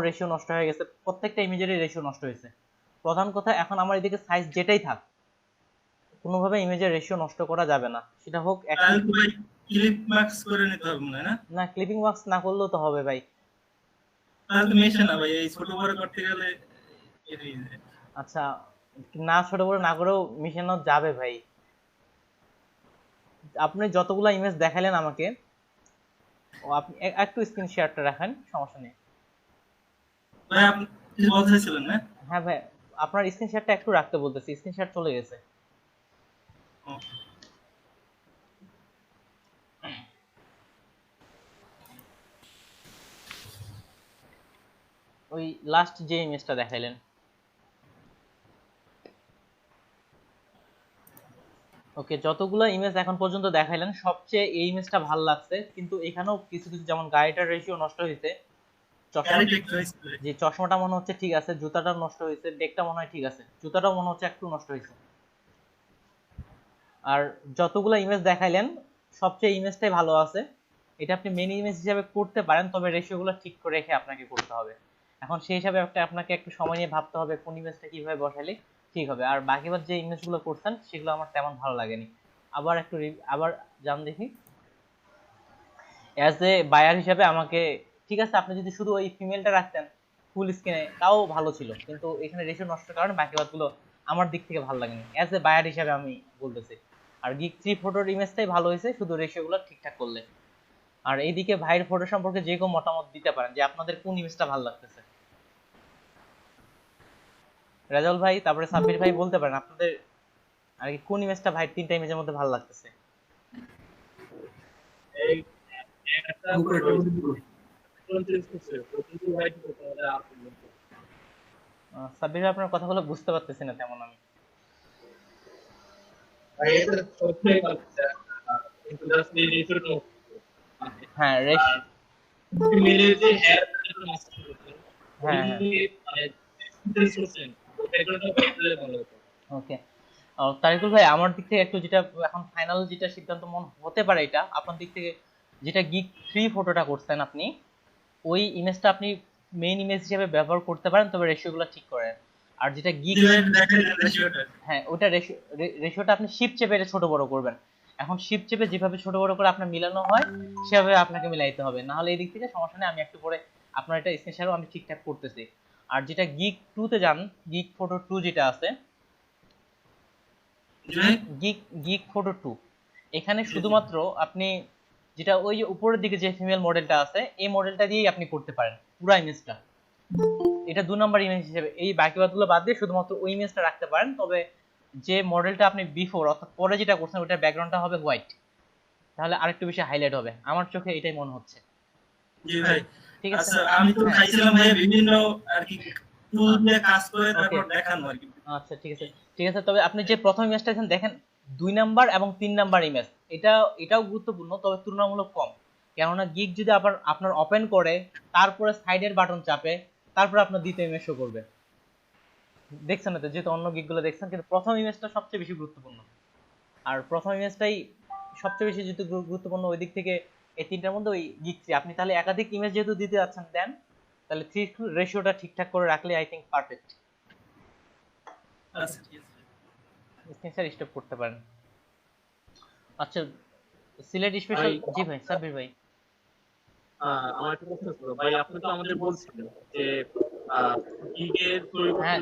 Ratio নষ্ট হয়ে গেছে, প্রত্যেকটা ইমেজেরই রেশিও নষ্ট হয়েছে। প্রধান কথা, এখন আমার এদিকে সাইজ যেটাই থাক, কোনোভাবে ইমেজের রেশিও নষ্ট করা যাবে না, সেটা হোক ক্লিপ মার্কস করে নিতে হবে না? না, ক্লিপিং মার্কস না করলেও তো হবে ভাই। তাহলে মেশে না ভাই, এই ছোট বড় করতে গেলে আচ্ছা, না ছোট বড় না করেও মিশানো যাবে ভাই। আপনি যতগুলা ইমেজ দেখালেন আমাকে, ও আপনি একটু স্ক্রিন শেয়ারটা রাখেন, সমস্যা নেই। ভাই আপনি বলতেছিলেন না? হ্যাঁ ভাই, আপনার স্ক্রিন শেয়ারটা একটু রাখতে বলতেছি, স্ক্রিন শেয়ার চলে গেছে। ওই লাস্ট যে ইমেজটা দেখাইলেন, ওকে, যতগুলো ইমেজ এখন পর্যন্ত দেখাইলেন সবচেয়ে এই ইমেজটা ভালো লাগছে, কিন্তু এখানেও কিছু কিছু, যেমন গাড়িটার রেশিও নষ্ট হয়েছে, যে চশমাটা মনে হচ্ছে ঠিক আছে, জুতাটা নষ্ট হয়েছে, ডেকটা মনে হয় ঠিক আছে, জুতাটাও মনে হচ্ছে একটু নষ্ট হয়েছে। আর যতগুলো ইমেজ দেখাইলেন সবচেয়ে ইমেজটাই ভালো আছে। এটা আপনি মেন ইমেজ হিসাবে করতে পারেন, তবে রেশিওগুলো ঠিক করে রেখে আপনাকে করতে হবে। এখন সেই হিসাবে আপনাকে একটু সময় নিয়ে ভাবতে হবে কোন ইমেজটা কিভাবে বসালে ঠিক হবে। আর বাকিবার যে ইমেজগুলো করছেন সেগুলো আমার তেমন ভালো লাগেনি। আবার জান দেখি, অ্যাজ এ বায়ার হিসাবে আমাকে, ঠিক আছে আপনি যদি শুধু ওই ফিমেলটা রাখতেন ফুল স্ক্রিনে তাও ভালো ছিল, কিন্তু এখানে রেশিও নষ্ট কারণে বাকি বাদগুলো আমার দিক থেকে ভালো লাগেনি, অ্যাজ এ বায়ার হিসাবে আমি বলতেছি। আর গিক 3 ফটোর ইমেজটাই ভালো হয়েছে শুধু রেশিওগুলো ঠিকঠাক করলে। আর এইদিকে ভাইয়ের ফটো সম্পর্কে যে কেউ মতামত দিতে পারেন যে আপনাদের কোন ইমেজটা ভালো লাগতেছে। রেজাউল ভাই, তারপরে সাব্বির ভাই বলতে পারেন আপনাদের আর কি কোন ইমেজটা ভাই 3টা ইমেজের মধ্যে ভালো লাগতেছে। সাব্বির ভাই, আপনার কথাগুলো বুঝতে পারতেছি না তেমন আমি। হ্যাঁ ওকে, তারিকুল ভাই, আমার দিক থেকে একটু যেটা এখন ফাইনাল যেটা সিদ্ধান্ত মনে হতে পারে, এটা আপনার দিক থেকে যেটা গিক 3 ফটোটা করছেন আপনি, ওই ইমেজটা আপনি মেইন ইমেজ হিসেবে ব্যবহার করতে পারেন, তবে রেশিওগুলো ঠিক করেন। আর যেটা গিক, হ্যাঁ ওটা রেশিওটা আপনি শিপ চেপে ছোট বড় করবেন। এখন শিপ চেপে যেভাবে ছোট বড় করে আপনার মিলানো হয় সেভাবে আপনাকে মিলাইতে হবে, না হলে এই দিক থেকে সমস্যা নেই, আমি একটু পরে আপনার এটা স্ক্রিন শেয়ারও আমি ঠিকঠাক করতেছি। আর যেটা গিক 2 তে যান, গিক ফটো 2 যেটা আছে, গিক ফটো 2, এখানে শুধুমাত্র আপনি যেটা ওই উপরের দিকে যে ফিমেল মডেলটা আছে এই মডেলটা দিয়েই আপনি করতে পারেন পুরো ইমেজটা। এটা 2 নাম্বার ইমেজ হিসেবে, এই বাকি বাদগুলো বাদ দিয়ে শুধুমাত্র ওই ইমেজটা রাখতে পারেন, তবে যে মডেলটা আপনি বিফোর অর্থাৎ পরে যেটা করছেন ওটার ব্যাকগ্রাউন্ডটা হবে হোয়াইট, তাহলে আরেকটু বেশি হাইলাইট হবে, আমার চোখে এটাই মনে হচ্ছে। জি ভাই, ঠিক আছে, আচ্ছা আমি তো খাইছিলাম ভাই বিভিন্ন আর কি টুল দিয়ে কাজ করে তারপর দেখানো আর কি। আচ্ছা ঠিক আছে, ঠিক আছে, তবে আপনি যে প্রথম ইমেজটা দেখেন 2 নাম্বার এবং 3 নাম্বার ইমেজ, এটাও গুরুত্বপূর্ণ, তবে তুলনামূলক কম। কেননা গিগ যদি আপনার ওপেন করে তারপরে সাইডের বাটন চাপে তারপর আপনার দ্বিতীয় ইমেজ শো করবে, দেখছেন না তো, যেহেতু অন্য গিগগুলো দেখছেন, কিন্তু প্রথম ইমেজটা সবচেয়ে বেশি গুরুত্বপূর্ণ। আর প্রথম ইমেজটাই সবচেয়ে বেশি যেহেতু গুরুত্বপূর্ণ, ওই দিক থেকে এই তিনটার মধ্যে ওই গিগ 3 আপনি তাহলে একাধিক ইমেজ যেহেতু দিতে যাচ্ছেন দেন, তাহলে 3 রেশিওটা ঠিকঠাক করে রাখলে আই থিংক পারফেক্ট। আচ্ছা ঠিক আছে, স্ক্রিন শেয়ার স্টপ করতে পারেন। আচ্ছা, সিলেট স্পেশাল, জি ভাই সাব্বির ভাই। আমার একটা প্রশ্ন ছিল ভাই, আপনি তো আমাদের বলছিলেন যে গিগের হ্যাঁ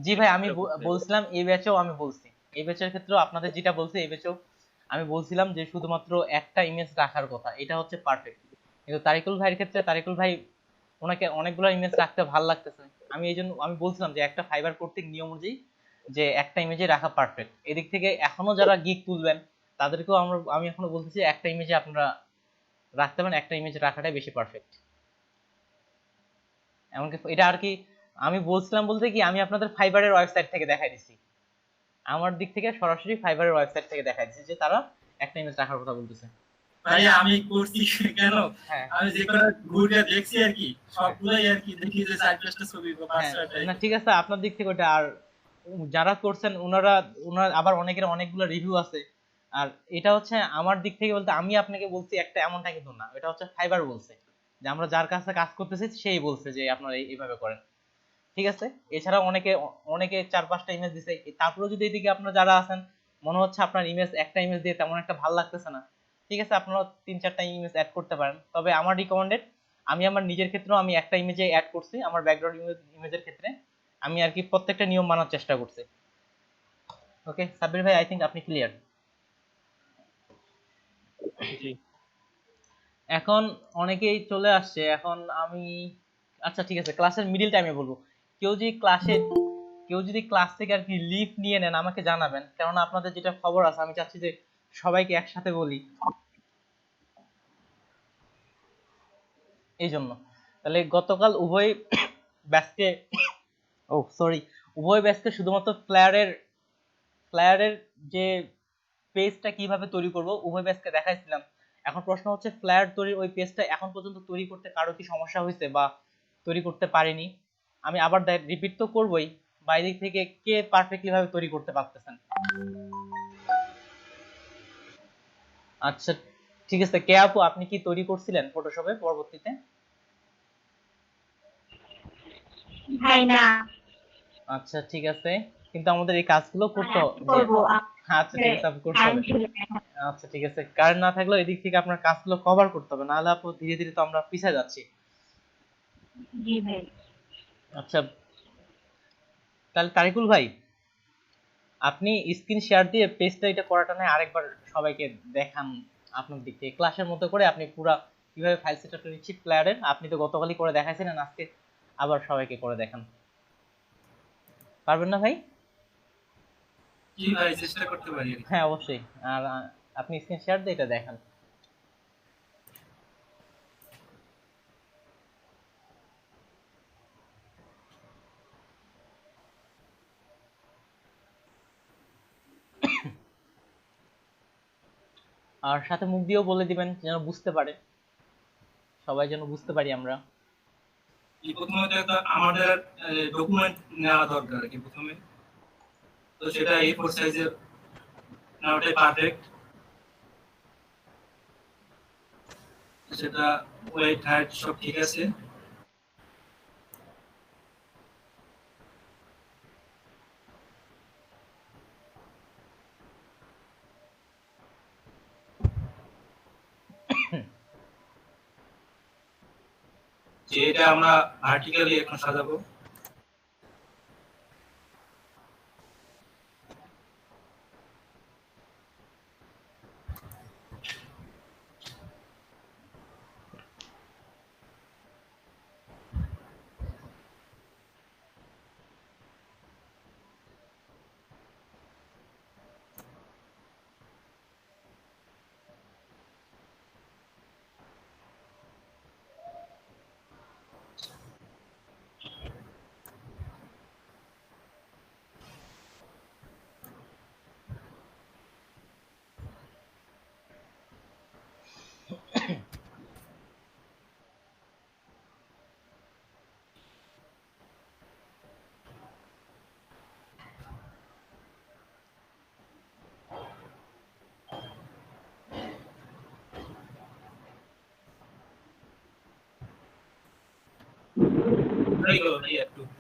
জি ভাই, আমি বলছিলাম এই ব্যাচেও আমি বলছি, এই ব্যাচের ক্ষেত্রেও আপনাদের যেটা বলছি এই ব্যাচেও আমি বলছিলাম যে শুধুমাত্র একটা ইমেজ রাখার কথা, এটা হচ্ছে পারফেক্ট। কিন্তু তারিকুল ভাইয়ের ক্ষেত্রে তারিকুল ভাই ওনাকে অনেকগুলো ইমেজ রাখতে ভালো লাগতেছে, আমি এই জন্য আমি বলছিলাম যে একটা ফাইবার কর্তৃক নিয়ম অনুযায়ী যে একটা ইমেজে রাখা পারফেক্ট। এদিক থেকে এখনো যারা গিগ তুলবেন তাদেরকেও আমি এখনো বলতেছি একটা ইমেজে আপনারা রাখতে পারেন, একটা ইমেজ রাখাটাই বেশি পারফেক্ট। এমনকি এটা আর কি আমি বলছিলাম বলতে কি, আমি আপনাদের ফাইবারের ওয়েবসাইট থেকে দেখাই দিছি, আমার দিক থেকে সরাসরি ফাইবারের ওয়েবসাইট থেকে দেখাই দিছি যে তারা একটা ইমেজ রাখার কথা বলতেছে। ভাই আমি করছি কেন, আমি যে কোনো ঘুরে দেখছি আর কি, সবগুলাই আর কি দেখি যে 4-5টা ছবি বা 5-6টা। না ঠিক আছে, আপনার দিক থেকে ওটা, আর যারা করছেন ওনারা আবার অনেকের অনেকগুলো রিভিউ আছে। আর এটা হচ্ছে আমার দিক থেকে বলতে আমি আপনাকে বলছি একটা, এমনটা কিন্তু না, এটা হচ্ছে ফাইবার বলছে যে আমরা যার কাছে কাজ করতেছি সেই বলছে যে আপনারা এইভাবে করেন, ঠিক আছে। এছাড়া অনেকে অনেকে 4-5টা ইমেজ দিছে, তারপরে যদি এদিকে আপনারা যারা আছেন মনে হচ্ছে আপনার ইমেজ একটা ইমেজ দিয়ে তেমন একটা ভালো লাগতেছে না, ঠিক আছে, আপনারা 3-4টা ইমেজ অ্যাড করতে পারেন। তবে আমার রিকমেন্ডেড, আমি আমার নিজের ক্ষেত্রেও আমি একটা ইমেজে অ্যাড করছি, আমার ব্যাকগ্রাউন্ড ইমেজের ক্ষেত্রে আমি আর কি প্রত্যেকটা নিয়ম মানার চেষ্টা করছি। ওকে সাব্বির ভাই, আই থিঙ্ক আপনি ক্লিয়ার। জি এখন অনেকেই চলে আসছে, এখন আমি, আচ্ছা ঠিক আছে, ক্লাসের মিডিল টাইমে বলবো। কেউ যদি ক্লাস থেকে আর কি লিভ নিয়ে নেন আমাকে জানাবেন, কারণ আপনাদের যেটা খবর আছে আমি চাচ্ছি যে সবাইকে একসাথে বলি, এই জন্য। তাহলে গতকাল উভয় ব্যাচকে, ও সরি, উভয় ব্যাচকে শুধুমাত্র ফ্লায়ারের যে পেজটা কিভাবে তৈরি করব উভয় ব্যাচকে দেখাইছিলাম। এখন প্রশ্ন হচ্ছে ফ্লায়ার তৈরির ওই পেজটা এখন পর্যন্ত তৈরি করতে কারো কি সমস্যা হয়েছে বা তৈরি করতে পারিনি? আমি আবার রিপিট তো করবই, বাইরে থেকে কে পারফেক্টলি ভাবে তৈরি করতে পারতেছেন? আচ্ছা ঠিক আছে, কে আপু আপনি কি তৈরি করছিলেন ফটোশপে পরবর্তীতে? ভাই না, আচ্ছা ঠিক আছে, কিন্তু আমাদের এই কাজগুলো করতে হবে। করবো আচ্ছা ঠিক আছে, আপনি করতে হবে। আচ্ছা ঠিক আছে, কারেন্ট না থাকলেও এদিক থেকে আপনার কাজগুলো কভার করতে হবে, নাহলে আপু ধীরে ধীরে তো আমরা পিছিয়ে যাচ্ছি। জি ভাই। আচ্ছা তাহলে তারিকুল ভাই, আপনি স্ক্রিন শেয়ার দিয়ে পেজটা এটা করাটা নয় আরেকবার সবাইকে দেখান আপনার দিক থেকে ক্লাসের মতো করে, আপনি পুরো কিভাবে ফাইল সেটআপটা নিচ্ছি প্লেয়ারের, আপনি তো গতকালই করে দেখাইছিলেন, আজকে আবার সবাইকে করে দেখান, পারবেন না ভাই? জি ভাই, চেষ্টা করতে পারি। হ্যাঁ অবশ্যই। আর আপনি স্ক্রিন শেয়ার দিয়ে এটা দেখান। আর সাথে মুখ দিয়েও বলে দিবেন যেন বুঝতে পারে, সবাই যেন বুঝতে পারি আমরা। প্রথমে তো আমাদের ডকুমেন্ট নেওয়া দরকার আর কি প্রথমে, তো সেটা A4 সাইজের নেওয়াটাই পারফেক্ট। সেটা ওয়েট হাইট সব ঠিক আছে। যে এটা আমরা ভার্টিক্যালি এখন সাজাবো।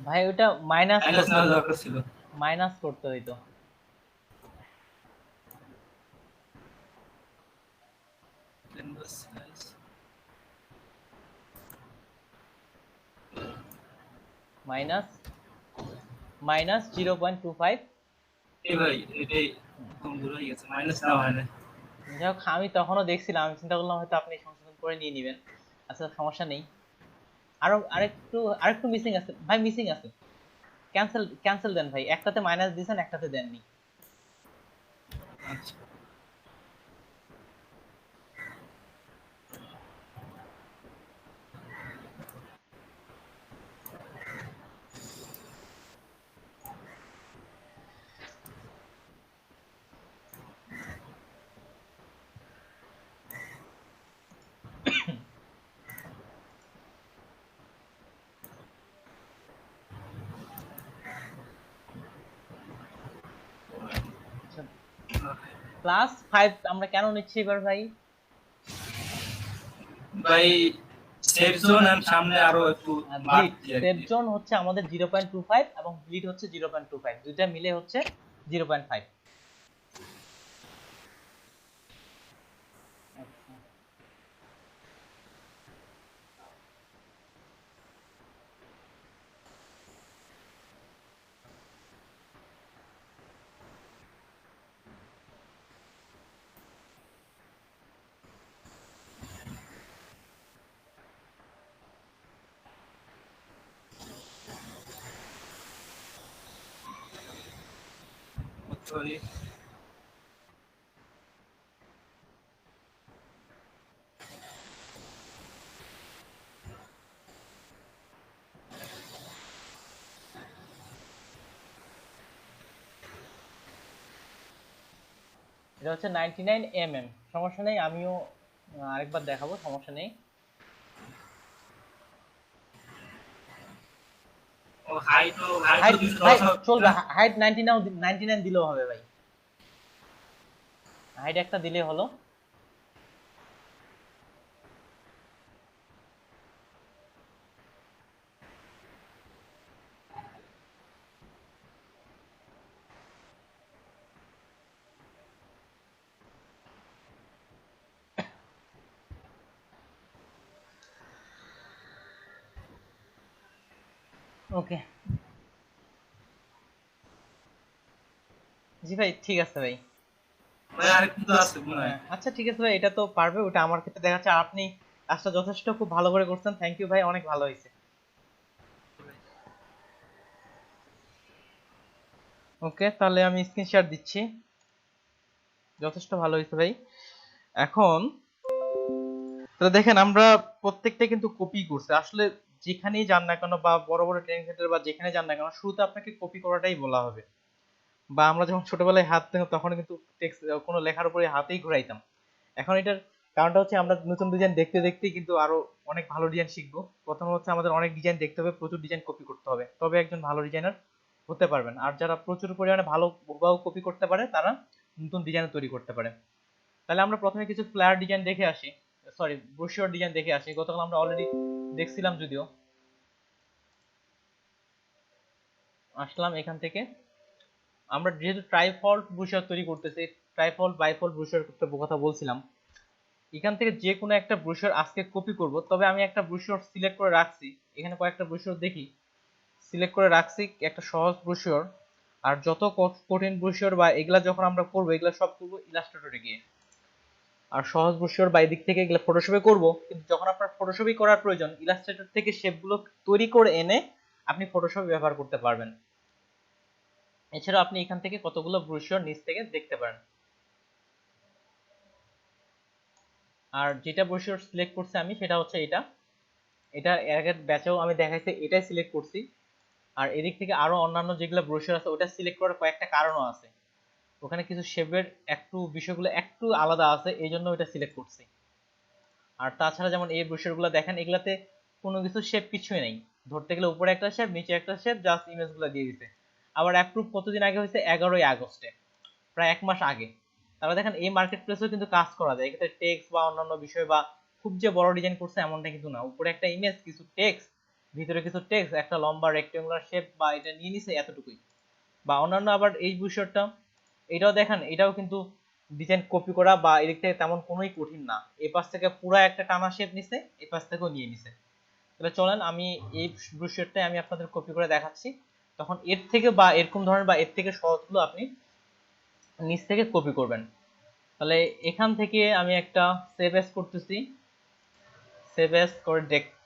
ভাই ওটা মাইনাস দরকার ছিল, মাইনাস করতে হইতো। Minus minus 0.25। এই ভাই এটাই কম দূর হয়ে গেছে, মাইনাস না হয় না। যাই হোক, আমি তখনও দেখছিলাম, আমি চিন্তা করলাম হয়তো আপনি সংশোধন করে নিয়ে নেবেন। আচ্ছা সমস্যা নেই। আরেকটু মিসিং আছে ভাই, মিসিং আছে, ক্যান্সেল ক্যান্সেল দেন ভাই, একটাতে মাইনাস দিয়েছেন একটাতে দেননি। আচ্ছা +5 আমরা কেন নিচ্ছি এবার ভাই? ভাই সেফ জোন এন্ড সামনে আরো একটু ব্লিড বাড়তি আর সেফ কি। জোন হচ্ছে আমাদের 0.25 এবং ব্লিড হচ্ছে 0.25, দুইটা মিলে হচ্ছে 0.5। আচ্ছা, সরি, এটা হচ্ছে 99 সমস্যা নেই, আমিও আরেকবার দেখাবো, সমস্যা নেই। ও হাইট হাইট 210 ভাই হবে চলবে, না? হাইট 99 দিলেও হবে ভাই, হাইট একটা দিলে হলো। ওকে, জি ভাই ঠিক আছে ভাই। ভাই আরেকটু তো আছে মনে হয়। আচ্ছা ঠিক আছে ভাই, এটা তো পারবে, ওটা আমার ক্ষেত্রে দেখাচ্ছে। আর আপনি কাজটা যথেষ্ট খুব ভালো করে করছেন, থ্যাংক ইউ ভাই, অনেক ভালো হয়েছে। ওকে, তাহলে আমি স্ক্রিন শেয়ার দিচ্ছি, যথেষ্ট ভালো হয়েছে ভাই। এখন তাহলে দেখেন আমরা প্রত্যেকটা কিন্তু কপি করছে, আসলে যেখানেই যান না কেন বা বড় বড় ট্রেনিং সেন্টার বা যেখানে যান না কেন, শুরুতে আপনাকে কপি করাটাই বলা হবে। বা আমরা যখন ছোটবেলায় হাত দিতাম তখন কিন্তু টেক্সট কোনো লেখার উপরে হাতেই ঘুরাইতাম। এখন এটার কারণটা হচ্ছে আমরা নতুন ডিজাইন দেখতে দেখতেই কিন্তু আরো অনেক ভালো ডিজাইন শিখবো। প্রথম হচ্ছে আমাদের অনেক ডিজাইন দেখতে হবে, প্রচুর ডিজাইন কপি করতে হবে, তবে একজন ভালো ডিজাইনার হতে পারবেন। আর যারা প্রচুর পরিমাণে ভালো হুবহু কপি করতে পারে তারা নতুন ডিজাইন তৈরি করতে পারে। তাহলে আমরা প্রথমে কিছু ফ্লায়ার ডিজাইন দেখে আসি, সরি ব্রোশিওর ডিজাইন দেখে আসি। গতকাল আমরা অলরেডি দেখছিলাম, যদিও আসলাম এখান থেকে। আমরা যেহেতু ট্রাইফল্ট ব্রোশিওর তৈরি করতেছি, ট্রাইফল্ট বাইফল্ট ব্রোশিওর কথা বলছিলাম, এখান থেকে যে কোনো একটা ব্রোশিওর আজকে কপি করব। তবে আমি একটা ব্রোশিওর সিলেক্ট করে রাখছি, এখানে কয়েকটা ব্রোশিওর দেখি, সিলেক্ট করে রাখছি একটা সহজ ব্রোশিওর। আর যত কঠিন ব্রোশিওর বা এগুলা যখন আমরা করবো, এগুলা সব করবো ইলাস্ট্রেটরে গিয়ে। আর সহজ ব্রোশিওর বা এদিক থেকে এগুলো ফটোশপে করব, কিন্তু যখন আপনার ফটোশপই করার প্রয়োজন, ইলাস্ট্রেটর থেকে শেপগুলো তৈরি করে এনে আপনি ফটোশপ ব্যবহার করতে পারবেন। এছাড়া আপনি এখান থেকে কতগুলো ব্রোশিওর নিচ থেকে দেখতে পারেন। আর যেটা ব্রোশিওর সিলেক্ট করছি আমি, সেটা হচ্ছে এটা। এটা এর আগের ব্যাচেও আমি দেখাইছি, এটাই সিলেক্ট করছি। আর এদিক থেকে আরো অন্যান্য যেগুলো ব্রোশিওর আছে, ওটা সিলেক্ট করার কয়েকটা কারণও আছে। ওখানে কিছু শেপের একটু বিষয়গুলো একটু আলাদা আছে, এই জন্য ওটা সিলেক্ট করছি। আর তাছাড়া যেমন এই ব্রোশিওরগুলো দেখেন, এগুলাতে কোনো কিছু শেপ কিছুই নেই, ধরতে গেলে উপরে একটা শেপ নিচে একটা শেপ, জাস্ট ইমেজগুলো দিয়ে দিতে। আবার অ্যাপ্রুভ কতদিন আগে হয়েছে? 11ই আগস্টে, প্রায় 1 মাস আগে। তাহলে দেখেন এই মার্কেট প্লেসেও কিন্তু কাজ করা যায়, এক্ষেত্রে টেক্সট বা অন্যান্য বিষয় বা খুব যে বড় ডিজাইন করছে এমনটা কিন্তু না। উপরে একটা ইমেজ, কিছু টেক্সট, ভিতরে কিছু টেক্সট, একটা লম্বা রেক্টেঙ্গুলার শেপ বা এটা নিয়ে নিছে এতটুকুই। বা অন্যান্য আবার এই বিষয়টা, এটাও দেখেন, এটাও কিন্তু ডিজাইন কপি করা বা এদিক থেকে তেমন কোনোই কঠিন না। এই পাশ থেকে পুরো একটা টানা শেপ নিছে, এই পাশ থেকেও নিয়ে নিছে। তাহলে চলেন আমি এই ব্রোশিওরটাই আমি আপনাদের কপি করে দেখাচ্ছি, তখন এর থেকে বা এরকম ধরনের বা এর থেকে সহজগুলো আপনি নিচ থেকে কপি করবেন। তাহলে এখান থেকে আমি একটা সেভ এস করতেছি, সেভ এস করে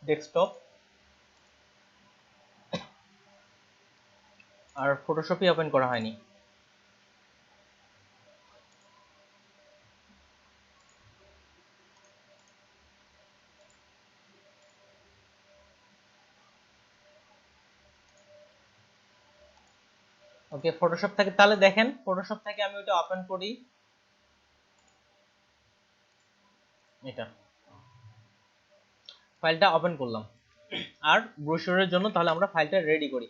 ডেস্কটপ। আর ফটোশপই ওপেন করা হয়নি। ওকে, ফটোশপ থেকে তাহলে দেখেন, ফটোশপ থেকে আমি ওটা ওপেন করি, এটা ফাইলটা ওপেন করলাম। আর ব্রোশিওরের জন্য তাহলে আমরা ফাইলটা রেডি করি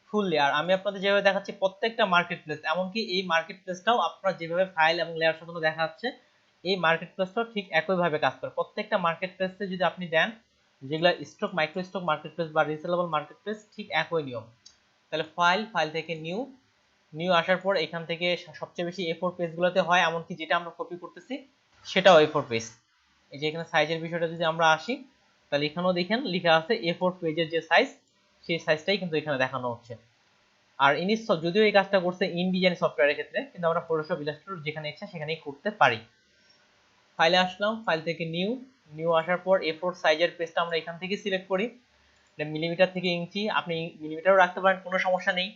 ফুললি। আর আমি আপনাদের যেভাবে দেখাচ্ছি প্রত্যেকটা মার্কেট প্লেস, এমনকি এই মার্কেট প্লেসটাও আপনারা যেভাবে ফাইল এবং লেয়ার সাজানো দেখাচ্ছে, এই মার্কেট প্লেসটাও ঠিক একইভাবে কাজ করে। প্রত্যেকটা মার্কেট প্লেসে যদি আপনি দেন, যেগুলো স্টক, মাইক্রো স্টক মার্কেটপ্লেস বা রিসেলেবল মার্কেটপ্লেস, ঠিক একই নিয়ম। তাহলে ফাইল থেকে নিউ আসার পর এখান থেকে সবচেয়ে বেশি A4 পেজগুলোতে হয়, এমনকি যেটা আমরা কপি করতেছি সেটাও A4 পেজ। এই যে এখানে সাইজের বিষয়টা যদি আমরা আসি, তাহলে এখানেও দেখেন লেখা আছে A4 পেজের যে সাইজ, সেই সাইজটাই কিন্তু এখানে দেখানো হচ্ছে। আর যদিও এই কাজটা করছে ইনডিজাইন সফটওয়্যারের ক্ষেত্রে, কিন্তু আমরা ফটোশপ, ইলাস্ট্রেটর যেখানে ইচ্ছা সেখানেই করতে পারি। ফাইলে আসলাম, ফাইল থেকে নিউ আসার পর A4 সাইজের পেজটা আমরা এখান থেকে সিলেক্ট করি। মিলিমিটার থেকে ইঞ্চি, আপনি মিলিমিটারও রাখতে পারেন, কোনো সমস্যা নেই।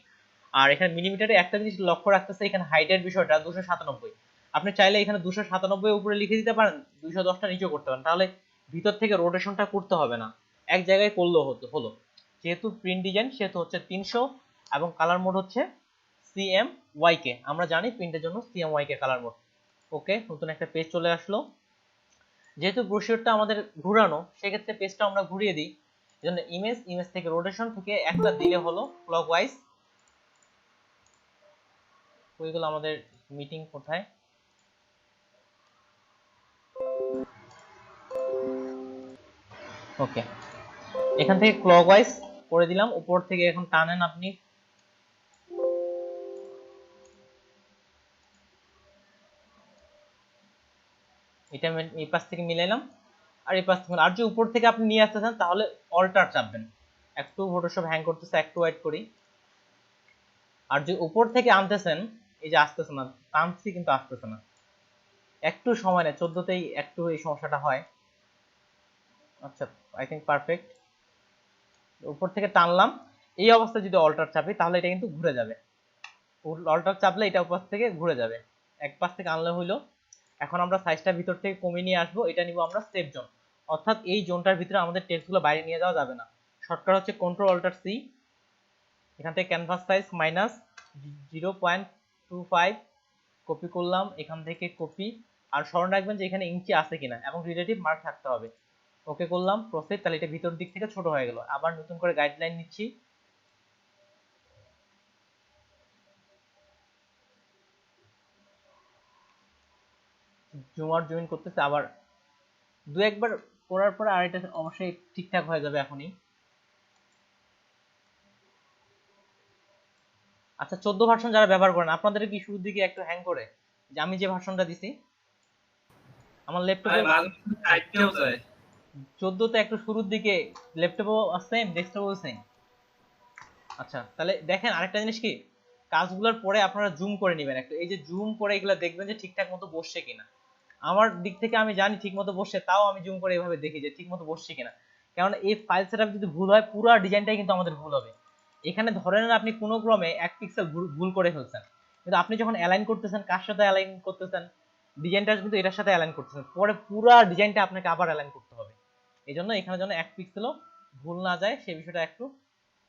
আর এখানে মিলিমিটারে একটা জিনিস লক্ষ্য রাখতেছে, এখানে হাইটের বিষয়টা 297। আপনি চাইলে এখানে 297 উপরে লিখে দিতে পারেন, 210টা নিচেও করতে পারেন, তাহলে ভিতর থেকে রোটেশনটা করতে হবে না, এক জায়গায় করলেও হলো। যেহেতু প্রিন্ট ডিজাইন সেহেতু হচ্ছে 300 এবং কালার মোড হচ্ছে CMYK। আমরা জানি প্রিন্টের জন্য CMYK কালার মোড। ওকে, নতুন একটা পেজ চলে আসলো। যেহেতু ব্রোশিওরটা আমাদের ঘোরানো, সেক্ষেত্রে পেজটা আমরা ঘুরিয়ে দিই। এজন্য ইমেজ থেকে রোটেশন থেকে একটা দিলে হলো ক্লকওয়াইজ। ওইগুলো আমাদের মিটিং কোথায়, ওকে, এখান থেকে ক্লকওয়াইজ করে দিলাম। উপর থেকে এখন টানেন আপনি, এটা এই পাশ থেকে মিলাইলাম, আর এই পাশ থেকে, আর যে উপর থেকে আপনি নিয়ে আসতে চান তাহলে অল্টার চাপবেন। একটু ফটোশপ হ্যাং করতেছে, একটু ওয়েট করি। আর যে উপর থেকে আনতেছেন, এই যে আসতেছে না, টানছি কিন্তু আসতেছে না, একটু সময় নেয়, 14তেই একটু এই সমস্যাটা হয়। আচ্ছা, আই থিঙ্ক পারফেক্ট। উপর থেকে টানলাম, এই অবস্থায় যদি অল্টার চাপি তাহলে এটা কিন্তু ঘুরে যাবে। অল্টার চাপলে এটা উপর থেকে ঘুরে যাবে। এক পাশ থেকে আনলে হইলো। এখন আমরা সাইজটা ভিতর থেকে কমিয়ে নিয়ে আসবো, এটা নিব আমরা সেফ জোন, অর্থাৎ এই জোনটার ভিতরে আমাদের টেক্সটগুলো বাইরে নিয়ে যাওয়া যাবে না। শর্টকাট হচ্ছে Ctrl-Alt-C। এখান থেকে ক্যানভাস সাইজ -0.25 কপি করলাম, এখান থেকে কপি। আর স্মরণ রাখবেন যে এখানে ইঞ্চি আছে কিনা এবং রিলেটিভ মার্ক থাকতে হবে। ওকে করলাম, প্রসেস। তাহলে এটা ভিতর দিক থেকে ছোট হয়ে গেল। আবার নতুন করে গাইডলাইন নিচ্ছি, জুম আউট জুম ইন করতেছে, আবার দু একবার করার পর আর এটা অবশ্যই ঠিকঠাক হয়ে যাবে এখনই। আচ্ছা, 14 ভার্সন যারা ব্যবহার করেন, আপনাদের কি শুরুর দিকে একটু হ্যাং করে? যে আমি যে ভার্সনটা দিছি আমার ল্যাপটপে, 14তে একটু শুরুর দিকে, ল্যাপটপও সেম, ডেস্কটপও সেম। আচ্ছা, তাহলে দেখেন আরেকটা জিনিস কি, কাজগুলোর পরে আপনারা জুম করে নেবেন একটু, এই যে জুম করে এগুলো দেখবেন যে ঠিকঠাক মতো বসছে কিনা। আমার দিক থেকে আমি জানি ঠিক মতো বসছে, তাও আমি জুম করে এভাবে দেখি যে ঠিক মতো বসছে কিনা। কারণ এই ফাইল সেটআপ যদি ভুল হয়, পুরো ডিজাইনটাই কিন্তু আমাদের ভুল হবে। এখানে ধরে নেন আপনি কোনো ক্রমে 1 পিক্সেল ভুল করে ফেলছেন, কিন্তু আপনি যখন অ্যালাইন করতেছেন, কার সাথে অ্যালাইন করতেছেন, ডিজাইনটা কিন্তু এটার সাথে অ্যালাইন করতেছেন, পরে পুরো ডিজাইনটা আপনাকে আবার অ্যালাইন করতে হবে। এই জন্য এখানে যেন 1 পিক্সেলও ভুল না যায়, সেই বিষয়টা একটু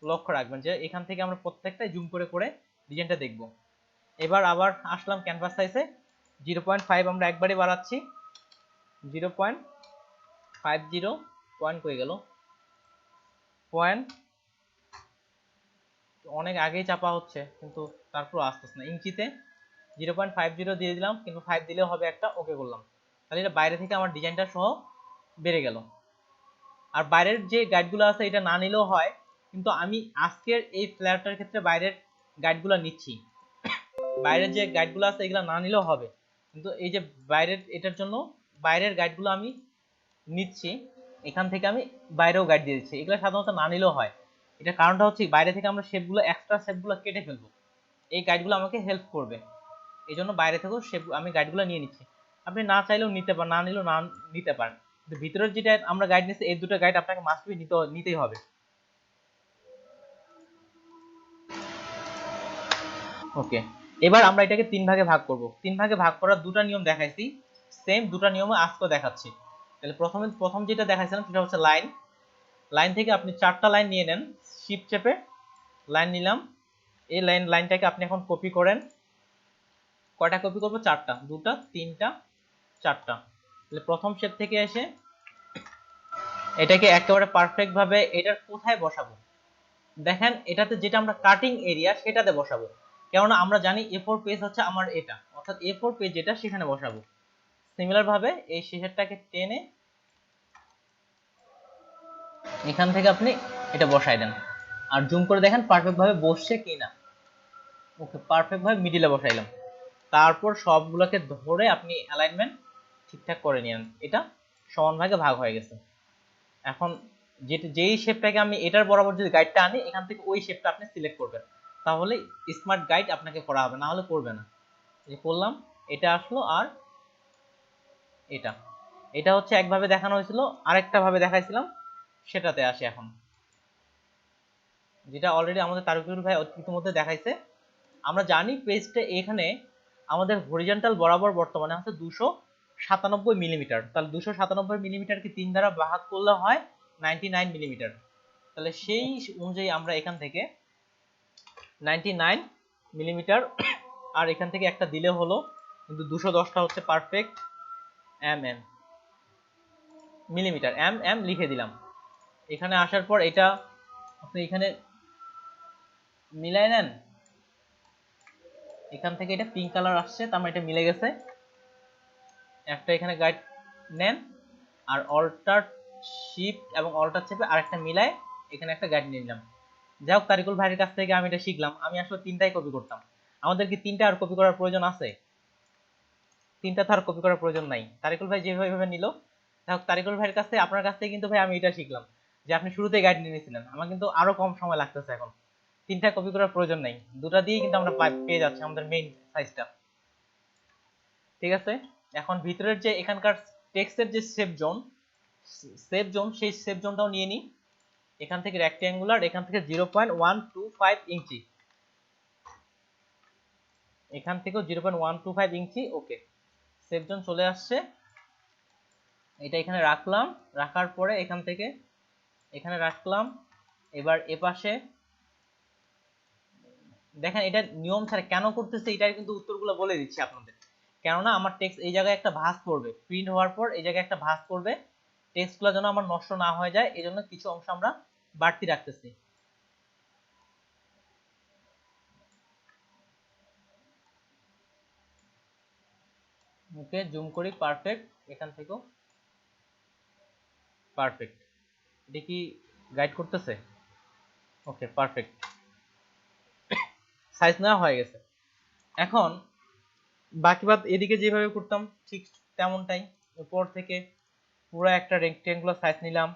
লক্ষ্য রাখবেন, যে এখান থেকে আমরা প্রত্যেকটাই জুম করে করে ডিজাইনটা দেখব। এবার আবার আসলাম ক্যানভাস সাইজে, 0.5 আমরা একবারে বাড়াচ্ছি, 0.50 পয়েন্ট কই গেল, পয়েন্ট অনেক আগেই চাপা হচ্ছে কিন্তু তারপর আসতেছে না। ইঞ্চিতে 0.50 দিয়ে দিলাম, কিন্তু 5 দিলেও হবে একটা। ওকে করলাম, তাহলে এটা বাইরে থেকে আমার ডিজাইনটা সহ বেড়ে গেল। আর বাইরের যে গাইডগুলো আছে এটা না নিলেও হয়, কিন্তু আমি আজকের এই ফ্ল্যাটটার ক্ষেত্রে বাইরের গাইডগুলো নিচ্ছি। বাইরের যে গাইডগুলো আছে এগুলো না নিলেও হবে, কিন্তু এই যে বাইরের, এটার জন্য বাইরের গাইডগুলো আমি নিচ্ছি। এখান থেকে আমি বাইরেও গাইড দিয়ে দিচ্ছি, এগুলো সাধারণত না নিলেও হয়। এটা কারণটা হচ্ছে বাইরে থেকে আমরা শেপগুলো, এক্সট্রা শেপগুলো কেটে ফেলবো, এই গাইডগুলো আমাকে হেল্প করবে। এই জন্য বাইরে থেকেও শেপ আমি গাইডগুলো নিয়ে নিচ্ছি। আপনি না চাইলেও নিতে পারেন, না নিলেও না নিতে পারেন, কিন্তু ভিতরের যেটা আমরা গাইড নিচ্ছি, এই দুটো গাইড আপনাকে মাস্ট বি নিতেই হবে। ওকে, এবার আমরা এটাকে 3 ভাগে ভাগ করব। 3 ভাগে ভাগ করার দুটো নিয়ম দেখাইছি, সেম দুটো নিয়ম আজকে দেখাচ্ছি। তাহলে প্রথম যেটা দেখাইছিলাম সেটা হচ্ছে লাইন থেকে আপনি 4টা লাইন নিয়ে নেন, শিফট চেপে লাইন নিলাম। এই লাইনটাকে আপনি এখন কপি করেন। কয়টা কপি করব? 4টা, 2টা, 3টা, 4টা। তাহলে প্রথম শেপ থেকে এসে এটাকে একেবারে পারফেক্ট ভাবে এটার কোথায় বসাবো, দেখেন এটাতে যেটা আমরা কাটিং এরিয়া সেটাতে বসাবো, কেননা আমরা জানি A4 পেজ হচ্ছে আমার এটা, অর্থাৎ A4 পেজ যেটা সেখানে বসাবো। সিমিলার ভাবে এই শেষেরটাকে টেনে এখান থেকে আপনি এটা বসাই দেন আর জুম করে দেখেন পারফেক্ট ভাবে বসছে কিনা। ওকে, পারফেক্ট ভাবে মিডিলে বসাইলাম। তারপর সবগুলোকে ধরে আপনি অ্যালাইনমেন্ট ঠিকঠাক করে নিন। এটা সমান ভাগে ভাগ হয়ে গেছে। এখন যেই শেপটাকে আমি এটার বরাবর যদি গাইডটা আনি, এখান থেকে ওই শেপটা আপনি সিলেক্ট করবেন, তাহলে স্মার্ট গাইড আপনাকে করা হবে, না হলে করবে না। এই করলাম, এটা আসলো, আর এটা এটা হচ্ছে একভাবে দেখানো হয়েছিল, আরেকটা ভাবে দেখাইছিলাম, সেটাতে আসে এখন, যেটা অলরেডি আমাদের তারকুল ভাই ইতিমধ্যে দেখাইছে। আমরা জানি পেজটা এখানে আমাদের হরিজন্টাল বরাবর বর্তমানে আছে 297 মিলিমিটার। তাহলে 297 মিলিমিটারকে 3 দ্বারা ভাগ করলে হয় 99 মিলিমিটার। তাহলে সেই অনুযায়ী আমরা এখান থেকে 99 মিলিমিটার আর এখান থেকে একটা দিলে হলো, কিন্তু 210টা হচ্ছে পারফেক্ট মিলিমিটার, লিখে দিলাম। এখানে আসার পর এটা আপনি এখানে মিলাই নেন, এখান থেকে এটা পিঙ্ক কালার আসছে, তার মানে এটা মিলে গেছে। একটা এখানে গাইড নেন আর অল্টার শিফট এবং অল্টার চেপে আরেকটা মিলায় এখানে একটা গাইড নিয়ে নিলাম। যাই হোক, তারিকুল ভাইয়ের কাছ থেকে আমি এটা শিখলাম। আমি আসলে তিনটাই কপি করতাম। আমাদের কি তিনটা আর কপি করার প্রয়োজন আছে? তিনটা তো আর কপি করার প্রয়োজন নাই। তারিকুল ভাই যেভাবে নিল, যাই হোক, তারিকুল ভাইয়ের কাছ থেকে, আপনার কাছ থেকে কিন্তু ভাই আমি এটা শিখলাম যে আপনি শুরুতেই গাইড নিয়ে নিয়েছিলেন। আমার কিন্তু আরো কম সময় লাগতেছে এখন। তিনটা কপি করার প্রয়োজন নাই, দুটা দিয়েই কিন্তু আমরা পেয়ে যাচ্ছি আমাদের মেইন সাইজটা। ঠিক আছে, এখন ভিতরের যে এখানকার টেক্সটের যে সেভ জোন সেই সেভ জোনটাও নিয়ে নিই। এখান থেকে রেক্ট্যাঙ্গুলার, এখান থেকে 0.125 ইঞ্চি, এখান থেকেও 0.125 ইঞ্চি। ওকে, সেভ জোন চলে আসছে। এটা এখানে রাখলাম, রাখার পরে এখান থেকে এখানে রাখলাম। এবার এপাশে দেখেন, এটা নিয়ম ছাড়া কেন করতেছে, এটাই কিন্তু উত্তরগুলো বলে দিচ্ছি আপনাদের। কেননা আমার টেক্সট এই জায়গায় একটা ভাঁজ পড়বে, প্রিন্ট হওয়ার পর এই জায়গায় একটা ভাঁজ পড়বে, টেক্সটগুলো যেন আমার নষ্ট না হয়ে যায়, এই জন্য কিছু অংশ আমরা বাড়তি রাখতেছি। ওকে, জুম করি, পারফেক্ট, এখান থেকেও পারফেক্ট। এটা কি গাইড করতেছে? ওকে, পারফেক্ট, সাইজ নেওয়া হয়ে গেছে। এখন বাকি বাদ এদিকে যেভাবে করতাম ঠিক তেমনটাই, উপর থেকে পুরো একটা রেক্ট্যাঙ্গুলার সাইজ নিলাম,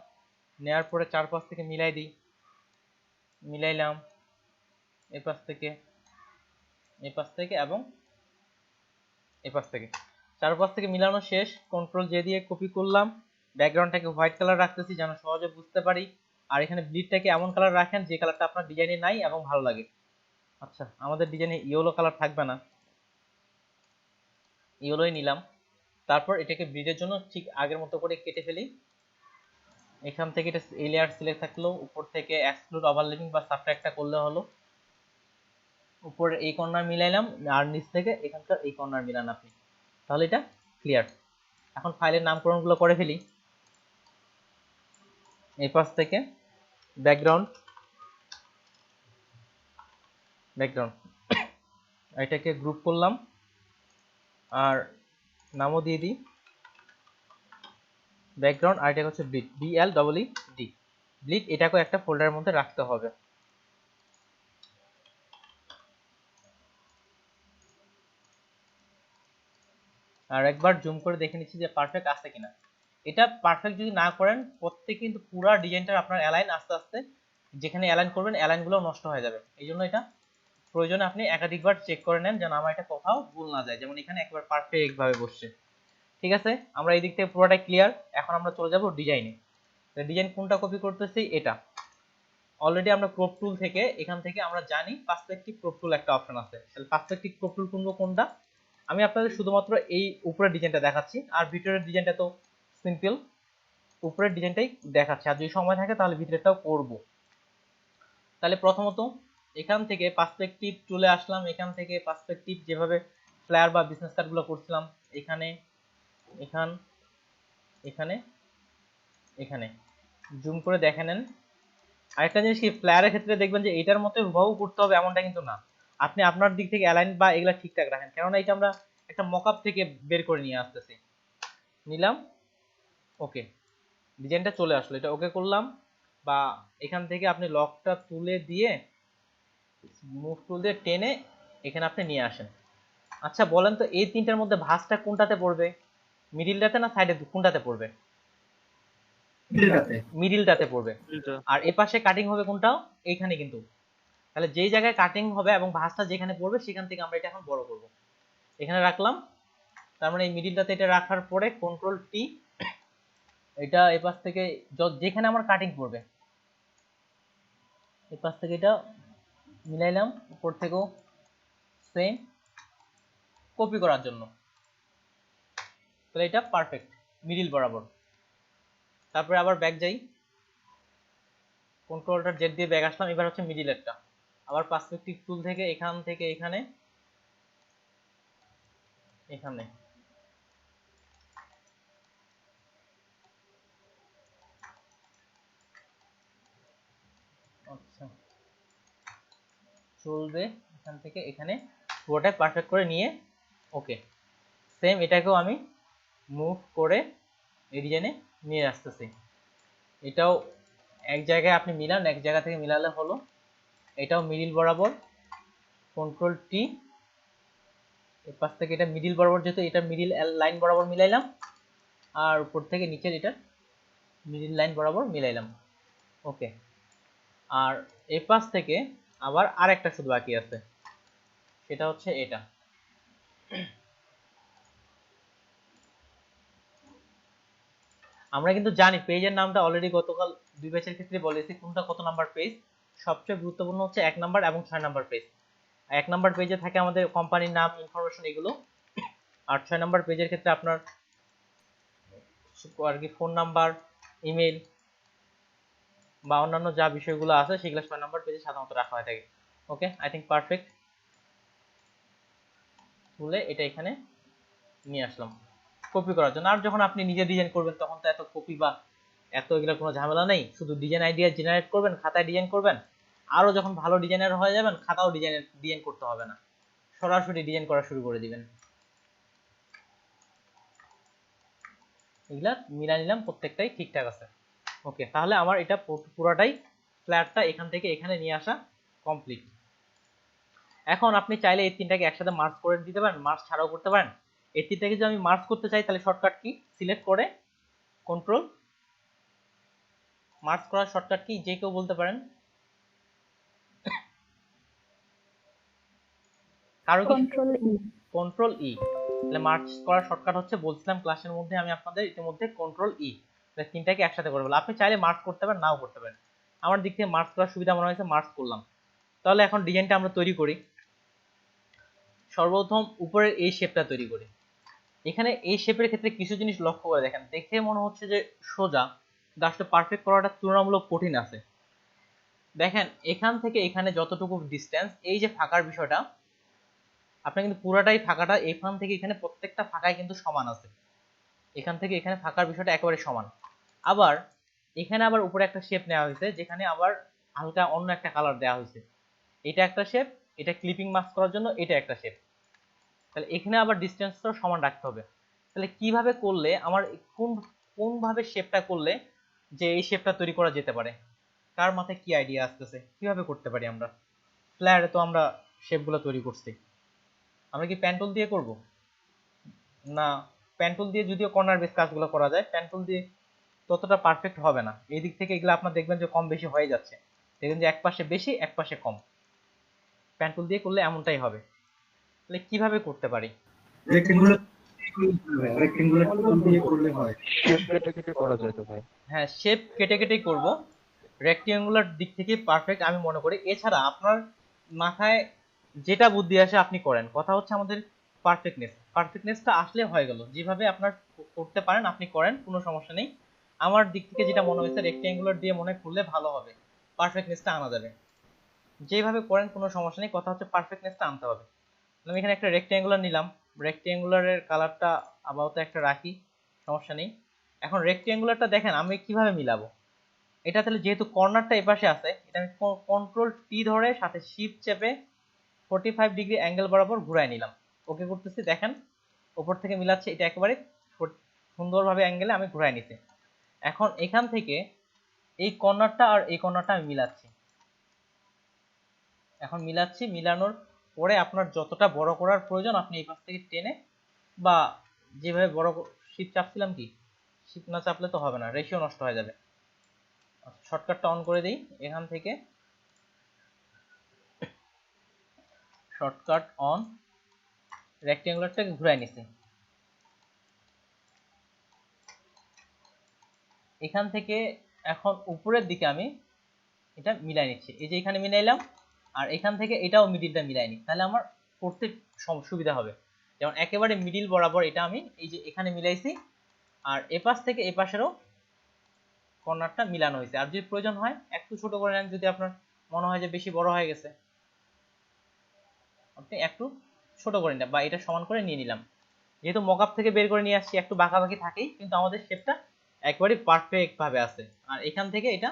নেওয়ার পরে চারপাশ থেকে মিলাই দিই, মিলাইলাম এপাশ থেকে এবং এপাশ থেকে, চারপাশ থেকে মিলানো শেষ। কন্ট্রোল জে দিয়ে কপি করলাম, ব্যাকগ্রাউন্ডটাকে হোয়াইট কালার রাখতেছি যেন সহজে বুঝতে পারি। আর এখানে ব্লিডটাকে এমন কালার রাখেন যে কালারটা আপনার ডিজাইনে নাই এবং ভালো লাগে। আচ্ছা, আমাদের ডিজাইনে ইয়েলো কালার থাকবে না, ইয়েলোই নিলাম। তারপর এটাকে ব্লিডের জন্য ঠিক আগের মতো করে কেটে ফেলি। এখান থেকে এটা এই লেয়ার সিলেক্ট থাকলো, উপর থেকে এক্সক্লুড ওভারল্যাপিং বা সাবট্রাক্টটা করলে হলো। উপরে এই কর্নার মিলাইলাম আর নিচ থেকে এখানকার এই কর্নার মিলান আপনি, তাহলে এটা ক্লিয়ার। এখন ফাইলের নামকরণগুলো করে ফেলি। এই পাশ থেকে ব্যাকগ্রাউন্ড এটাকে গ্রুপ করলাম আর নামও দিয়ে দিই ব্যাকগ্রাউন্ড, আর এটা হচ্ছে ব্লিড, BLEED ব্লিড। এটাকে একটা ফোল্ডারের মধ্যে রাখতে হবে। আর একবার জুম করে দেখে নিচ্ছি যে পারফেক্ট আছে কিনা। এটা পারফেক্ট যদি না করেন, প্রত্যেক কিন্তু পুরো ডিজাইনটা আপনার অ্যালাইন আস্তে আস্তে যেখানে অ্যালাইন করবেন অ্যালাইনগুলো নষ্ট হয়ে যাবে। এই জন্য এটা প্রয়োজনে আপনি একাধিকবার চেক করে নেন যেন আমার এটা কোথাও ভুল না যায়। যেমন এখানে একবার পারফেক্ট ভাবে বসছে। ঠিক আছে, আমরা এই দিক থেকে পুরোটাই ক্লিয়ার। এখন আমরা চলে যাব ডিজাইনে। ডিজাইন কোনটা কপি করতেছি? এটা অলরেডি আমরা ক্রপ টুল থেকে, এখান থেকে আমরা জানি পার্সপেক্টিভ ক্রপ টুল একটা অপশন আছে। তাহলে পার্সপেক্টিভ ক্রপ টুল কোনটা? আমি আপনাদের শুধুমাত্র এই উপরের ডিজাইনটা দেখাচ্ছি, আর ভিতরের ডিজাইনটা তো সিম্পল, উপরের ডিজাইনটাই দেখাচ্ছি। আর যদি সময় থাকে তাহলে ভিতরেরটাও করব। তাহলে প্রথমত এখান থেকে পার্সপেক্টিভ টুলে আসলাম, এখান থেকে পার্সপেক্টিভ যেভাবে ফ্লায়ার বা বিজনেস কার্ডগুলো করছিলাম, এখানে এখানে এখানে জুম করে দেখে নেন। আরেকটা জিনিস কি, ফ্লায়ারের ক্ষেত্রে দেখবেন যে এটার মতো হুবহু করতে হবে এমনটা কিন্তু না। আপনি আপনার দিক থেকে অ্যালাইন বা এগুলা ঠিকঠাক রাখেন, কেননা এটা আমরা একটা মকআপ থেকে বের করে নিয়ে আসতেছি। নিলাম, ওকে, ডিজাইনটা চলে আসলো, এটা ওকে করলাম। বা এখান থেকে আপনি লকটা তুলে দিয়ে মুভ টুল দিয়ে টেনে এখানে আপনি নিয়ে আসেন। আচ্ছা বলেন তো এই তিনটার মধ্যে ভাঁজটা কোনটাতে পড়বে, মিডিলটাতে না সাইডে কোনটাতে পড়বে? মিডিলটাতে। মিডিলটাতে পড়বে। এটা আর এ পাশে কাটিং হবে কোনটাও এইখানে কিন্তু। তাহলে যেই জায়গায় কাটিং হবে এবং ভাঁজটা যেখানে পড়বে সেখান থেকে আমরা এটা এখন বড় করব। এখানে রাখলাম, তার মানে এই মিডিলটাতে এটা রাখার পরে কন্ট্রোল টি, এটা এই পাশ থেকে যেখানে আমার কাটিং পড়বে এই পাশ থেকে এটা মিলাইলাম, উপর থেকেও সেম কপি করার জন্য। তাহলে এটা পারফেক্ট মিডিল বরাবর। তারপরে আবার ব্যাক যাই, কন্ট্রোলটা জেড দিয়ে ব্যাক আসলাম, এবার হচ্ছে মিডিলেরটা আবার পার্সপেক্টিভ টুল থেকে এখান থেকে এখানে এখানে আচ্ছা চলবে, এখান থেকে এখানে পুরোটাই পারফেক্ট করে নিয়ে ওকে সেম এটাকেও আমি মুভ করে এই ডিজাইনে নিয়ে আসতেছি। এটাও এক জায়গায় আপনি মিলান, এক জায়গা থেকে মিলালে হলো। এটাও মিডিল বরাবর, কন্ট্রোল টি, এর পাশ থেকে এটা মিডিল বরাবর, যেহেতু এটা মিডিল লাইন বরাবর মিলাইলাম, আর উপর থেকে নিচের এটা মিডিল লাইন বরাবর মিলাইলাম ওকে। আর এই পাশ থেকে আবার আরেকটা শুধু বাকি আছে, সেটা হচ্ছে এটা। আমরা কিন্তু জানি পেজের নামটা অলরেডি গতকাল 2 ব্যাচের ক্ষেত্রে বলেছি কোনটা কত নাম্বার পেজ। সবচেয়ে গুরুত্বপূর্ণ হচ্ছে 1 নাম্বার এবং 6 নাম্বার পেজ। 1 নাম্বার পেজে থাকে আমাদের কোম্পানির নাম, ইনফরমেশন এগুলো। আর 6 নাম্বার পেজের ক্ষেত্রে আপনার আর কি ফোন নাম্বার, ইমেল বা অন্যান্য যা বিষয়গুলো আছে সেগুলো 6 নাম্বার পেজে সাধারণত রাখা হয়ে থাকে। ওকে, আই থিঙ্ক পারফেক্ট। তুলে এটা এখানে নিয়ে আসলাম কপি করার জন্য। আর যখন আপনি নিজে ডিজাইন করবেন তখন তো এত কপি বা এত এগুলো কোনো ঝামেলা নেই, শুধু ডিজাইন আইডিয়া জেনারেট করবেন, খাতায় ডিজাইন করবেন। আরও যখন ভালো ডিজাইনার হয়ে যাবেন খাতাও ডিজাইন করতে হবে না, সরাসরি ডিজাইন করা শুরু করে দিবেন। এগুলা মিলা নিলাম, প্রত্যেকটাই ঠিকঠাক আছে ওকে। তাহলে আমার এটা পুরোটাই ফ্ল্যাটটা এখান থেকে এখানে নিয়ে আসা কমপ্লিট। এখন আপনি চাইলে এই তিনটাকে একসাথে মার্জ করে দিতে পারেন, মার্জ ছাড়াও করতে পারেন। এই তিনটাকে যদি আমি মার্জ করতে চাই তাহলে শর্টকাট কি সিলেক্ট করে কন্ট্রোল, মার্জ করার শর্টকাট কি যে কেউ বলতে পারেন, কারো কি? কন্ট্রোল ই। কন্ট্রোল ই। তাহলে মার্জ করার শর্টকাট হচ্ছে, বলছিলাম ক্লাসের মধ্যে আমি আপনাদের ইতিমধ্যে কন্ট্রোল ই। তাহলে তিনটাকে একসাথে করে বললাম। আপনি চাইলে মার্জ করতে পারেন, নাও করতে পারেন। আমার দিক থেকে মার্জ করার সুবিধা মনে হয়েছে, মার্জ করলাম। তাহলে এখন ডিজাইনটা আমরা তৈরি করি। সর্বপ্রথম উপরের এই শেপটা তৈরি করি। এখানে এই শেপের ক্ষেত্রে কিছু জিনিস লক্ষ্য করে দেখেন, দেখে মনে হচ্ছে যে সোজা, কিন্তু আসলে পারফেক্ট করাটা তুলনামূলক কঠিন আছে। দেখেন এখান থেকে এখানে যতটুকু ডিস্টেন্স, এই যে ফাঁকার বিষয়টা, আপনি কিন্তু পুরাটাই ফাঁকাটা এখান থেকে এখানে প্রত্যেকটা ফাঁকায় কিন্তু সমান আছে। এখান থেকে এখানে ফাঁকার বিষয়টা একেবারে সমান। আবার এখানে আবার উপরে একটা শেপ নেওয়া হয়েছে, যেখানে আবার হালকা অন্য একটা কালার দেওয়া হয়েছে। এটা একটা শেপ, এটা ক্লিপিং মাস্ক করার জন্য এটা একটা শেপ। তাহলে এখানে আবার ডিসটেন্সটা সমান রাখতে হবে। তাহলে কিভাবে করলে আমার কোন ভাবে শেপটা করলে যে এই শেপটা তৈরি করা যেতে পারে, কার মাথায় কি আইডিয়া আসতেছে কিভাবে করতে পারি আমরা? ফ্ল্যারে তো আমরা শেপগুলো তৈরি করছি, আমরা কি পেন টুল দিয়ে করব না? পেন টুল দিয়ে যদিও কর্নার বেস কাজগুলো করা যায়, পেন টুল দিয়ে ততটা পারফেক্ট হবে না। এই দিক থেকে এগুলো আপনার দেখবেন যে কম বেশি হয়ে যাচ্ছে, দেখবেন যে এক পাশে বেশি এক পাশে কম। পেন টুল দিয়ে করলে এমনটাই হবে। তাহলে কিভাবে করতে পারি? রেক্টেঙ্গুলার টুল দিয়ে করলে হয়। শেপ কেটে কেটে করা যায় তো ভাই। হ্যাঁ, শেপ কেটে কেটেই করব। রেক্টেঙ্গুলার দিক থেকে পারফেক্ট আমি মনে করি। এছাড়া আপনার মাথায় যেটা বুদ্ধি আসে আপনি করেন, কথা হচ্ছে আমাদের পারফেক্টনেসটা আসলে হয়ে গেল। যেভাবে আপনার করতে পারেন আপনি করেন, কোনো সমস্যা নেই। আমার দিক থেকে যেটা মনে হয়েছে রেক্টেঙ্গুলার দিয়ে মনে করলে ভালো হবে, পারফেক্টনেসটা আনা যাবে। যেভাবে করেন কোনো সমস্যা নেই, কথা হচ্ছে পারফেক্টনেসটা আনতে হবে। আমি এখানে একটা রেক্টেঙ্গুলার নিলাম, রেক্টেঙ্গুলারের কালারটা আপাতত একটা রাখি, সমস্যা নেই। এখন রেক্টেঙ্গুলারটা দেখেন আমি কিভাবে মিলাবো। এটা তাহলে যেহেতু কর্নারটা এপাশে আছে, এটা আমি কন্ট্রোল টি ধরে সাথে শিফট চেপে 45 ডিগ্রি অ্যাঙ্গেল বরাবর ঘুরাই নিলাম। ওকে করতেছি, দেখেন উপর থেকে মিলাচ্ছে, এটা একেবারে সুন্দরভাবে অ্যাঙ্গেলে আমি ঘুরাই নিছি। এখন এখান থেকে এই কর্নারটা আর এই কর্নারটা আমি মিলাচ্ছি। এখন মিলাচ্ছি, মিলানোর পরে আপনার যতটা বড় করার প্রয়োজন আপনি এই পাশ থেকে টেনে বা যেভাবে বড় শিপ চাপছিলাম, কি শিপ না চাপলে তো হবে না, রেশিও নষ্ট হয়ে যাবে। শর্টকাটটা অন করে দিই, এখান থেকে শর্টকাট অন, রেক্টেঙ্গুলারটাকে ঘুরাই নিছি। এখান থেকে এখন উপরের দিকে আমি এটা মিলাই নিচ্ছি, এই যে এখানে মিলাইলাম, আর এখান থেকে এটাও মিডিলটা মিলাই নি, তাহলে আমার করতে সুবিধা হবে। যেমন একেবারে মিডিল বরাবর এটা আমি এই যে এখানে মিলাইছি, আর এপাশ থেকে এপাশেরও কর্নারটা মিলানো হয়েছে। আর যদি প্রয়োজন হয় একটু ছোট করে নেন, যদি আপনার মনে হয় যে বেশি বড় হয়ে গেছে, আপনি একটু ছোট করে নিন বা এটা সমান করে নিয়ে নিলাম। যেহেতু মকআপ থেকে বের করে নিয়ে আসছি, একটু বাঁকাবাকি থাকেই, কিন্তু আমাদের শেপটা একবারে পারফেক্ট ভাবে আছে। আর এখান থেকে এটা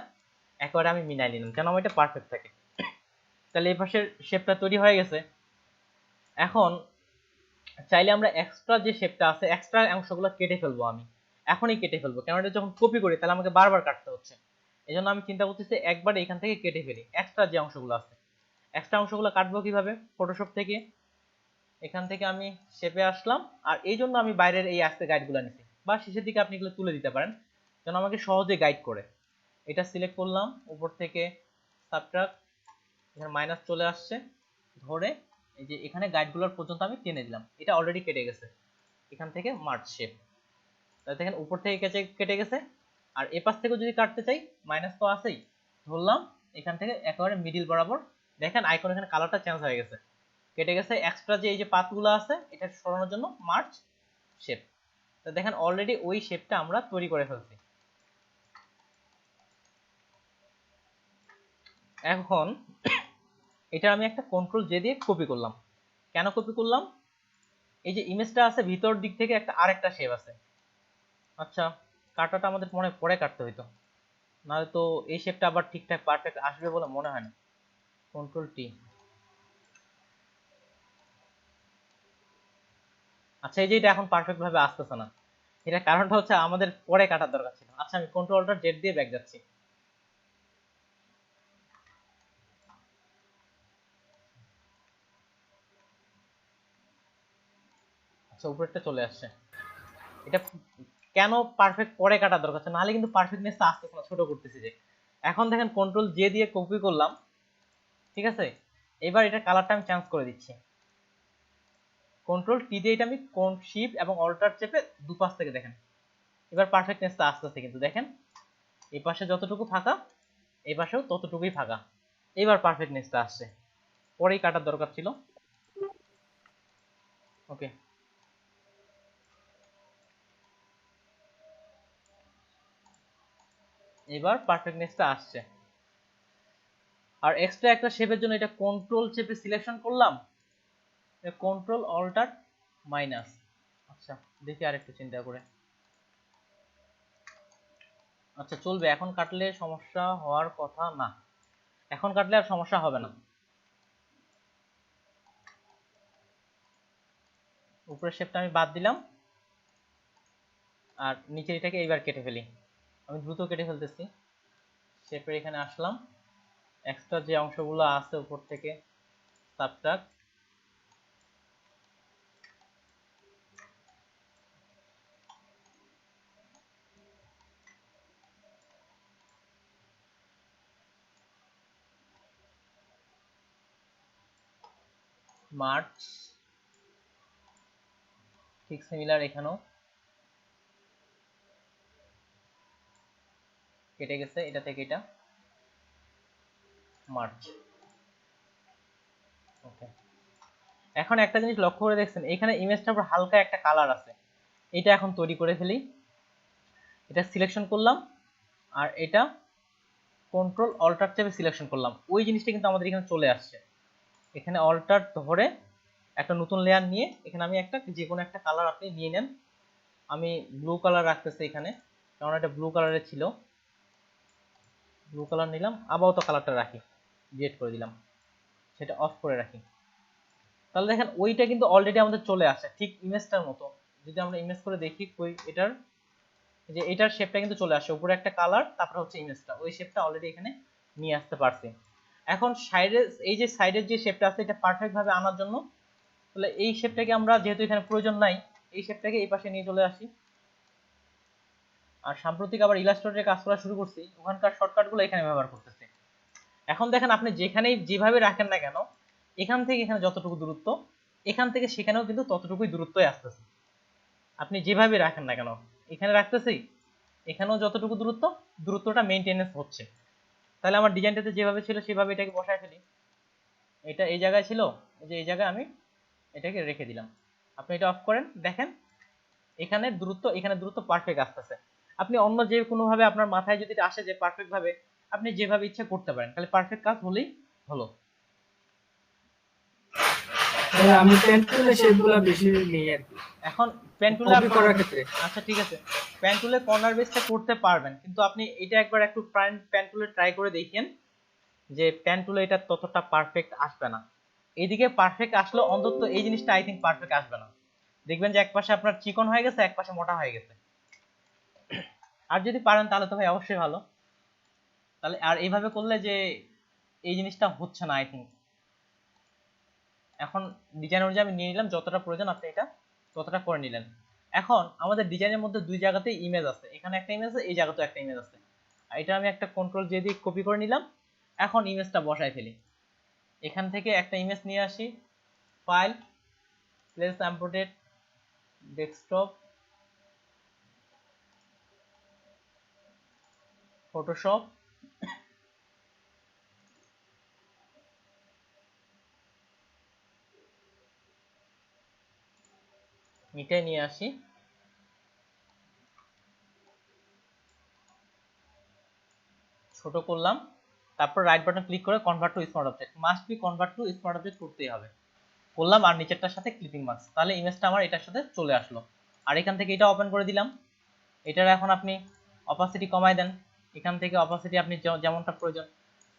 একবারে আমি মিলাই নিলাম, কেন আমার এটা পারফেক্ট থাকে। তাহলে এই পাশের শেপটা তৈরি হয়ে গেছে। এখন চাইলে আমরা এক্সট্রা যে শেপটা আছে, এক্সট্রা অংশগুলো কেটে ফেলবো, আমি এখনই কেটে ফেলবো, কেন এটা যখন কপি করি তাহলে আমাকে বারবার কাটতে হচ্ছে। এই জন্য আমি চিন্তা করতেছি একবারে এখান থেকে কেটে ফেলি এক্সট্রা যে অংশগুলো আছে। এক্সট্রা অংশগুলো কাটবো কিভাবে? ফটোশপ থেকে এখান থেকে আমি শেপে আসলাম, আর এই জন্য আমি বাইরের এই আস্তে গাইডগুলো নিছি, বা শেষের দিকে আপনি এগুলো তুলে দিতে পারেন যেন আমাকে সহজে গাইড করে। এটা সিলেক্ট করলাম, উপর থেকে সাবট্রাক্ট, এখানে মাইনাস চলে আসছে, ধরে এই যে এখানে গাইডগুলোর পর্যন্ত আমি টেনে দিলাম, এটা অলরেডি কেটে গেছে। এখান থেকে মার্জ শেপ, তাহলে দেখেন উপর থেকে কেটে গেছে। আর এপাশ থেকে যদি কাটতে চাই, মাইনাস তো আছেই, ধরলাম এখান থেকে একেবারে মিডিল বরাবর, দেখেন আইকন এখানে কালারটা চেঞ্জ হয়ে গেছে, কেটে গেছে। এক্সট্রা যে এই যে পাতগুলো আছে এটা সরানোর জন্য মার্জ শেপ। তো দেখেন অলরেডি ওই শেপটা আমরা তৈরি করে ফেলছি। এখন এটা আমি একটা কন্ট্রোল জে দিয়ে কপি করলাম। কেন কপি করলাম? এই যে ইমেজটা আছে ভিতর দিক থেকে একটা আরেকটা শেপ আছে। আচ্ছা, কাটাটা আমাদের মনে হয় পরে কাটতে হইতো, নাহলে তো এই শেপটা আবার ঠিকঠাক পারফেক্ট আসবে বলে মনে হয় না। Control T. আচ্ছা, এই যে এটা এখন পারফেক্ট ভাবে আসতেছে না, এটা কারণটা হচ্ছে আমাদের পরে কাটার দরকার ছিল। আচ্ছা, আমি কন্ট্রোল অল্টার জেড দিয়ে ব্যাক যাচ্ছি। আচ্ছা, উপরেরটা চলে আসছে। এটা কেন পারফেক্ট পরে কাটার দরকার ছিল, নাহলে কিন্তু পারফেক্টনেসটা আসতেছে না, ছোট করতেছি যে। এখন দেখেন কন্ট্রোল জে দিয়ে কপি করলাম, ঠিক আছে। এবার এটা কালারটা আমি চেঞ্জ করে দিচ্ছি। কন্ট্রোল টি দিয়ে এটা আমি শিফট এবং অল্টার চেপে দুপাশ থেকে দেখেন, এবার পারফেক্টনেসটা আসতেছে কিন্তু দেখেন, এই পাশে যতটুকু ফাঁকা এই পাশেও ততটুকুই ফাঁকা, এবার পারফেক্টনেসটা আসছে, পরেই কাটার দরকার ছিল। ওকে, এবার পারফেক্টনেসটা আসছে। আর এক্সট্রা একটা শেপের জন্য এটা কন্ট্রোল চেপে সিলেকশন করলাম, কন্ট্রোল অল্টার মাইনাস। আচ্ছা, দেখি আরেকটু চিন্তা করে। আচ্ছা, চলবে, এখন কাটলে সমস্যা হওয়ার কথা না, এখন কাটলে আর সমস্যা হবে না। উপরের শেপটা আমি বাদ দিলাম, আর নিচের এটাকে এইবার কেটে ফেলি। আমি দ্রুত কেটে ফেলতেছি। শেপের এখানে আসলাম, এক্সট্রা যে অংশগুলো আছে উপর থেকে সাবট্রাক্ট, মার্চ, ঠিক সিমিলার এখানেও কেটে গেছে, এটা থেকে এটা মার্চ। ওকে, এখন একটা জিনিস লক্ষ্য করে দেখছেন, এখানে ইমেজটার উপর হালকা একটা কালার আছে, এটা এখন তৈরি করে ফেলি। এটা সিলেকশন করলাম, আর এটা কন্ট্রোল অল্টার চেপে সিলেকশন করলাম, ওই জিনিসটা কিন্তু আমাদের এখানে চলে আসছে। এখানে অল্টার ধরে একটা নতুন লেয়ার নিয়ে এখানে আমি একটা যে কোনো একটা কালার আপনি নিয়ে নেন, আমি ব্লু কালার রাখতেছি এখানে, কারণ এটা ব্লু কালারের ছিল। ব্লু কালার নিলাম, আপাতত কালারটা রাখি, ডিলিট করে দিলাম, সেটা অফ করে রাখি। তাহলে দেখেন ওইটা কিন্তু অলরেডি আমাদের চলে আসে ঠিক ইমেজটার মতো। যদি আমরা ইমেজ করে দেখি কই এটার, যে এটার শেপটা কিন্তু চলে আসে, উপরে একটা কালার, তারপর হচ্ছে ইমেজটা, ওই শেপটা অলরেডি এখানে নিয়ে আসতে পারছি। এখন সাইডের এই যে সাইডের যে শেপটা আছে এটা পারফেক্ট ভাবে আনার জন্য তাহলে এই শেপটাকে আমরা, যেহেতু এখানে প্রয়োজন নাই, এই শেপটাকে এই পাশে নিয়ে চলে আসি। আর সাম্প্রতিক আবার ইলাস্ট্রেটরে কাজ করা শুরু করছি, ওখানকার শর্টকাটগুলো এখানে ব্যবহার করতেছি। এখন দেখেন আপনি যেখানেই যেভাবে রাখেন না কেন, এখান থেকে এখানে যতটুকু দূরত্ব, এখান থেকে সেখানেও কিন্তু ততটুকুই দূরত্বই আসতেছে। আপনি যেভাবে রাখেন না কেন, এখানে রাখতেছি, এখানেও যতটুকু দূরত্ব, দূরত্বটা মেইনটেনেন্স হচ্ছে। তাহলে আমার ডিজাইনটাতে যেভাবে ছিল সেভাবে এটাকে বসায় ফেলি। এটা এই জায়গায় ছিল, এই যে এই জায়গায় আমি এটাকে রেখে দিলাম। আপনি এটা অফ করেন, দেখেন এখানে দূরত্ব পারফেক্ট আসতেছে। আপনি অন্য যে কোনো ভাবে আপনার মাথায় যদি এটা আসে যে পারফেক্ট ভাবে, আপনি যেভাবে ইচ্ছা করতে পারেন, তাহলে পারফেক্ট কাজ হলেই হলো। ভাইয়া আমি পেন্সিলের শেপগুলো বেশি নিই আর কি, এখন পেন টুলে কপি করার ক্ষেত্রে। আচ্ছা ঠিক আছে, পেন টুলে কর্নার বেসটা করতে পারবেন, কিন্তু আপনি এটা একবার একটু পেন টুলে ট্রাই করে দেখেন যে পেন টুলে এটা ততটা পারফেক্ট আসবে না। এইদিকে পারফেক্ট আসলো অন্তত এই জিনিসটা আই থিঙ্ক পারফেক্ট আসবে না। দেখবেন যে একপাশে আপনার চিকন হয়ে গেছে, একপাশে মোটা হয়ে গেছে। আর যদি পারেন তাহলে তো ভাই অবশ্যই ভালো। তাহলে আর এইভাবে করলে যে এই জিনিসটা হচ্ছে না আই থিঙ্ক। এখন ডিজাইন অনুযায়ী আমি নিয়ে নিলাম, যতটা প্রয়োজন আপনি এটা ততটা করে নিলেন। এখন আমাদের ডিজাইনের মধ্যে দুই জায়গাতেই ইমেজ আছে, এখানে একটা ইমেজ আছে, এই জায়গাতেও একটা ইমেজ আছে। আর এটা আমি একটা কন্ট্রোল জে দিয়ে কপি করে নিলাম। এখন ইমেজটা বসায় ফেলি। এখান থেকে একটা ইমেজ নিয়ে আসি, file, place embedded, desktop, Photoshop, মিটাই নিয়ে আসি। ছোট করলাম, তারপর রাইট বাটন ক্লিক করে convert to smart object, must be convert to smart object করতেই হবে। করলাম, আর নিচেরটার সাথে ক্লিপিং মার্কস, তাহলে ইমেজটা আমার এটার সাথে চলে আসলো। আর এখান থেকে এটা ওপেন করে দিলাম। এটার এখন আপনি অপাসিটি কমায় দেন, এখান থেকে অপাসিটি আপনি যেমনটা প্রয়োজন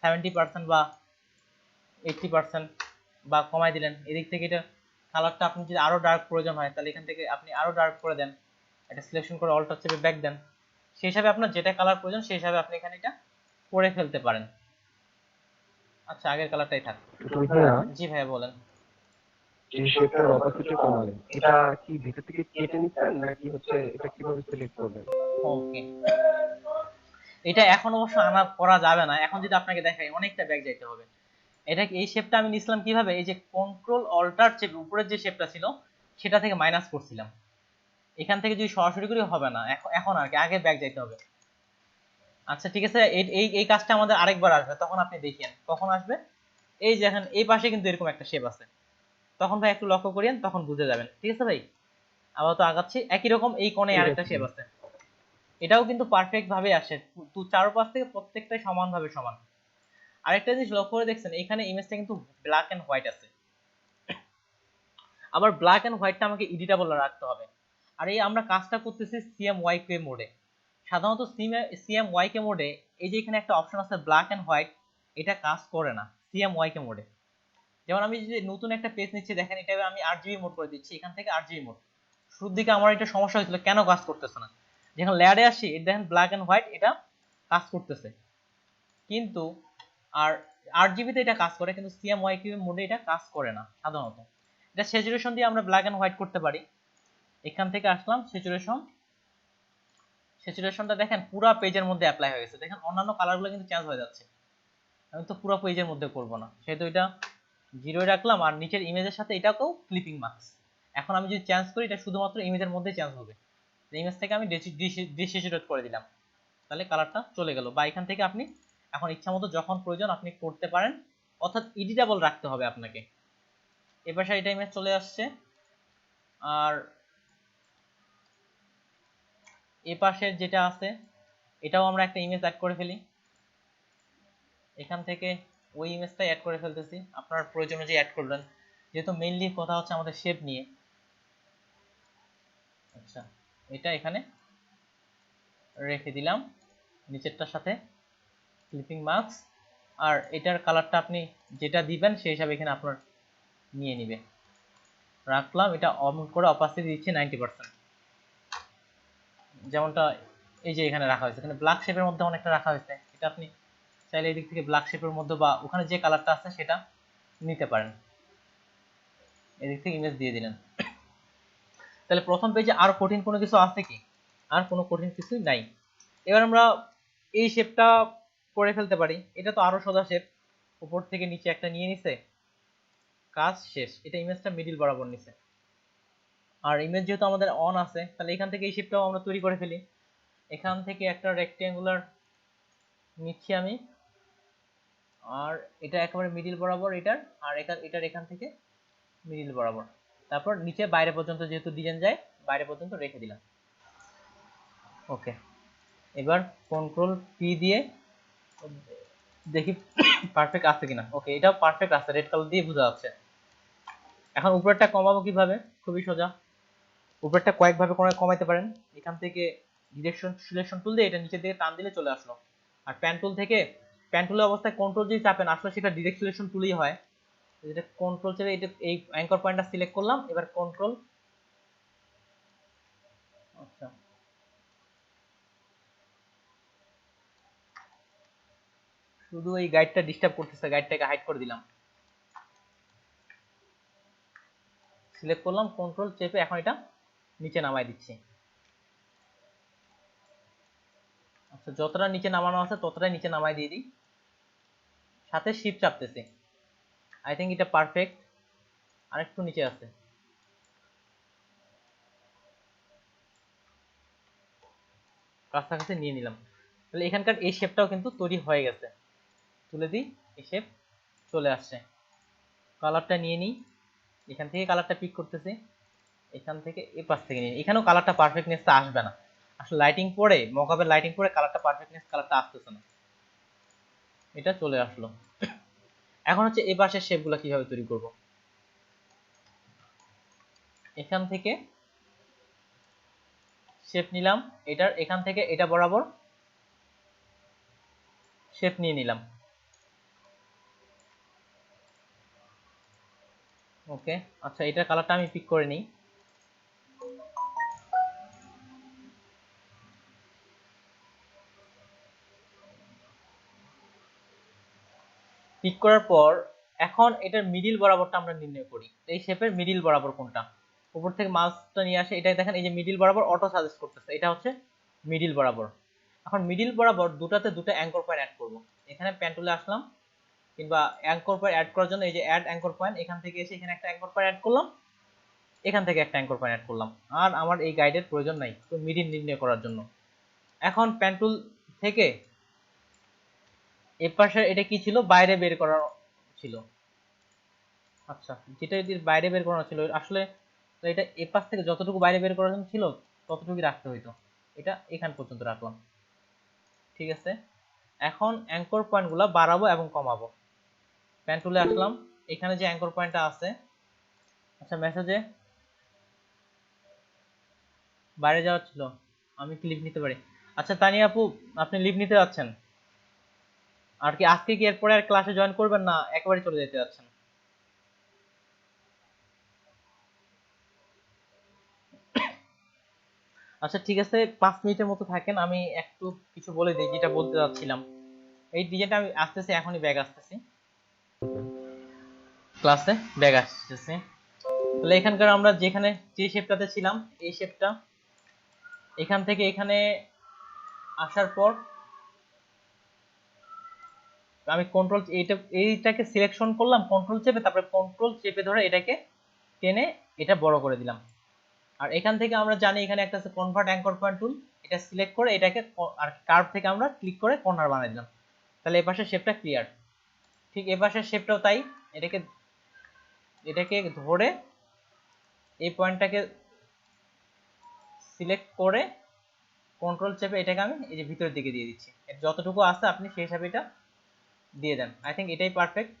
70% বা 80% বা কমায় দিলেন। এদিক থেকে এটা কালারটা আপনি যদি আরো ডার্ক প্রয়োজন হয় তাহলে এখান থেকে আপনি আরো ডার্ক করে দেন, এটা সিলেকশন করে অল্টার চেপে ব্যাক দেন। সেই হিসাবে আপনার যেটা কালার প্রয়োজন সেই হিসাবে আপনি এখানে এটা করে ফেলতে পারেন। আচ্ছা আগের কালারটাই থাক। ভাইয়া জি ভাইয়া বলেন। যে শেপটার অপাসিটি কমালেন, এটা কি ভিতর থেকে কেটে নিচ্ছেন নাকি হচ্ছে এটা কিভাবে সিলেক্ট করবেন? ওকে, এটা এখন অবশ্য আনা করা যাবে না, এখন যদি আপনাকে দেখাই অনেকটা ব্যাক যাইতে হবে। এটা এই শেপটা আমি নিছিলাম কিভাবে, এই যে কন্ট্রোল অল্টার চেপে উপরের যে শেপটা ছিল সেটা থেকে মাইনাস করছিলাম। এখান থেকে যদি সরাসরি করি হবে না, এখন আর কি আগে ব্যাক যাইতে হবে। আচ্ছা ঠিক আছে, এই এই কাজটা আমাদের আরেকবার আসবে, তখন আপনি দেখেন কখন আসবে। এই যে এখন এই পাশে কিন্তু এরকম একটা শেপ আছে, তখন ভাই একটু লক্ষ্য করিয়েন, তখন বুঝে যাবেন। ঠিক আছে ভাই, আবার তো আগাচ্ছি। একই রকম এই কোণে আরেকটা শেপ আছে, এটাও কিন্তু পারফেক্ট ভাবে আসে, চারপাশ থেকে প্রত্যেকটাই সমানভাবে সমান। আরেকটা জিনিস লক্ষ্য করে দেখছেন, এখানে ইমেজটা কিন্তু ব্ল্যাক এন্ড হোয়াইট আছে। আবার ব্ল্যাক এন্ড হোয়াইটটা আমাকে এডিটেবল রাখতে হবে। আর এই আমরা কাজটা করতেছি সিএমওয়াইকে মোডে। সাধারণত সিএমওয়াইকে মোডে এই যে এখানে একটা অপশন আছে ব্ল্যাক এন্ড হোয়াইট, এটা কাজ করে না সিএমওয়াইকে মোডে। যেমন আমি যদি নতুন একটা পেজ নিচ্ছি, দেখেন এটা আমি আরজিবি মোড করে দিচ্ছি, এখান থেকে আরজিবি মোড। শুরুর দিকে আমার এটা সমস্যা হয়েছিল কেন কাজ করতেছে না, যখন লেয়ারে আসি দেখেন ব্ল্যাক এন্ড হোয়াইট এটা কাজ করতেছে। কিন্তু আর আরজিবিতে এটা কাজ করে, কিন্তু সিএমওয়াইকে মোডে এটা কাজ করে না সাধারণত। এটা স্যাচুরেশন দিয়ে আমরা ব্ল্যাক এন্ড হোয়াইট করতে পারি। এখান থেকে আসলাম স্যাচুরেশনটা দেখেন পুরো পেজের মধ্যে অ্যাপ্লাই হয়ে গেছে, দেখেন অন্যান্য কালারগুলো কিন্তু চেঞ্জ হয়ে যাচ্ছে। আমি তো পুরো পেজের মধ্যে করব না, সেহেতু এটা 0 রাখলাম। আর নিচের ইমেজের সাথে এটাকেও ক্লিপিং মার্কস। এখন আমি যদি চেঞ্জ করি এটা শুধুমাত্র ইমেজের মধ্যে চেঞ্জ হবে, ইমেজ থেকে আমি ডিস্যাচুরেট করে দিলাম, তাহলে কালারটা চলে গেল। বা এখান থেকে আপনি এখন ইচ্ছামতো যখন প্রয়োজন আপনি করতে পারেন, অর্থাৎ এডিটেবল রাখতে হবে আপনাকে। এপাশে এটা ইমেজ চলে আসছে, আর এপাশের যেটা আছে এটাও আমরা একটা ইমেজ অ্যাড করে ফেলি। এখান থেকে ওই ইমেজটাই অ্যাড করে ফেলতেছি, আপনার প্রয়োজন অনুযায়ী অ্যাড করবেন, যেহেতু মেইনলি কথা হচ্ছে আমাদের শেপ নিয়ে। আচ্ছা এটা এখানে রেখে দিলাম নিচেরটার সাথে ক্লিপিং মার্কস। আর এটার কালারটা আপনি যেটা দিবেন সেই হিসাবে এখানে আপনার নিয়ে নিবে। রাখলাম, এটা অন করে অপাসিটি দিচ্ছি 90%, যেমনটা এই যে এখানে রাখা হয়েছে, এখানে ব্ল্যাক শেপের মধ্যে অনেকটা রাখা হয়েছে, এটা আপনি চাইলে এই দিক থেকে ব্ল্যাক শেপের মধ্যে বা ওখানে যে কালারটা আছে সেটা নিতে পারেন। এদিক থেকে ইমেজ দিয়ে দিলেন। তাহলে প্রথম পেজে আর কঠিন কোনো কিছু আছে কি? আর কোনো কঠিন কিছুই নাই। এবার আমরা এই শেপটা করে ফেলতে পারি। এটা তো আরো সোজা শেপ, উপর থেকে নিচে একটা নিয়ে নিছে, কাজ শেষ। এটা ইমেজটা মিডিল বরাবর নিছে, আর ইমেজ যেহেতু আমাদের অন আছে তাহলে এখান থেকে এই শেপটাও আমরা তৈরি করে ফেলি। এখান থেকে একটা রেক্টেঙ্গুলার নিচ্ছি আমি, আর এটা একেবারে মিডিল বরাবর এটার, আর এটার এখান থেকে মিডিল বরাবর, তারপর নিচে বাইরে পর্যন্ত যেহেতু ডিজাইন যায় বাইরে পর্যন্ত রেখে দিলাম। ওকে, এবার কন্ট্রোল পি দিয়ে দেখি পারফেক্ট আছে কিনা। ওকে, এটাও পারফেক্ট আছে, রেড কালার দিয়ে বোঝা যাচ্ছে। এখন উপরেরটা কমাবো কিভাবে? খুবই সোজা, উপরেরটা কয়েকভাবে কমাইতে পারেন। এখান থেকে ডিরেকশন সিলেকশন টুল দিয়ে এটা নিচের দিকে টান দিলে চলে আসলো। আর প্যান টুল থেকে, প্যান টুলের অবস্থায় কন্ট্রোল যদি চাপেন আসলে সেটা ডিরেক্ট সিলেকশন টুলই হয়। যেটা কন্ট্রোল চেপে এটা এই অ্যাঙ্কর পয়েন্টটা সিলেক্ট করলাম, এবার কন্ট্রোল, আচ্ছা শুধু এই গাইডটা ডিস্টার্ব করতেছে, গাইডটাকে হাইড করে দিলাম। সিলেক্ট করলাম, কন্ট্রোল চেপে এখন এটা নিচে নামাই দিচ্ছি। আচ্ছা, যতটা নিচে নামানো আছে ততটাই নিচে নামাই দিয়ে দিই, সাথে শিফট চাপতেছি। আই থিঙ্ক এটা পারফেক্ট, আরেকটু নিচে আছে। কাছাকাছি নিয়ে নিলাম। তাহলে এখানকার এই শেপটাও কিন্তু তৈরি হয়ে গেছে। তুলে দিই, এই শেপ চলে আসছে। কালারটা নিয়ে নিই, এখান থেকে কালারটা পিক করতেছি, এখান থেকে এই পাশ থেকে নিয়ে নিই। এখানেও কালারটা পারফেক্টনেসটা আসবে না, আসলে লাইটিং পরে মকআপের লাইটিং পরে কালারটা পারফেক্টনেস কালারটা আসতেছে না। এটা চলে আসলো। এখন হচ্ছে এই পাশের শেপগুলো কিভাবে তৈরি করব। এখান থেকে শেপ নিলাম, এটার এখান থেকে এটা বরাবর শেপ নিয়ে নিলাম। ওকে, আচ্ছা এটার কালারটা আমি পিক করে নিই। পিক করার পর এখন এটার মিডিল বরাবরটা আমরা নির্ণয় করি। এই শেপের মিডিল বরাবর কোনটা, উপর থেকে মাউসটা নিয়ে আসে, এটাই দেখেন এই যে মিডিল বরাবর অটো সাজেস্ট করতেছে, এটা হচ্ছে মিডিল বরাবর। এখন মিডিল বরাবর দুটাতে দুটো অ্যাঙ্কর পয়েন্ট অ্যাড করব। এখানে প্যান টুলে আসলাম, কিংবা অ্যাঙ্কর পয়েন্ট অ্যাড করার জন্য এই যে অ্যাড অ্যাঙ্কর পয়েন্ট, এখান থেকে এসে এখানে একটা অ্যাঙ্কর পয়েন্ট অ্যাড করলাম, এখান থেকে একটা অ্যাঙ্কর পয়েন্ট অ্যাড করলাম। আর আমার এই গাইডের প্রয়োজন নাই তো মিডিল নির্ণয় করার জন্য। এখন প্যান টুল থেকে এ পাশে এটা কি ছিল, বাইরে বের করা ছিল। আচ্ছা, যেটা যদি বাইরে বের করানো ছিল আসলে, তো এটা এ পাশ থেকে যতটুকু বাইরে বের করার জন্য ছিল ততটুকুই রাখতে হইতো, এটা এখান পর্যন্ত রাখলাম। ঠিক আছে, এখন অ্যাঙ্কর পয়েন্টগুলো বাড়াবো এবং কমাবো। প্যান টুলে আসলাম, এখানে যে অ্যাঙ্কর পয়েন্টটা আছে, আচ্ছা মেসেজে বাইরে যাওয়ার ছিল, আমি কি লিভ নিতে পারি? আচ্ছা তানিয়া আপু, আপনি লিভ নিতে যাচ্ছেন আর কি? আজকে কি এরপরে আর ক্লাসে জয়েন করবেন না একেবারে চলে যেতে যাচ্ছেন? আচ্ছা ঠিক আছে, 5 মিনিটের মতো থাকেন, আমি একটু কিছু বলে দিই যেটা বলতে যাচ্ছিলাম। এই ডিজাইনটা আমি আসতেছি, এখনই ব্যাগ আসতেছি, ক্লাসে ব্যাগ আসতেছি। তাহলে এখানকার আমরা যেখানে যে শেপটাতে ছিলাম এই শেপটা, এখান থেকে এখানে আসার পর আমি কন্ট্রোল এইটাকে সিলেকশন করলাম কন্ট্রোল চেপে, তারপরে কন্ট্রোল চেপে ধরে এটাকে টেনে এটা বড় করে দিলাম। আর এখান থেকে আমরা জানি এখানে একটা আছে কনভার্ট অ্যাঙ্কর পয়েন্ট টুল, এটা সিলেক্ট করে এটাকে আর কার্ভ থেকে আমরা ক্লিক করে কর্নার বানিয়ে দিলাম। তাহলে এই পাশের শেপটা ক্লিয়ার। ঠিক এই পাশের শেপটাও তাই, এটাকে এটাকে ধরে এই পয়েন্টটাকে সিলেক্ট করে কন্ট্রোল চেপে এটাকে আমি এই যে ভিতরের দিকে দিয়ে দিচ্ছি। যতটুকু আছে আপনি সেই হিসাবে এটা দিয়ে দেন। আই থিঙ্ক এটাই পারফেক্ট।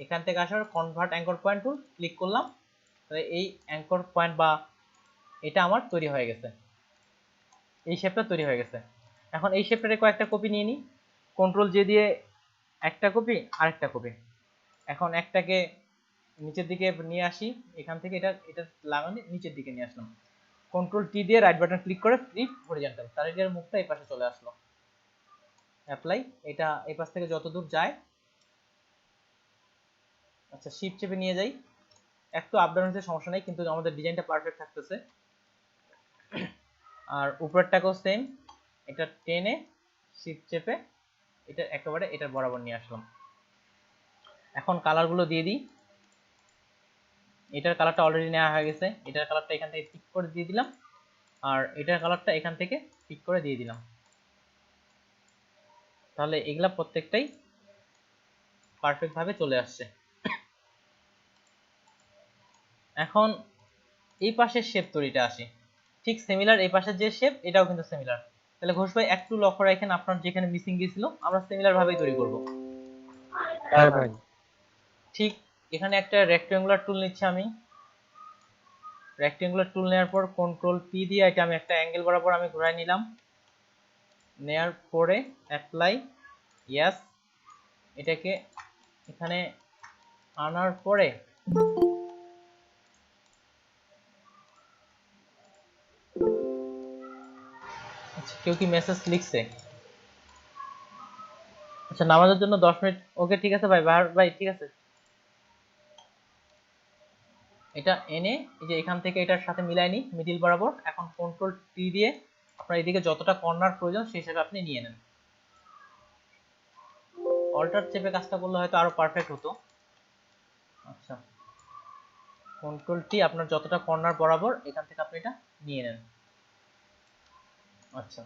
এখান থেকে আসার convert anchor point tool click করলাম, তাহলে এই অ্যাঙ্কর পয়েন্ট বা এটা আমার তৈরি হয়ে গেছে, এই শেপটা তৈরি হয়ে গেছে। এখন এই শেপটার কয়েকটা কপি নিয়ে নিই, কন্ট্রোল জে দিয়ে একটা কপি আরেকটা কপি। এখন একটাকে নিচের দিকে নিয়ে আসি, এখান থেকে এটা এটা লাগানো নিচের দিকে নিয়ে আসলাম। কন্ট্রোল টি দিয়ে রাইট বাটন ক্লিক করে ফ্লিপ হরিজন্টাল, তাহলে এর মুখটা এই পাশে চলে আসলো। অ্যাপ্লাই, এটা এই পাশ থেকে যত দূর যায়, আচ্ছা শিফট চেপে নিয়ে যাই, একটু আপ ডাউন হচ্ছে সমস্যা নেই, কিন্তু আমাদের ডিজাইনটা পারফেক্ট থাকতেছে। আর উপরেরটাকেও সেম, এটা টেনে শিফট চেপে এটা একেবারে এটার বরাবর নিয়ে আসলাম। এখন কালারগুলো দিয়ে দিই। এটার কালারটা অলরেডি নেওয়া হয়ে গেছে, এটার কালারটা এখান থেকে পিক করে দিয়ে দিলাম, আর এটার কালারটা এখান থেকে পিক করে দিয়ে দিলাম। তাহলে এগুলা প্রত্যেকটাই পারফেক্ট ভাবে চলে আসছে। এখন এই পাশের শেপ তৈরিটা আসি, ঠিক সিমিলার এই পাশের যে শেপ এটাও কিন্তু সিমিলার। তাহলে ঘোষ ভাই একটু লক্ষ্য রাখেন, আপনার যেখানে মিসিং গিয়েছিল আমরা সিমিলার ভাবেই তৈরি করব। হ্যাঁ ভাই। ঠিক এখানে একটা রেক্ট্যাঙ্গুলার টুল নিচ্ছি আমি। রেক্ট্যাঙ্গুলার টুল নেওয়ার পর কন্ট্রোল পি দিয়ে এটা আমি একটা অ্যাঙ্গেল বরাবর আমি ঘুরাই নিলাম, নেয়ার পরে অ্যাপ্লাই, ইয়েস, এটাকে এখানে আনার পরে আচ্ছা কেউ কি মেসেজ লিখছে? আচ্ছা নামাজের জন্য 10 মিনিট, ওকে ঠিক আছে ভাই, ভাই ঠিক আছে। এটা এনে এই যে এখান থেকে এটার সাথে মিলাই নি মিডিল বরাবর। এখন কন্ট্রোল টি দিয়ে আপনার এদিকে যতটা কর্নার প্রয়োজন সেই হিসাবে আপনি নিয়ে নেন। অল্টার চেপে কাজটা করলে হয়তো আরো পারফেক্ট হতো। আচ্ছা কন্ট্রোল টি, আপনার যতটা কর্নার বরাবর এখান থেকে আপনি এটা নিয়ে নেন। আচ্ছা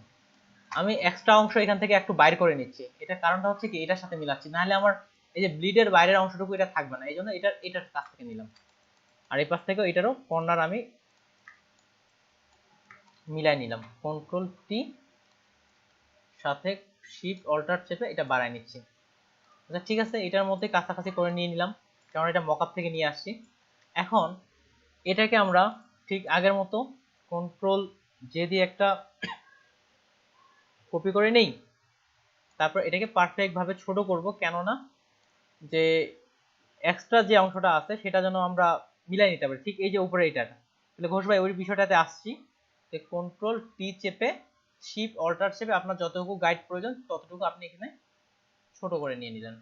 আমি এক্সট্রা অংশ এখান থেকে একটু বাইর করে নিচ্ছি, এটা কারণটা হচ্ছে কি এটার সাথে মিলাচ্ছি, নাহলে আমার এই যে ব্লিডের বাইরের অংশটুকু এটা থাকবে না, এই জন্য এটার কাছ থেকে নিলাম। আর এই পাশ থেকেও এটারও কর্নার আমি মিলাই নিলাম, কন্ট্রোল টি সাথে শিফট অল্টার চেপে এটা বাড়াই নিচ্ছি। আচ্ছা ঠিক আছে, এটার মধ্যে কাছাকাছি করে নিয়ে নিলাম, কারণ এটা মকআপ থেকে নিয়ে আসছি। এখন এটাকে আমরা ঠিক আগের মতো কন্ট্রোল জে দিয়ে একটা কপি করে নেই, তারপর এটাকে পারফেক্ট ভাবে ছোট করব, কেননা যে এক্সট্রা যে অংশটা আছে সেটা যেন আমরা মিলাই নিতে পারি, ঠিক এই যে উপরে এটা। তাহলে ঘোষ ভাই ওই বিষয়টাতে আসছি, কন্ট্রোল টি চেপে শিফট অল্টার চেপে আপনার যতটুকু গাইড প্রয়োজন ততটুকু আপনি এখানে ছোট করে নিয়ে নিলেন।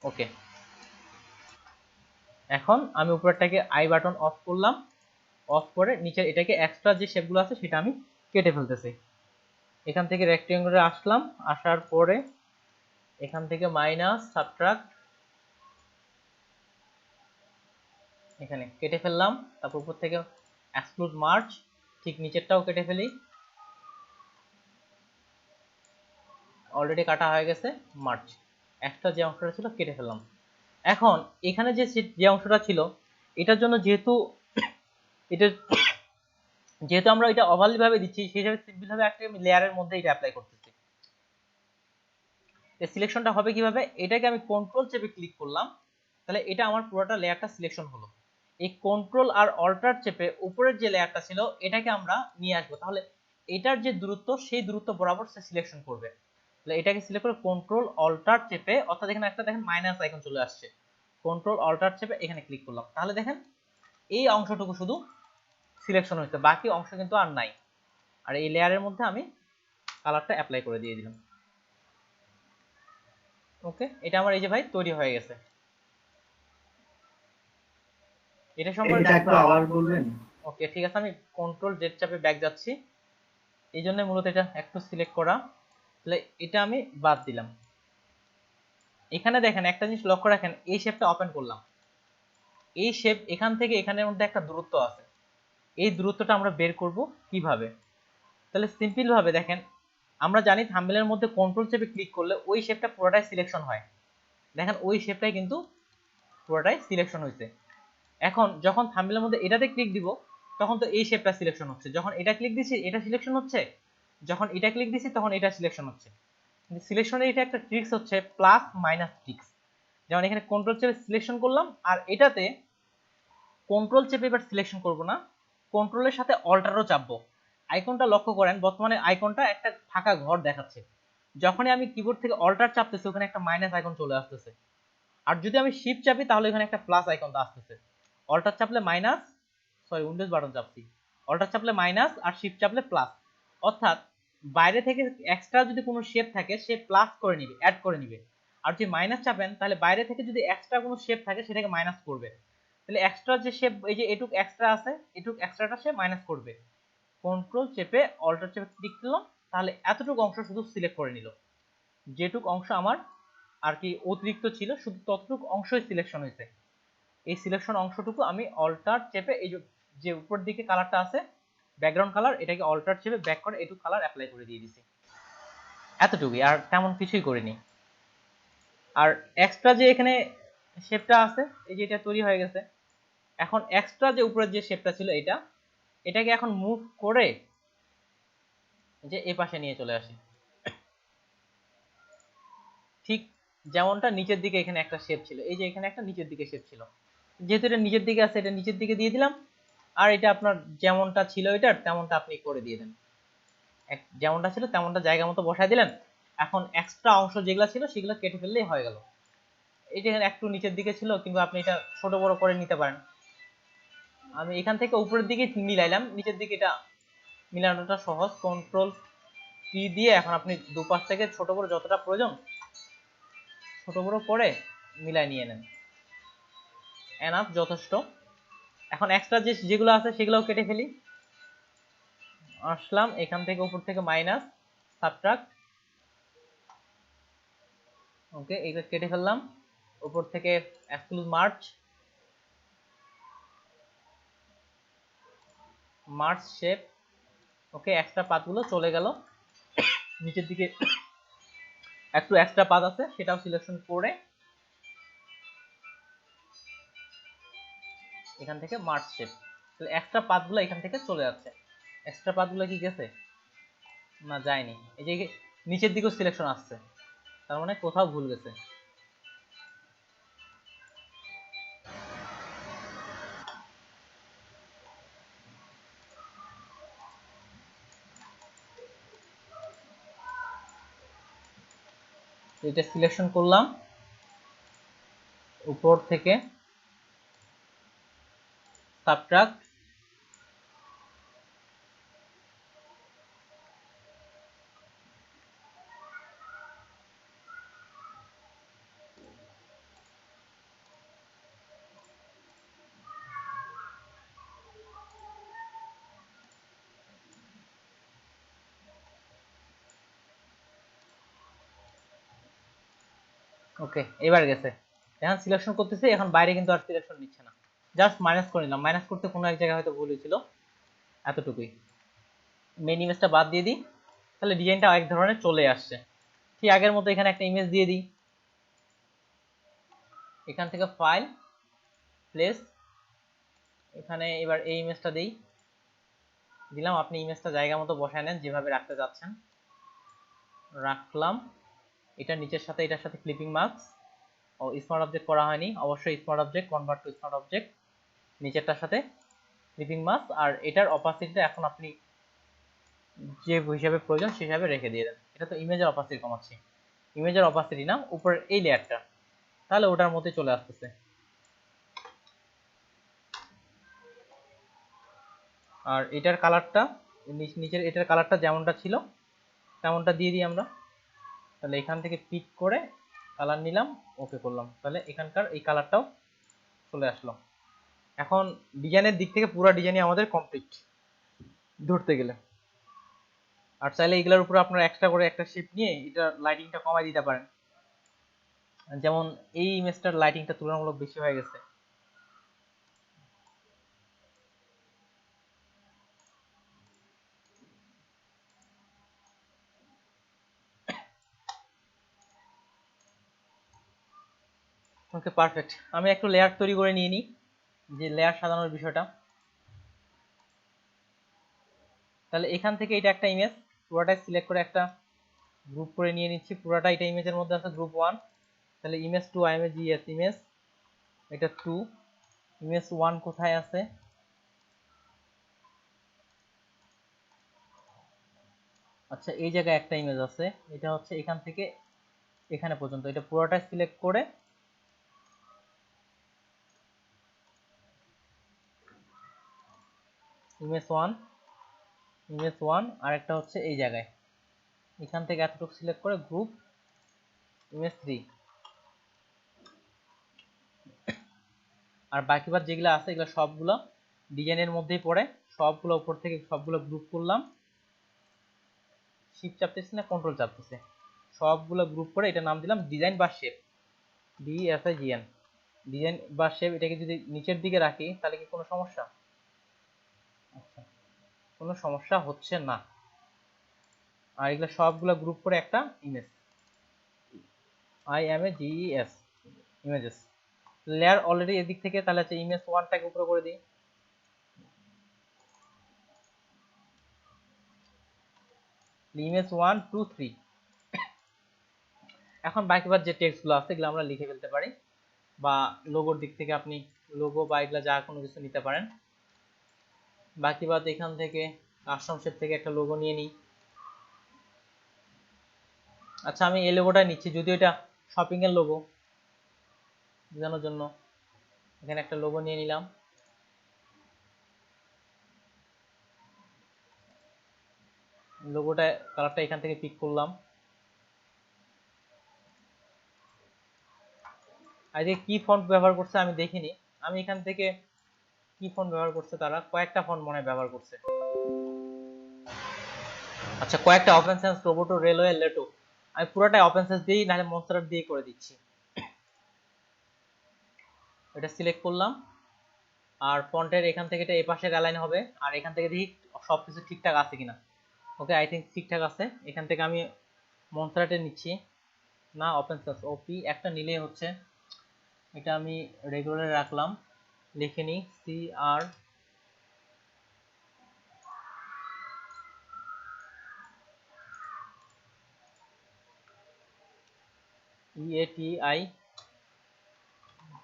ওকে, এখন আমি উপরেরটাকে আই বাটন অফ করলাম, অফ করে নিচে এটাকে এক্সট্রা যে শেপগুলো আছে সেটা আমি কেটে ফেলতেছি। এখান থেকে রেক্টেঙ্গুলারে আসলাম, আসার পরে এখান থেকে মাইনাস সাবট্রাক্ট এখানে কেটে ফেললাম, তারপর উপর থেকে এক্সক্লুড মার্জ, ঠিক নিচেরটাও কেটে ফেলি, অলরেডি কাটা হয়ে গেছে মার্জ, একটা যে অংশটা ছিল কেটে ফেললাম। এখন এখানে যে অংশটা ছিল এটার জন্য যেহেতু আমরা এটা ওভারলি ভাবে দিচ্ছি, সেই হিসাবে সিম্পল ভাবে একটা লেয়ারের মধ্যে এটা অ্যাপ্লাই করতেছি। এই সিলেকশনটা হবে কিভাবে, এটাকে আমি কন্ট্রোল চেপে ক্লিক করলাম, তাহলে এটা আমার পুরোটা লেয়ারটা সিলেকশন হলো। এই কন্ট্রোল আর অল্টার চেপে উপরের যে লেয়ারটা ছিল এটাকে আমরা নিয়ে আসবো, তাহলে এটার যে দূরত্ব সেই দূরত্ব বরাবর সে সিলেকশন করবে। তাহলে এটাকে সিলেক্ট করে কন্ট্রোল অল্টার চেপে, অর্থাৎ এখানে একটা দেখেন মাইনাস আইকন চলে আসছে, কন্ট্রোল অল্টার চেপে এখানে ক্লিক করলাম, তাহলে দেখেন এই অংশটুকু শুধু সিলেকশন হয়েছে, বাকি অংশ কিন্তু আর নাই। আর এই লেয়ারের মধ্যে আমি কালারটা অ্যাপ্লাই করে দিয়ে দিলাম। ওকে, এটা আমার এই যে ভাই তৈরি হয়ে গেছে। এটা সম্পর্কে একটু আবার বলবেন? ওকে ঠিক আছে, আমি কন্ট্রোল জেড চাপে ব্যাক যাচ্ছি, এই জন্য মূলত এটা একটু সিলেক্ট করা, তাহলে এটা আমি বাদ দিলাম। এখানে দেখেন একটা জিনিস লক্ষ্য রাখেন, এই শেপটা ওপেন করলাম, এই শেপ এখান থেকে এখানের মধ্যে একটা দূরত্ব আছে, এই দূরত্বটা আমরা বের করব কিভাবে? তাহলে সিম্পল ভাবে দেখেন, আমরা জানি থাম্বনেলের মধ্যে কন্ট্রোল চেপে ক্লিক করলে ওই শেপটা পুরোটাই সিলেকশন হয়, দেখেন ওই শেপটাই কিন্তু পুরোটাই সিলেকশন হয়েছে। এখন যখন থাম্বনেলের মধ্যে এটাতে ক্লিক দিব তখন তো এই শেপটা সিলেকশন হচ্ছে, যখন এটা ক্লিক দিছি এটা সিলেকশন হচ্ছে, যখন এটা ক্লিক দিছি তখন এটা সিলেকশন হচ্ছে। কিন্তু সিলেকশনের এটা একটা ট্রিক্স হচ্ছে প্লাস মাইনাস ট্রিক্স, যেমন এখানে কন্ট্রোল চেপে সিলেকশন করলাম, আর এটাতে কন্ট্রোল চেপে এবার সিলেকশন করব না, কন্ট্রোলের সাথে অল্টারও চাপবো। আইকনটা লক্ষ্য করেন, বর্তমানে আইকনটা একটা ফাঁকা ঘর দেখাচ্ছে, যখনই আমি কিবোর্ড থেকে অল্টার চাপতেছি ওখানে একটা মাইনাস আইকন চলে আসতেছে, আর যদি আমি শিফট চাপি তাহলে এখানে একটা প্লাস আইকনটা আসতেছে। অল্টার চাপলে মাইনাস, সরি উইন্ডোজ বাটন চাপছি, অল্টার চাপলে মাইনাস আর শিফট চাপলে প্লাস। অর্থাৎ বাইরে থেকে এক্সট্রা যদি কোনো শেপ থাকে সে প্লাস করে নিবে, অ্যাড করে নিবে। আর যদি মাইনাস চাপেন তাহলে বাইরে থেকে যদি এক্সট্রা কোনো শেপ থাকে সেটাকে মাইনাস করবে। তাহলে এক্সট্রা যে শেপ, এই যে এটুক এক্সট্রা আছে, এটুক এক্সট্রাটা সে মাইনাস করবে। কন্ট্রোল চেপে অল্টার চেপে ক্লিক করলাম, তাহলে এতটুকু অংশ শুধু সিলেক্ট করে নিল। যেটুক অংশ আমার আর কি অতিরিক্ত ছিল শুধু ততটুকু অংশই সিলেকশন হয়েছে। এই সিলেকশন অংশটুকু আমি অল্টার চেপে এই যে উপর দিকে কালারটা আছে ব্যাকগ্রাউন্ড কালার, এটাকে অল্টার চেপে ব্যাক করে এটুকু কালার অ্যাপ্লাই করে দিয়ে দিছি। এতটুকুই, আর তেমন কিছুই করিনি। আর এক্সট্রা যে এখানে শেপটা আছে, এই যে এটা তৈরি হয়ে গেছে। এখন এক্সট্রা যে উপরের যে শেপটা ছিল এটাকে এখন মুভ করে যে এই পাশে নিয়ে চলে আসি। ঠিক যেমনটা নিচের দিকে এখানে একটা শেপ ছিল, এই যে এখানে একটা নিচের দিকে শেপ ছিল, যেহেতু এটা নিচের দিকে আছে এটা নিচের দিকে দিয়ে দিলাম। আর এটা আপনার যেমনটা ছিল এটার তেমনটা আপনি করে দিয়ে দেন, যেমনটা ছিল তেমনটা জায়গা মতো বসায় দিলেন। এখন এক্সট্রা অংশ যেগুলো ছিল সেগুলো কেটে ফেললেই হয়ে গেল। এটা এখানে একটু নিচের দিকে ছিল, কিন্তু আপনি এটা ছোট বড় করে নিতে পারেন। আমি এখান থেকে উপরের দিকে মিলাইলাম, নিচের দিকে এটা মিলানোটা সহজ। কন্ট্রোল টি দিয়ে এখন আপনি দুপাশ থেকে ছোট বড় যতটা প্রয়োজন ছোট বড় করে মিলাই নিয়ে নেন, এনাফ, যথেষ্ট। এখন এক্সট্রা যেগুলো আছে সেগুলোও কেটে ফেলি। আসলাম এখান থেকে উপর থেকে মাইনাস, সাবট্রাক্ট, ওকে, এইটা কেটে ফেললাম। উপর থেকে এক্সক্লুড মার্চ শেপ, ওকে, এক্সট্রা পাতগুলো চলে গেল। নিচের দিকে একটু এক্সট্রা পাত আছে সেটাও সিলেকশন করে এখান থেকে মার্চ শেপ, তাহলে এক্সট্রা পাতগুলো এখান থেকে চলে যাচ্ছে। এক্সট্রা পাতগুলো কি গেছে? না, যায়নি। এই যে নিচের দিকেও সিলেকশন আসছে, তার মানে কোথাও ভুল গেছে। এটা সিলেকশন করলাম উপর থেকে, সাবট্রাক্ট, ওকে, এবার গেছে। এখন সিলেকশন করতেছি, এখন বাইরে কিন্তু আর সিলেকশন নিচ্ছে না, জাস্ট মাইনাস করে নিলাম। মাইনাস করতে কোনো এক জায়গায় হয়তো ভুল হয়েছিল, এতটুকুই। মেইন ইমেজটা বাদ দিয়ে দিই, তাহলে ডিজাইনটা এক ধরনের চলে আসছে। ঠিক আগের মতো এখানে একটা ইমেজ দিয়ে দিই, এখান থেকে ফাইল, প্লেস, এখানে এবার এই ইমেজটা দিলাম। আপনি ইমেজটা জায়গা মতো বসায় নেন যেভাবে রাখতে যাচ্ছেন, রাখলাম। এটা নিচের সাথে এটার সাথে ক্লিপিং মার্কস, ও স্মার্ট অবজেক্ট করা হয়নি, অবশ্যই smart object, convert to smart object, নিচেরটার সাথে ক্লিপিং মার্কস। আর এটার অপাসিটিটা এখন আপনি যে হিসাবে প্রয়োজন সেই হিসাবে রেখে দিয়ে দেন। এটা তো ইমেজের অপাসিটি কমাচ্ছি, ইমেজের অপাসিটি না, উপরের এই লেয়ারটা, তাহলে ওটার মধ্যে চলে আসতেছে। আর এটার কালারটা, নিচের এটার কালারটা যেমনটা ছিল তেমনটা দিয়ে দিই আমরা। তাহলে এখান থেকে পিক করে কালার নিলাম, ওকে করলাম, তাহলে এখানকার এই কালারটাও চলে আসলো। এখন ডিজাইনের দিক থেকে পুরো ডিজাইনই আমাদের কমপ্লিট ধরতে গেলে। আর চাইলে এগুলোর উপর আপনারা এক্সট্রা করে একটা শেপ নিয়ে এটা লাইটিংটা কমাই দিতে পারেন। যেমন এই ইমেজটার লাইটিংটা তুলনামূলক বেশি হয়ে গেছে, ওকে, পারফেক্ট। আমি একটু লেয়ার তৈরি করে নিয়ে নিই, যে লেয়ার সাজানোর বিষয়টা। তাহলে এখান থেকে এটা একটা ইমেজ পুরোটাই সিলেক্ট করে একটা গ্রুপ করে নিয়ে নিচ্ছি। পুরোটা এটা ইমেজের মধ্যে আছে, গ্রুপ 1। তাহলে ইমেজ 2 ইমেজ ইমেজ, এটা 2, ইমেজ 1 কোথায় আছে? আচ্ছা, এই জায়গায় একটা ইমেজ আছে, এটা হচ্ছে এখান থেকে এখানে পর্যন্ত, এটা পুরোটা সিলেক্ট করে ইমেজ 1 আর একটা হচ্ছে এই জায়গায়, এখান থেকে এতটুকু সিলেক্ট করে গ্রুপ ইমেজ 3। আর বাকিবার যেগুলো আছে এগুলো সবগুলো ডিজাইনের মধ্যেই পড়ে, সবগুলো উপর থেকে সবগুলো গ্রুপ করলাম, শিফট চাপতেছি না কন্ট্রোল চাপতেছে, সবগুলো গ্রুপ করে এটা নাম দিলাম ডিজাইন বা শেপ, DSIGN, ডিজাইন বা শেপ। এটাকে যদি নিচের দিকে রাখি তাহলে কি কোনো সমস্যা? আচ্ছা, কোনো সমস্যা হচ্ছে না। আর এগুলো সবগুলো গ্রুপ করে একটা image, IMAGES, images. Layer already এদিক থেকে, তাহলে হচ্ছে ইমেজ 1টাকে উপরে করে দিই, ইমেজ 1 2 3। এখন বাকিবার যে টেক্সটগুলো আছে এগুলো আমরা লিখে ফেলতে পারি, বা লোগোর দিক থেকে আপনি লোগো বা এগুলো যা কোনো কিছু নিতে পারেন। বাকিবাদ এখান থেকে কাস্টম শেপ থেকে একটা লোগো নিয়ে নিই। আচ্ছা, আমি এই লোগোটা নিচ্ছি, যদিও এটা শপিং এর লোগো, বোঝানোর জন্য এখানে একটা লোগো নিয়ে নিলাম। লোগোটা কালারটা এখান থেকে পিক করলাম। আর যে কি ফন্ট ব্যবহার করছে আমি দেখিনি, আমি এখান থেকে কি ফন্ট ব্যবহার করছে, তারা কয়েকটা ফন্ট মনে ব্যবহার করছে। আচ্ছা, কয়েকটা ওপেন সেন্স, রোবোটো, রেলওয়ে, লেটো, আমি পুরোটাই ওপেন সেন্স দিই, নাহলে মনস্টার দিয়ে করে দিচ্ছি। এটা সিলেক্ট করলাম, আর ফন্টের এখান থেকে এটা এই পাশের অ্যালাইন হবে, আর এখান থেকে দেখি সবকিছু ঠিকঠাক আছে কিনা। ওকে, আই থিঙ্ক ঠিকঠাক আছে। এখান থেকে আমি মনস্টারটা নিচ্ছি না, ওপেন সেন্স ওপি একটা নিলেই হচ্ছে। এটা আমি রেগুলারে রাখলাম, লিখে নিই CR EATI,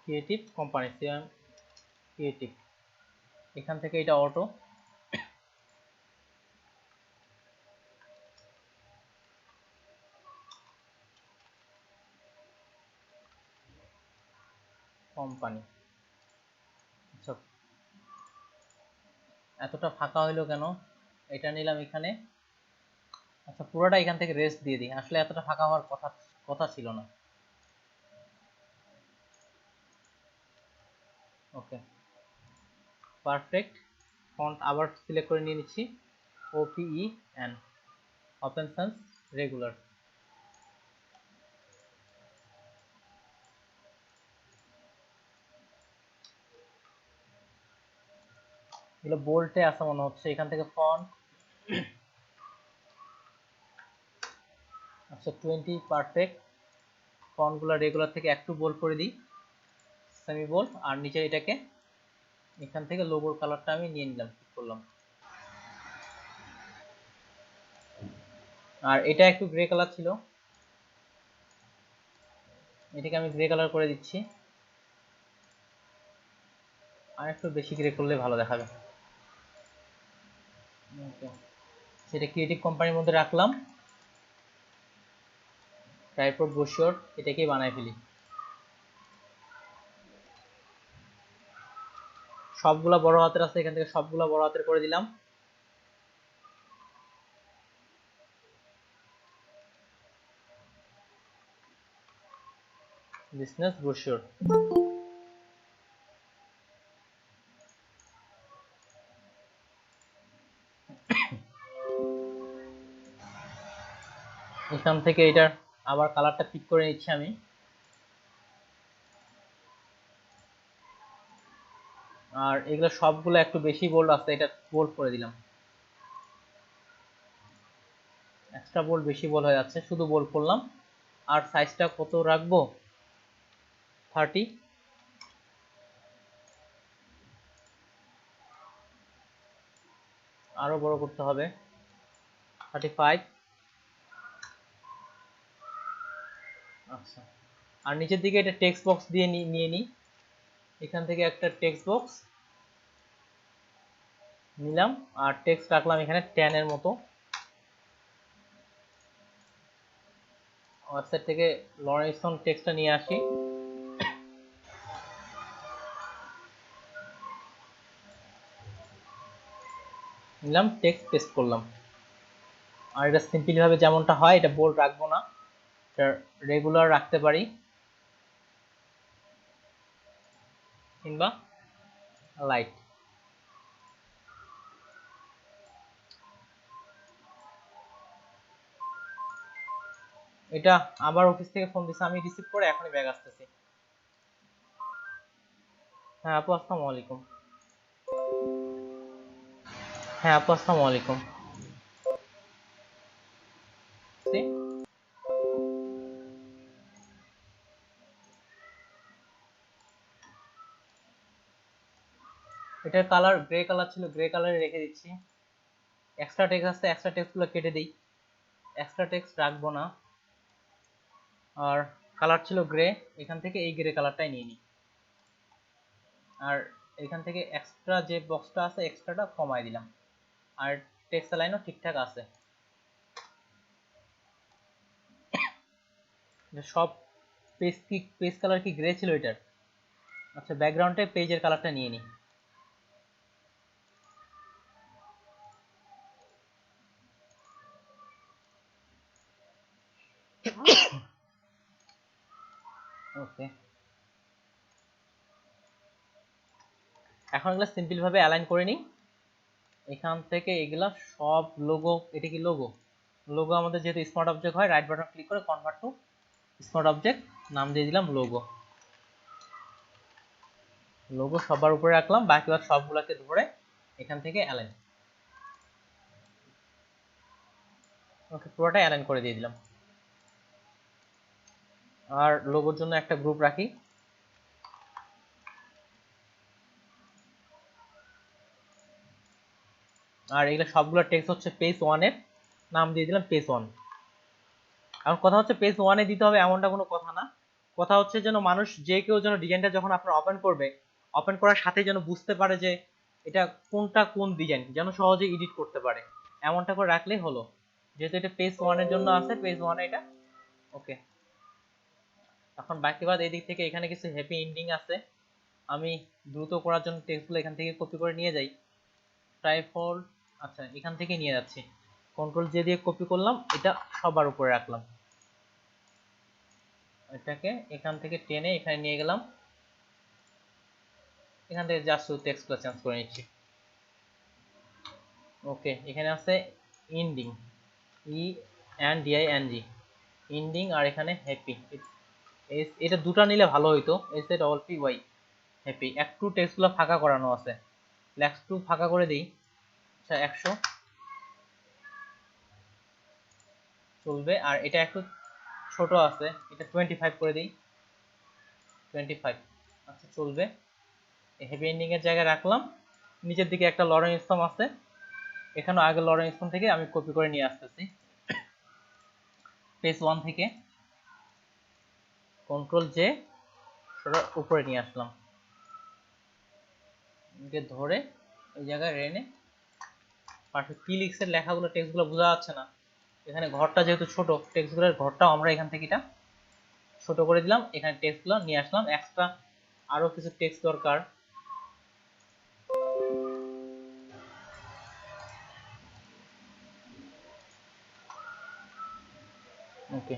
creative company, CM creative. এখান থেকে এটা অটো, কোম্পানি। আচ্ছা, এতটা ফাঁকা হইলো কেন? এটা নিলাম এখানে। আচ্ছা, পুরোটা এখান থেকে রেস্ট দিয়ে দিই, আসলে এতটা ফাঁকা হওয়ার কথা কথা ছিল না। ওকে, পারফেক্ট। ফন্ট আবার সিলেক্ট করে নিয়ে নিচ্ছি, OPEN, ওপেন সেন্স রেগুলার। এগুলো বোল্টে আছে মনে হচ্ছে, এখান থেকে ফন্ট। আচ্ছা, 20 পারফেক্ট। ফন্টগুলো রেগুলার থেকে একটু বোল্ড করে দিই, সেমি বোল্ড। আর নিচে এটাকে এখান থেকে লোগোর কালারটা আমি নিয়ে নিলাম, ঠিক করলাম। আর এটা একটু গ্রে কালার ছিল, এটাকে আমি গ্রে কালার করে দিচ্ছি, আর একটু বেশি গ্রে করলে ভালো দেখাবে। ওকে, সেটা ক্রিয়েটিভ কোম্পানির মধ্যে রাখলাম, ট্রাইপড ব্রোশিওর এটাকেই বানাই ফেলি। সবগুলা বড় হাতের আছে, এখান থেকে সবগুলা বড় হাতের করে দিলাম। Business brochure. এখান থেকে এটার আবার কালারটা পিক করে নিচ্ছি আমি। আর এগুলো সবগুলো একটু বেশি বোল্ড আছে, এটা বোল্ড করে দিলাম। এক্সট্রা বোল্ড বেশি বোল্ড হয়ে যাচ্ছে, শুধু বোল্ড করলাম। আর সাইজটা কত রাখবো? 30। আরো বড় করতে হবে, 35। আচ্ছা, আর নিচের দিকে এটা টেক্সট বক্স দিয়ে নিয়ে নিই, এখান থেকে একটা টেক্সট বক্স নিলাম, আর টেক্সট রাখলাম এখানে 10 এর মতো। ওয়েবসাইট থেকে লরেনসন টেক্সটটা নিয়ে আসি, নিলাম, টেক্সট পেস্ট করলাম। আর এটা সিম্পলি ভাবে যেমনটা হয়, এটা বোল্ড রাখবো না, এটা রেগুলার রাখতে পারি, কিংবা লাইট। এটা আবার অফিস থেকে ফোন দিছে, আমি রিসিভ করে এখনই ব্যাগ আসতেছি। হ্যাঁ আপু আসসালামু আলাইকুম। হ্যাঁ আপু আসসালামু আলাইকুম। See? এটার কালার গ্রে কালার ছিল, গ্রে কালারে রেখে দিচ্ছি। এক্সট্রা টেক্সট আছে, এক্সট্রা টেক্সটগুলো কেটে দিই, এক্সট্রা টেক্সট রাখবো না। আর কালার ছিল গ্রে, এখান থেকে এই গ্রে কালারটাই নিয়ে নিই। আর এখান থেকে এক্সট্রা যে বক্সটা আছে এক্সট্রাটা কমাই দিলাম। আর টেক্সট লাইনও ঠিকঠাক আছে। সব পেজ কালার কি গ্রে ছিল এটার? আচ্ছা, ব্যাকগ্রাউন্ডে পেজের কালারটা নিয়ে নিই। ওকে, এখন এগুলো সিম্পল ভাবে অ্যালাইন করে নিই। এখান থেকে এগুলা সব লোগো, এটা কি লোগো? লোগো আমাদের যেহেতু স্মার্ট অবজেক্ট হয়, রাইট বাটন ক্লিক করে কনভার্ট টু স্মার্ট অবজেক্ট, নাম দিয়ে দিলাম লোগো। লোগো সবার উপরে রাখলাম, বাকি আর সবগুলোকে ধরে এখান থেকে অ্যালাইন। ওকে, পুরোটা অ্যালাইন করে দিয়ে দিলাম। আর লোগোর জন্য একটা গ্রুপ রাখি। আর এগুলো সবগুলো টেক্সট হচ্ছে পেজ 1 এর, নাম দিয়ে দিলাম পেজ 1। এখন কথা হচ্ছে পেজ 1 এ দিতে হবে এমনটা কোনো কথা না। কথা হচ্ছে যেন মানুষ যে কেউ যেন ডিজাইনটা যখন আপনার ওপেন করবে, ওপেন করার সাথে যেন বুঝতে পারে যে এটা কোনটা কোন ডিজাইন, যেন সহজে এডিট করতে পারে, এমনটা করে রাখলেই হলো। যেহেতু এটা পেজ 1 এর জন্য আছে, পেজ 1 এ এটা ওকে। এখন বাকি বাদ এই দিক থেকে এখানে কিছু হ্যাপি এন্ডিং আছে, আমি দ্রুত করার জন্য টেক্সটগুলো এখান থেকে কপি করে নিয়ে যাই। ট্রাইফোল্ড, আচ্ছা এখান থেকে নিয়ে যাচ্ছি, কন্ট্রোল জে দিয়ে কপি করলাম, এটা সবার উপরে রাখলাম। এটাকে এখান থেকে টেনে এখানে নিয়ে গেলাম, এখান থেকে জাস্ট শুধু টেক্সটগুলো চেঞ্জ করে নিচ্ছি। ওকে, এখানে আছে ending, E N D I N G, ending. আর এখানে হ্যাপি, এটা দুটো নিলে ভালো হইতো, S A double P Y, happy. একটু টেক্সটগুলো ফাঁকা করানো আছে, একটু ফাঁকা করে দিই। আচ্ছা 100 চলবে। আর এটা একটু ছোট আছে, এটা 25 করে দিই, 25। আচ্ছা চলবে। হেভি এন্ডিং এর জায়গায় রাখলাম। নিচের দিকে একটা লরেন্স স্তম্ভ আছে, এখানে আগে লরেন্স স্তম্ভ থেকে আমি কপি করে নিয়ে আসতেছি। পেজ 1 থেকে কন্ট্রোল জে উপরে নিয়ে আসলাম, ধরে এই জায়গায় রেনে পারফেক্ট। কি লিখছে লেখাগুলো, টেক্সটগুলো বোঝা যাচ্ছে না, এখানে ঘরটা যেহেতু ছোট, টেক্সটগুলোর ঘরটাও আমরা এখান থেকে এটা ছোট করে দিলাম, এখানে টেক্সটগুলো নিয়ে আসলাম। এক্সট্রা আরো কিছু টেক্সট দরকার, ওকে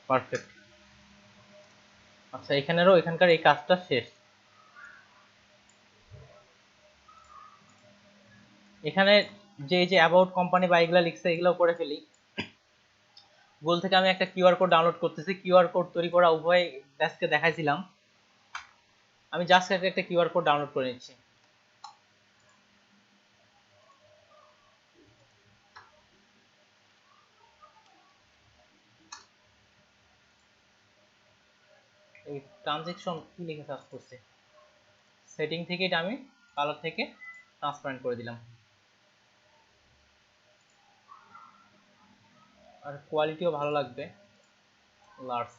পারফেক্ট। আচ্ছা এখানেরও এখানকার এই কাজটা শেষ। এখানে যে যে অ্যাবাউট কোম্পানি বা এগুলা লিখছে এগুলো করে ফেলি। গুগল থেকে আমি একটা কিউআর কোড ডাউনলোড করতেছি, কিউআর কোড তৈরি করা উভয় ব্যাচকে দেখাইছিলাম, আমি জাস্ট একটা কিউআর কোড ডাউনলোড করে নিচ্ছি। এই ট্রানজেকশন কি লিখে সার্চ করছি, সেটিং থেকে এটা আমি কালার থেকে ট্রান্সপারেন্ট করে দিলাম। আর কোয়ালিটিও ভালো লাগবে, লার্জ।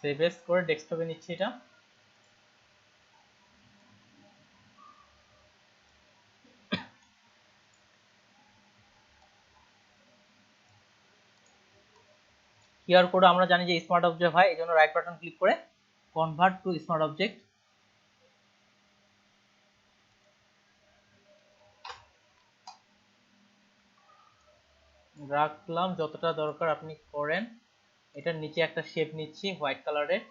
সেভ এস করে ডেস্কটপে নিচ্ছি এটা। কিউআর কোড আমরা জানি যে স্মার্ট অবজেক্ট হয়, এই জন্য রাইট বাটন ক্লিক করে কনভার্ট টু স্মার্ট অবজেক্ট, রাখলাম যতটা দরকার আপনি করেন। এটার নিচে একটা শেপ নিচ্ছি হোয়াইট কালারের,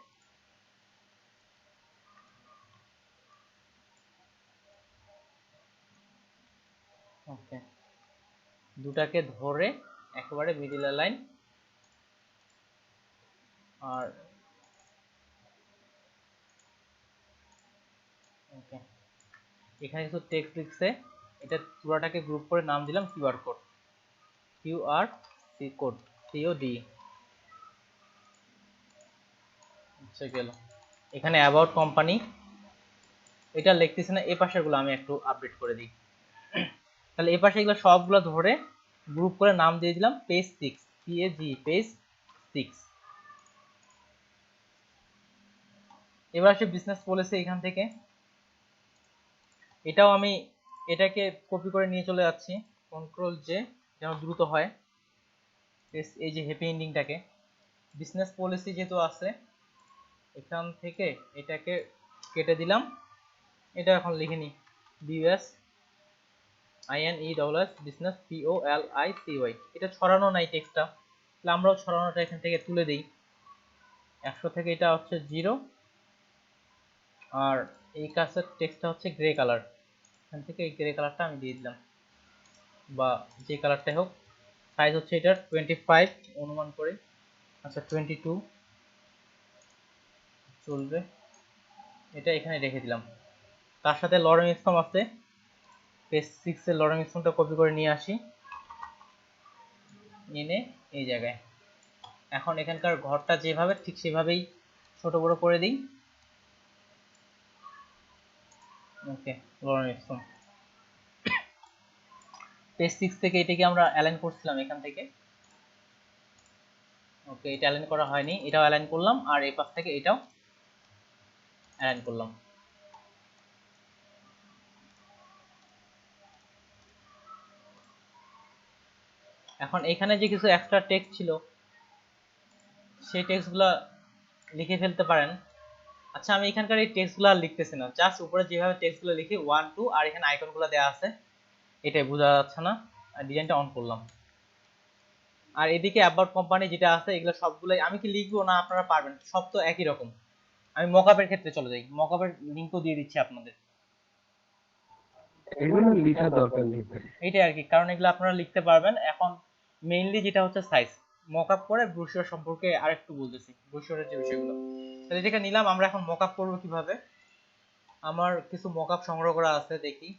ওকে, দুটাকে ধরে একেবারে মিডিল লাইন, আর ওকে এখানে কিছু টেক্সট লিখছে, এটা পুরোটাকে গ্রুপ করে নাম দিলাম QR code, QR C code, COD. আচ্ছা গেল। এখানে অ্যাবাউট কোম্পানি, এটা লিখতেছে না, এই পাশের গুলো আমি একটু আপডেট করে দিই। তাহলে এই পাশে এগুলো সবগুলো ধরে গ্রুপ করে নাম দিয়ে দিলাম পেজ 6, পিএজি পেজ 6। এবার আসে বিজনেস পলিসি, এখান থেকে এটাও আমি এটাকে কপি করে নিয়ে চলে যাচ্ছি, কন্ট্রোল জে, যেন দ্রুত হয়। এই যে হ্যাপি এন্ডিংটাকে, বিজনেস পলিসি যেহেতু আছে এখান থেকে এটাকে কেটে দিলাম, এটা এখন লিখে নি বিএস INESS বিজনেস POLICY। এটা ছড়ানো নাই টেক্সটটা, তাহলে আমরাও ছড়ানোটা এখান থেকে তুলে দিই। 100 থেকে এটা হচ্ছে 0, আর এই কাজের টেক্সটটা হচ্ছে গ্রে কালার, এখান থেকে এই গ্রে কালারটা আমি দিয়ে দিলাম, বা যে কালারটাই হোক। সাইজ হচ্ছে এটার 25 অনুমান করে, আচ্ছা 22 চলবে, এটা এখানে রেখে দিলাম। তার সাথে লরেম স্ট্রম আছে, পেজ 6 এর লরেম স্ট্রমটা কপি করে নিয়ে আসি, এনে এই জায়গায়। এখন এখানকার ঘরটা যেভাবে ঠিক সেভাবেই ছোট বড় করে দিই, ওকে। লরেম স্ট্রম পেজ 6 থেকে এটাকে আমরা অ্যালাইন করছিলাম এখান থেকে, ওকে এটা অ্যালাইন করা হয়নি, এটাও অ্যালাইন করলাম, আর এই পাশ থেকে এটাও অ্যালাইন করলাম। এখন এখানে যে কিছু এক্সট্রা টেক্সট ছিল সেই টেক্সটগুলো লিখে ফেলতে পারেন। আচ্ছা আমি এখানকার এই টেক্সটগুলো আর লিখতেছি না, জাস্ট উপরে যেভাবে টেক্সটগুলো লিখি 1 2, আর এখানে আইকনগুলো দেওয়া আছে, এটাই বোঝা যাচ্ছে না, ডিজাইনটা অন করলাম। আর এদিকে অ্যাবাউট কোম্পানি যেটা আছে এগুলো সবগুলোই আমি কি লিখবো না আপনারা পারবেন, সব তো একই রকম। আমি মকআপের ক্ষেত্রে চলে যাই, মকআপের লিংকও দিয়ে দিচ্ছি আপনাদের, এগুলো লেখার দরকার নেই ভাই। এইটাই আর কি, কারণ এগুলো আপনারা লিখতে পারবেন। এখন মেইনলি যেটা হচ্ছে সাইজ, মকআপ করে ব্রোশিওর সম্পর্কে আরেকটু বলতেছি, ব্রোশিওরের যে বিষয়গুলো। তাহলে যেটা নিলাম, আমরা এখন মকআপ করব কিভাবে। আমার কিছু মকআপ সংগ্রহ করা আছে, দেখি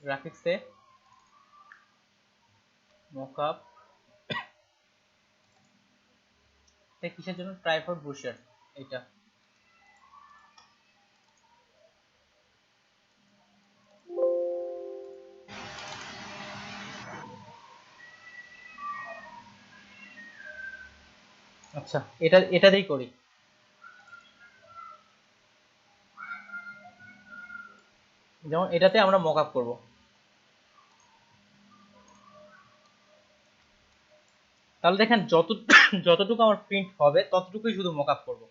গ্রাফিক্সে মকআপ, এটা কিসের জন্য, ট্রাইপড ব্রোশিওর, এটা আচ্ছা এটাতেই করি। যেমন এটাতে আমরা মকআপ করব, তাহলে দেখেন যতটুকু আমার প্রিন্ট হবে ততটুকুই শুধু মকআপ করব।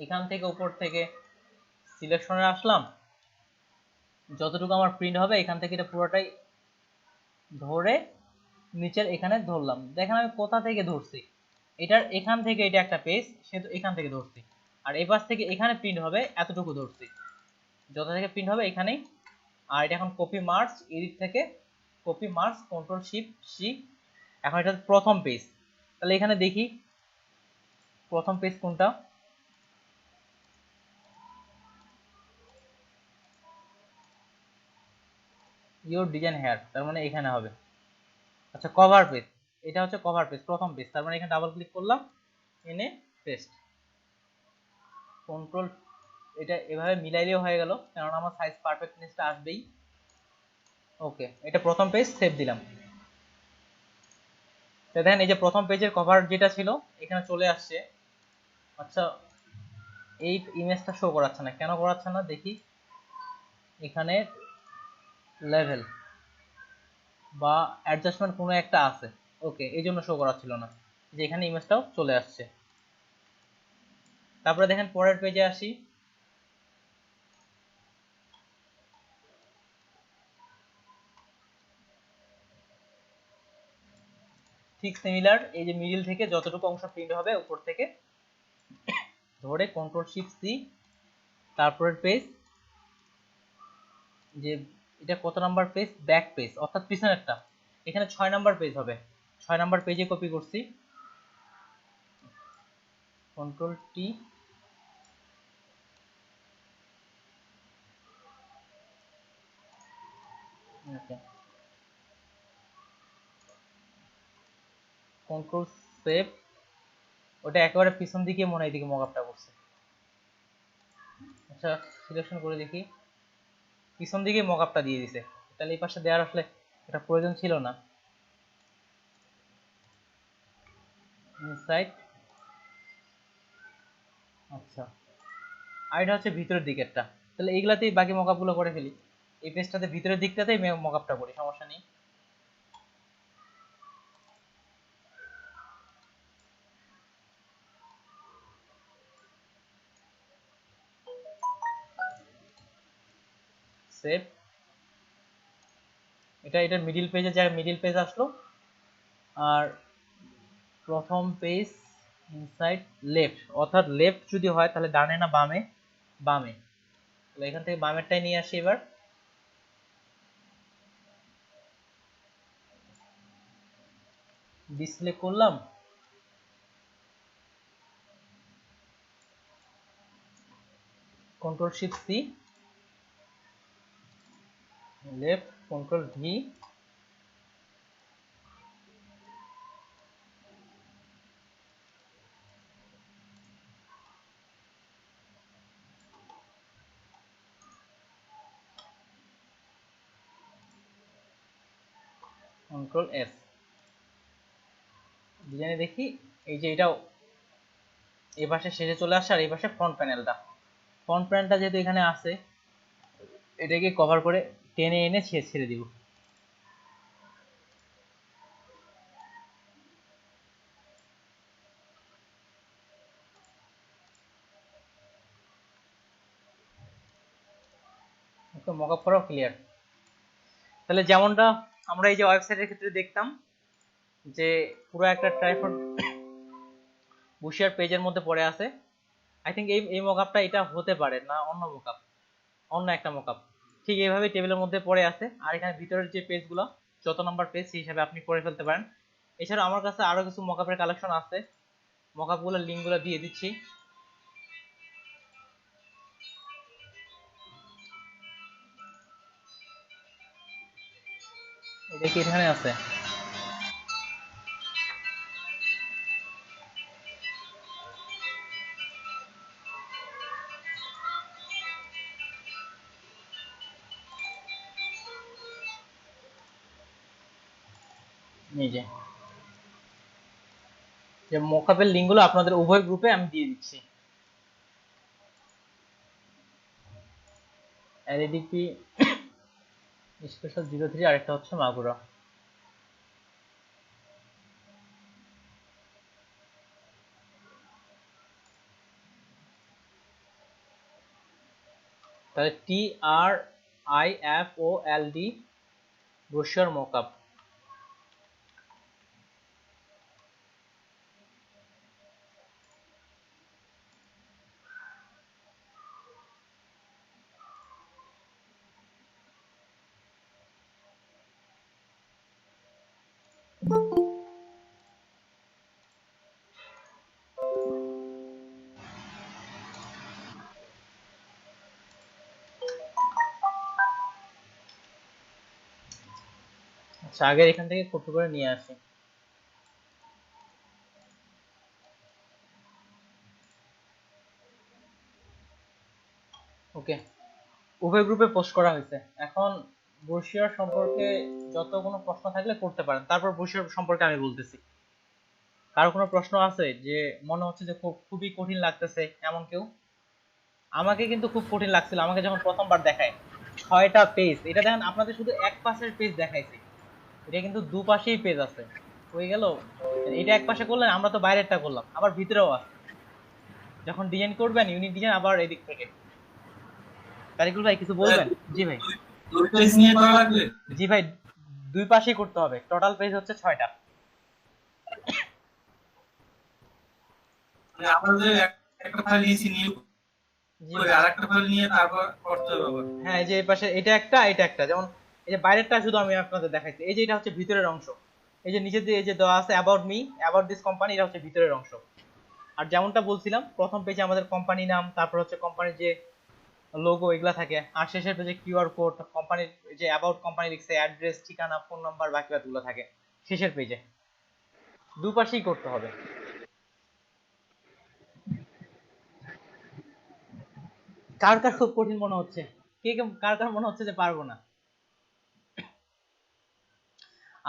এখান থেকে উপর থেকে সিলেকশনে আসলাম, যতটুকু আমার প্রিন্ট হবে এখান থেকে এটা পুরোটাই ধরে নিচের এখানে ধরলাম। দেখেন আমি কোথা থেকে ধরছি, এটার এখান থেকে এটা একটা পেজ, সেটা এখান থেকে ধরছি, আর এই পাশ থেকে এখানে প্রিন্ট হবে এতটুকু ধরছি, যত থেকে প্রিন্ট হবে এখানেই। আর এটা এখন কপি মার্জ, এডিট থেকে copy merge, control shift C. এখন এটা প্রথম পেজ, তাহলে এখানে দেখি প্রথম পেজ কোনটা, ইওর ডিজাইন হেয়ার, তার মানে এখানে হবে। আচ্ছা কভার পেজ, এটা হচ্ছে কভার পেজ, প্রথম পেজ, তার মানে এখানে ডাবল ক্লিক করলাম, এনে পেস্ট, কন্ট্রোল, এটা এভাবে মিলাইলেও হয়ে গেল, কারণ আমার সাইজ পারফেক্টনেসটা আসবেই। ওকে এটা প্রথম পেজ, সেভ দিলাম। দেখেন এই যে প্রথম পেজের কভার যেটা ছিল এখানে চলে আসছে। আচ্ছা এই ইমেজটা শো করাচ্ছে না, কেন করাচ্ছে না দেখি, এখানে লেভেল, বা অ্যাডজাস্টমেন্ট কোনো একটা আছে। ওকে, এই জন্য শো করাচ্ছিল না, যে এখানে ইমেজটাও চলে আসছে। তারপরে দেখেন পরের পেজে আসি। ঠিক সিমিলার, এই যে মিডল থেকে যতটুকু অংশ প্রিন্ট হবে উপর থেকে ধরে কন্ট্রোল শিফট সি, তারপরের পেজ, যে এটা কত নাম্বার পেজ, ব্যাক পেজ অর্থাৎ পিছনেরটা, এখানে 6 নাম্বার পেজ হবে, 6 নাম্বার পেজে কপি করছি, কন্ট্রোল টি, ওকে, কন্ট্রোল সেভ, ওটা একেবারে পিছন দিকে মনে হয় এদিকে মকআপটা করছে। আচ্ছা সিলেকশন করে দেখি, পিছন দিকে মকআপটা দিয়ে দিছে, তাহলে এই পাশে দেওয়ার আসলে এটা প্রয়োজন ছিল না। ইনসাইড, আচ্ছা, আর এটা হচ্ছে ভিতরের দিকেরটা, তাহলে এইগুলাতেই বাকি মকআপগুলো করে ফেলি, এই পেজটাতে ভিতরের দিকটাতেই মকআপটা করি, সমস্যা নেই। সেভ, এটা মিডিল পেজে যায়, মিডিল পেজ আসলো, আর প্রথম পেজ ইনসাইড লেফট, অর্থাৎ লেফট যদি হয় তাহলে ডানে না বামে, বামে, তাহলে এখান থেকে বামেরটাই নিয়ে আসি। এবার ডিসপ্লে করলাম, control shift C, left, control V, control S, ডিজাইনে দেখি এই যে এটাও এই পাশে শেষে চলে আসে, আর এই পাশে ফ্রন্ট প্যানেলটা, ফ্রন্ট প্যানেলটা যেহেতু এখানে আছে, এটাকে কভার করে টেনে এনে ছেড়ে দিব। ওকে, মকআপ করাও ক্লিয়ার। তাহলে যেমনটা আমরা এই যে ওয়েবসাইটের ক্ষেত্রে দেখতাম যে পুরো একটা ট্রাইপড বুশিয়ার পেজের মধ্যে পড়ে আছে, আই থিঙ্ক এই মকআপটা এটা হতে পারে না, অন্য মকআপ, অন্য একটা মকআপ ঠিক এইভাবে টেবিলের মধ্যে পড়ে আছে। আর এখানে ভিতরের যে পেজগুলো যত নাম্বার পেজ সেই হিসাবে আপনি করে ফেলতে পারেন। এছাড়া আমার কাছে আরো কিছু মকআপের কালেকশন আছে, মকআপগুলোর লিঙ্কগুলো দিয়ে দিচ্ছি, এটা কি এখানে আছে, এই যে মকআপের লিঙ্কগুলো আপনাদের উভয় গ্রুপে আমি দিয়ে দিচ্ছি। এলইডিপি স্পেশাল 03, আরেকটা হচ্ছে মাগুরা। তাহলে TRIFOLD ব্রোশিওর মকআপ। আচ্ছা, আগে এখান থেকে কপি করে নিয়ে আসি। ওকে, উভয় গ্রুপে পোস্ট করা হয়েছে। এখন ব্রোশিওর সম্পর্কে যত কোনো প্রশ্ন থাকলে করতে পারেন, তারপর ব্রোশিওর সম্পর্কে আমি বলতেছি। কারো কোনো প্রশ্ন আছে যে মনে হচ্ছে যে খুবই কঠিন লাগতেছে এমন কেউ? আমাকে কিন্তু খুব কঠিন লাগছিল আমাকে যখন প্রথমবার দেখায়, 6টা পেজ, এটা দেখেন আপনাদের শুধু এক পাশের পেজ দেখাইছে, এটা কিন্তু দুপাশেই পেজ আছে, হয়ে গেল। এটা এক পাশে করলেন, আমরা তো বাইরেরটা করলাম, আবার ভিতরেও আছে। যখন ডিজাইন করবেন ইউনিক ডিজাইন, আবার এদিক থেকে। তারিকুল ভাই কিছু বলবেন? জি ভাই। দুই পেজ নিয়ে করা লাগবে? জি ভাই, দুই পাশেই করতে হবে। টোটাল পেজ হচ্ছে 6টা। মানে আমরা যে একটা ফাইল নিয়েছি নিয়ে জি করে ভাই। আরেকটা ফাইল নিয়ে তারপর করতে হবে আবার। হ্যাঁ, এই যে এই পাশে এটা একটা, এটা একটা। যেমন এই যে বাইরেরটা শুধু আমি আপনাদের দেখাইছি, এই যে এটা হচ্ছে ভিতরের অংশ। এই যে নিচে দিয়ে এই যে দেওয়া আছে about me, about this company, এটা হচ্ছে ভিতরের অংশ। আর যেমনটা বলছিলাম, প্রথম পেজে আমাদের কোম্পানি নাম, তারপর হচ্ছে কোম্পানির যে লোগো এগুলা থাকে, আর শেষের পেজে কিউআর কোড, কোম্পানির যে অ্যাবাউট কোম্পানি লিখছে, অ্যাড্রেস, ঠিকানা, ফোন নাম্বার, বাকি বাকিগুলো থাকে শেষের পেজে। দুপাশেই করতে হবে। কার কার খুব কঠিন মনে হচ্ছে? কার কার মনে হচ্ছে যে পারবো না?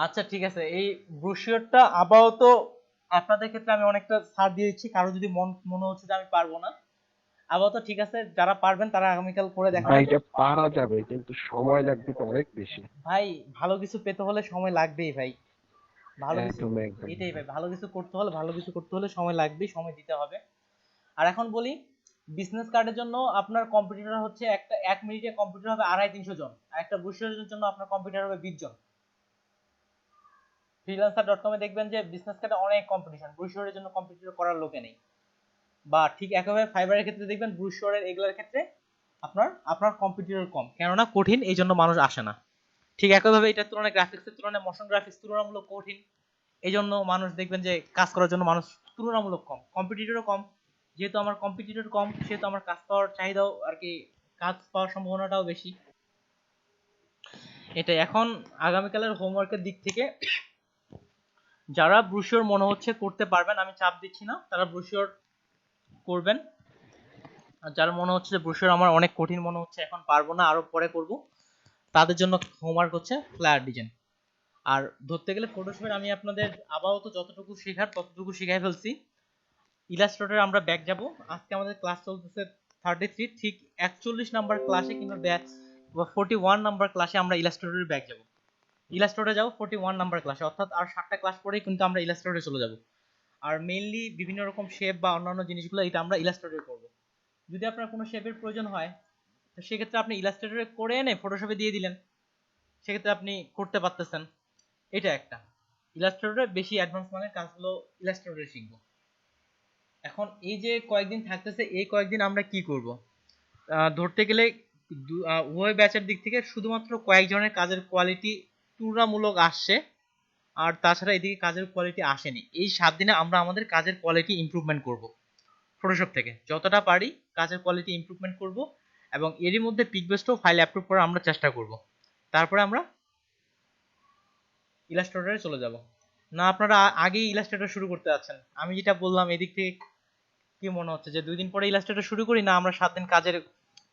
আচ্ছা ঠিক আছে, এই ব্রোশিওরটা আপাতত আপনাদের ক্ষেত্রে আমি অনেকটা ছাড় দিয়ে দিচ্ছি। কারো যদি মনে হচ্ছে যে আমি পারবো না, আপাতত ঠিক আছে, যারা পারবেন তারা আগামীকাল করে ভাই দেখাবেন। এটা পারা যাবে, কিন্তু সময় লাগবে তো অনেক বেশি। ভাই ভালো কিছু পেতে হলে সময় লাগবেই ভাই। ভালো কিছু, একদম একদম। এটাই ভাই, ভালো কিছু করতে হলে, ভালো কিছু করতে হলে সময় লাগবেই, সময় দিতে হবে। আর এখন বলি, বিজনেস কার্ডের জন্য আপনার কম্পিটিটর হচ্ছে একটা 1 মিনিটে কম্পিউটার হবে 250-300 জন, আর একটা ব্রোশিওরের জন্য আপনার কম্পিউটার হবে 20 জন। freelancer.com এ দেখবেন যে বিজনেস কার্ডে অনেক কম্পিটিশন, ব্রোশিওরের জন্য কম্পিটিটর করার লোকে নেই। বা ঠিক একইভাবে ফাইবারের ক্ষেত্রে দেখবেন, ব্রোশিওরের এগুলোর ক্ষেত্রে আপনার কম্পিটিটর কম, কেননা কঠিন, এই জন্য মানুষ আসে না। ঠিক একইভাবে এটার তুলনায় গ্রাফিক্সের তুলনায় মোশন গ্রাফিক্স তুলনামূলক কঠিন, এই জন্য মানুষ দেখবেন যে কাজ করার জন্য মানুষ তুলনামূলক কম, কম্পিটিটরও কম। যেহেতু আমার কম্পিটিটর কম, সেহেতু আমার কাজ পাওয়ার চাহিদাও আর কি, কাজ পাওয়ার সম্ভাবনাটাও বেশি। এটা এখন আগামীকালের হোমওয়ার্কের দিক থেকে যারা ব্রোশিওর মনে হচ্ছে করতে পারবেন, আমি চাপ দিচ্ছি না, তারা ব্রোশিওর করবেন। আর যারা মনে হচ্ছে যে ব্রোশিওর আমার অনেক কঠিন মনে হচ্ছে, এখন পারবো না, আরো পরে করব, তাদের জন্য হোমওয়ার্ক হচ্ছে ফ্লায়ার ডিজাইন। আর ধরতে গেলে ফটোশপের আমি আপনাদের আপাতত যতটুকু শেখার ততটুকু শিখাই ফেলছি। ইলাস্ট্রেটরে আমরা ব্যাক যাব। আজকে আমাদের ক্লাস চলতেছে 33, ঠিক 41 নাম্বার ক্লাসে কিংবা 41 নাম্বার ক্লাসে আমরা ইলাস্ট্রেটরে ব্যাক যাব। ইলাস্ট্রেটরে যাব 41 নাম্বার ক্লাসে, অর্থাৎ আর 7টা ক্লাস পরেই কিন্তু আমরা ইলাস্ট্রেটরে চলে যাব। আর মেইনলি বিভিন্ন রকম শেপ বা অন্যান্য জিনিসগুলো এটা আমরা ইলাস্ট্রেটরে করব। যদি আপনার কোনো শেপের প্রয়োজন হয়, তো সেক্ষেত্রে আপনি ইলাস্ট্রেটরে করে এনে ফটোশপে দিয়ে দিলেন, সেক্ষেত্রে আপনি করতে পারতেছেন। এটা একটা, ইলাস্ট্রেটরে বেশি অ্যাডভান্স মানের কাজগুলো ইলাস্ট্রেটরে শিখবো। এখন এই যে কয়েকদিন থাকতেছে, এই কয়েকদিন আমরা কি করব? ধরতে গেলে উভয় ব্যাচের দিক থেকে শুধুমাত্র কয়েকজনের কাজের কোয়ালিটি তুলনামূলক আসছে, আর তাছাড়া এদিকে কাজের কোয়ালিটি আসেনি। এই 7 দিনে আমরা আমাদের কাজের কোয়ালিটি ইমপ্রুভমেন্ট করব, ফটোশপ থেকে যতটা পারি কাজের কোয়ালিটি ইমপ্রুভমেন্ট করব, এবং এরই মধ্যে পিকবেস্টও ফাইল অ্যাপ্রুভ করার আমরা চেষ্টা করব। তারপরে আমরা ইলাস্ট্রেটরে চলে যাব। না আপনারা আগেই ইলাস্ট্রেটর শুরু করতে যাচ্ছেন? আমি যেটা বললাম এদিক থেকে কি মনে হচ্ছে যে 2 দিন পরে ইলাস্ট্রেটর শুরু করি, না আমরা 7 দিন কাজের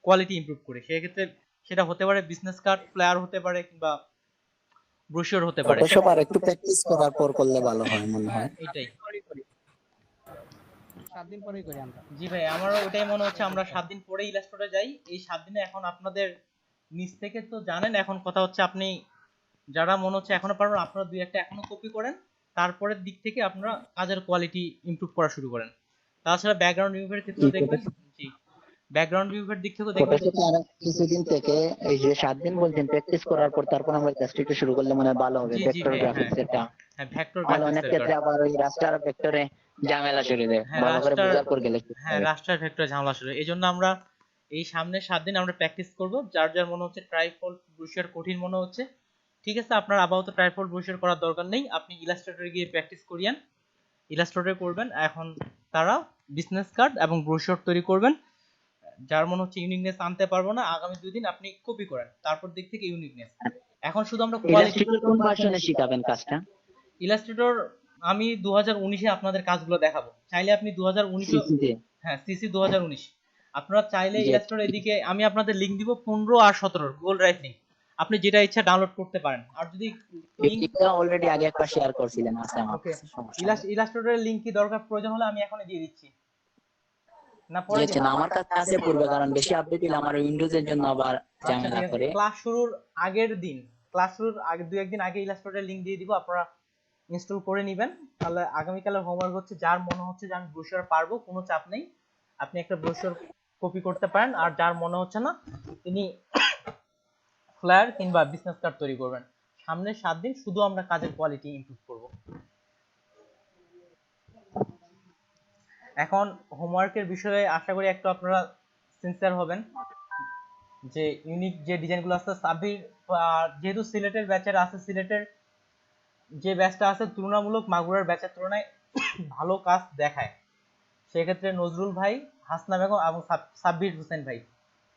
কোয়ালিটি ইমপ্রুভ করি? সেক্ষেত্রে সেটা হতে পারে বিজনেস কার্ড, ফ্লায়ার হতে পারে, কিংবা ব্রোশিওর হতে পারে। ফটোশপ আর একটু প্র্যাকটিস করার পর করলে ভালো হয় মনে হয়। এটাই। 7 দিন পরেই করি আমরা। জি ভাই, আমারও ওটাই মনে হচ্ছে, আমরা 7 দিন পরে ইলাস্ট্রেটরে যাই। এই 7 দিনে এখন আপনাদের নিজ থেকে তো জানেন, এখন কথা হচ্ছে আপনি যারা মনে হচ্ছে এখনো পারবেন, আপনারা 2-1টা এখনো কপি করেন, তারপরের দিক থেকে আপনারা কাজের কোয়ালিটি ইমপ্রুভ করা শুরু করেন। তাছাড়া ব্যাকগ্রাউন্ড রিমুভের ক্ষেত্রে দেখবেন, জি ব্যাকগ্রাউন্ড রিমুভের দিক থেকে দেখবেন ফটোশপে আর কিছুদিন থেকে এই যে 7 দিন বলছেন প্র্যাকটিস করার পর তারপর আমরা কাজটা একটু শুরু করলে মনে হয় ভালো হবে। জি জি ভেক্টর ভাই, গ্রাফিক্স এটা হ্যাঁ ভেক্টর আর অনেক গ্রাফিক্সের ক্ষেত্রে কারণে। আবার ওই রাস্টার ভেক্টরে ঝামেলা শুরু দেয়, হ্যাঁ ভালো করে রাস্টার, বোঝার পর গেলে কি হ্যাঁ হবে। রাস্টার ভেক্টর ঝামেলা শুরু। এই জন্য আমরা এই সামনের 7 দিন আমরা প্র্যাকটিস করব। যার যার মনে হচ্ছে ট্রাইফোল্ড ব্রোশিওর কঠিন মনে হচ্ছে, ঠিক আছে, আপনার আপাতত ট্রাইফোল্ড ব্রোশিওর করার দরকার নেই, আপনি ইলাস্ট্রেটরে গিয়ে প্র্যাকটিস করিয়েন, ইলাস্ট্রেটরে করবেন। এখন তারা বিজনেস কার্ড এবং ব্রোশিওর তৈরি করবেন। যার মনে হচ্ছে ইউনিকনেস আনতে পারবো না, আগামী 2 দিন আপনি কপি করেন, তারপর দিক থেকে ইউনিকনেস। এখন শুধু আমরা কোয়ালিটি। ইলাস্ট্রেটর কোন ভার্সনে শিখাবেন কাজটা? ইলাস্ট্রেটর আমি 2019-এ আপনাদের কাজগুলো দেখাবো, চাইলে আপনি 2019, সিসিতে হ্যাঁ সিসি 2019, আপনারা চাইলে জি। ইলাস্ট্রেটর এদিকে আমি আপনাদের লিংক দিব 15 আর 17 গুগল ড্রাইভ লিংক, আপনি যেটা ইচ্ছা ডাউনলোড করতে পারেন। আর যদি লিংক, এটা অলরেডি আগে একবার শেয়ার করছিলেন, আছে আমার ওকে, কাছে, সমস্যা নেই। ইলাস্ট্রেটরের লিংক কি দরকার, প্রয়োজন হলে আমি এখনই দিয়ে দিচ্ছি, না পরে দিয়েছেন আমার কাছে আছে পূর্বে, কারণ বেশি আপডেট হলে আমার উইন্ডোজ এর জন্য আবার ঝামেলা করে। ক্লাস শুরুর আগের দিন ক্লাস শুরুর আগে 2-1 দিন আগে ইলাস্ট্রেটর লিংক দিয়ে দিব, আপনারা ইনস্টল করে নেবেন। তাহলে আগামীকালের হোমওয়ার্ক হচ্ছে যার মনে হচ্ছে যে আমি ব্রোশার পারবো, কোনো চাপ নেই, আপনি একটা ব্রোশার কপি করতে পারেন। আর যার মনে হচ্ছে না তিনি ফ্লায়ার কিংবা বিজনেস কার্ড তৈরি করবেন। সামনের 7 দিন শুধু আমরা কাজের কোয়ালিটি ইমপ্রুভ করব। এখন হোমওয়ার্কের বিষয়ে আশা করি একটু আপনারা সিনসিয়ার হবেন, যে ইউনিক যে ডিজাইনগুলো আছে সাবির যেহেতু সিলেটের ব্যাচের আছে, সিলেটের যে ব্যাচটা আছে তুলনামূলক মাগুরার ব্যাচের তুলনায় ভালো কাজ দেখায়, সেক্ষেত্রে নজরুল ভাই, হাসনা বেগম এবং সাব্বির হোসেন ভাই,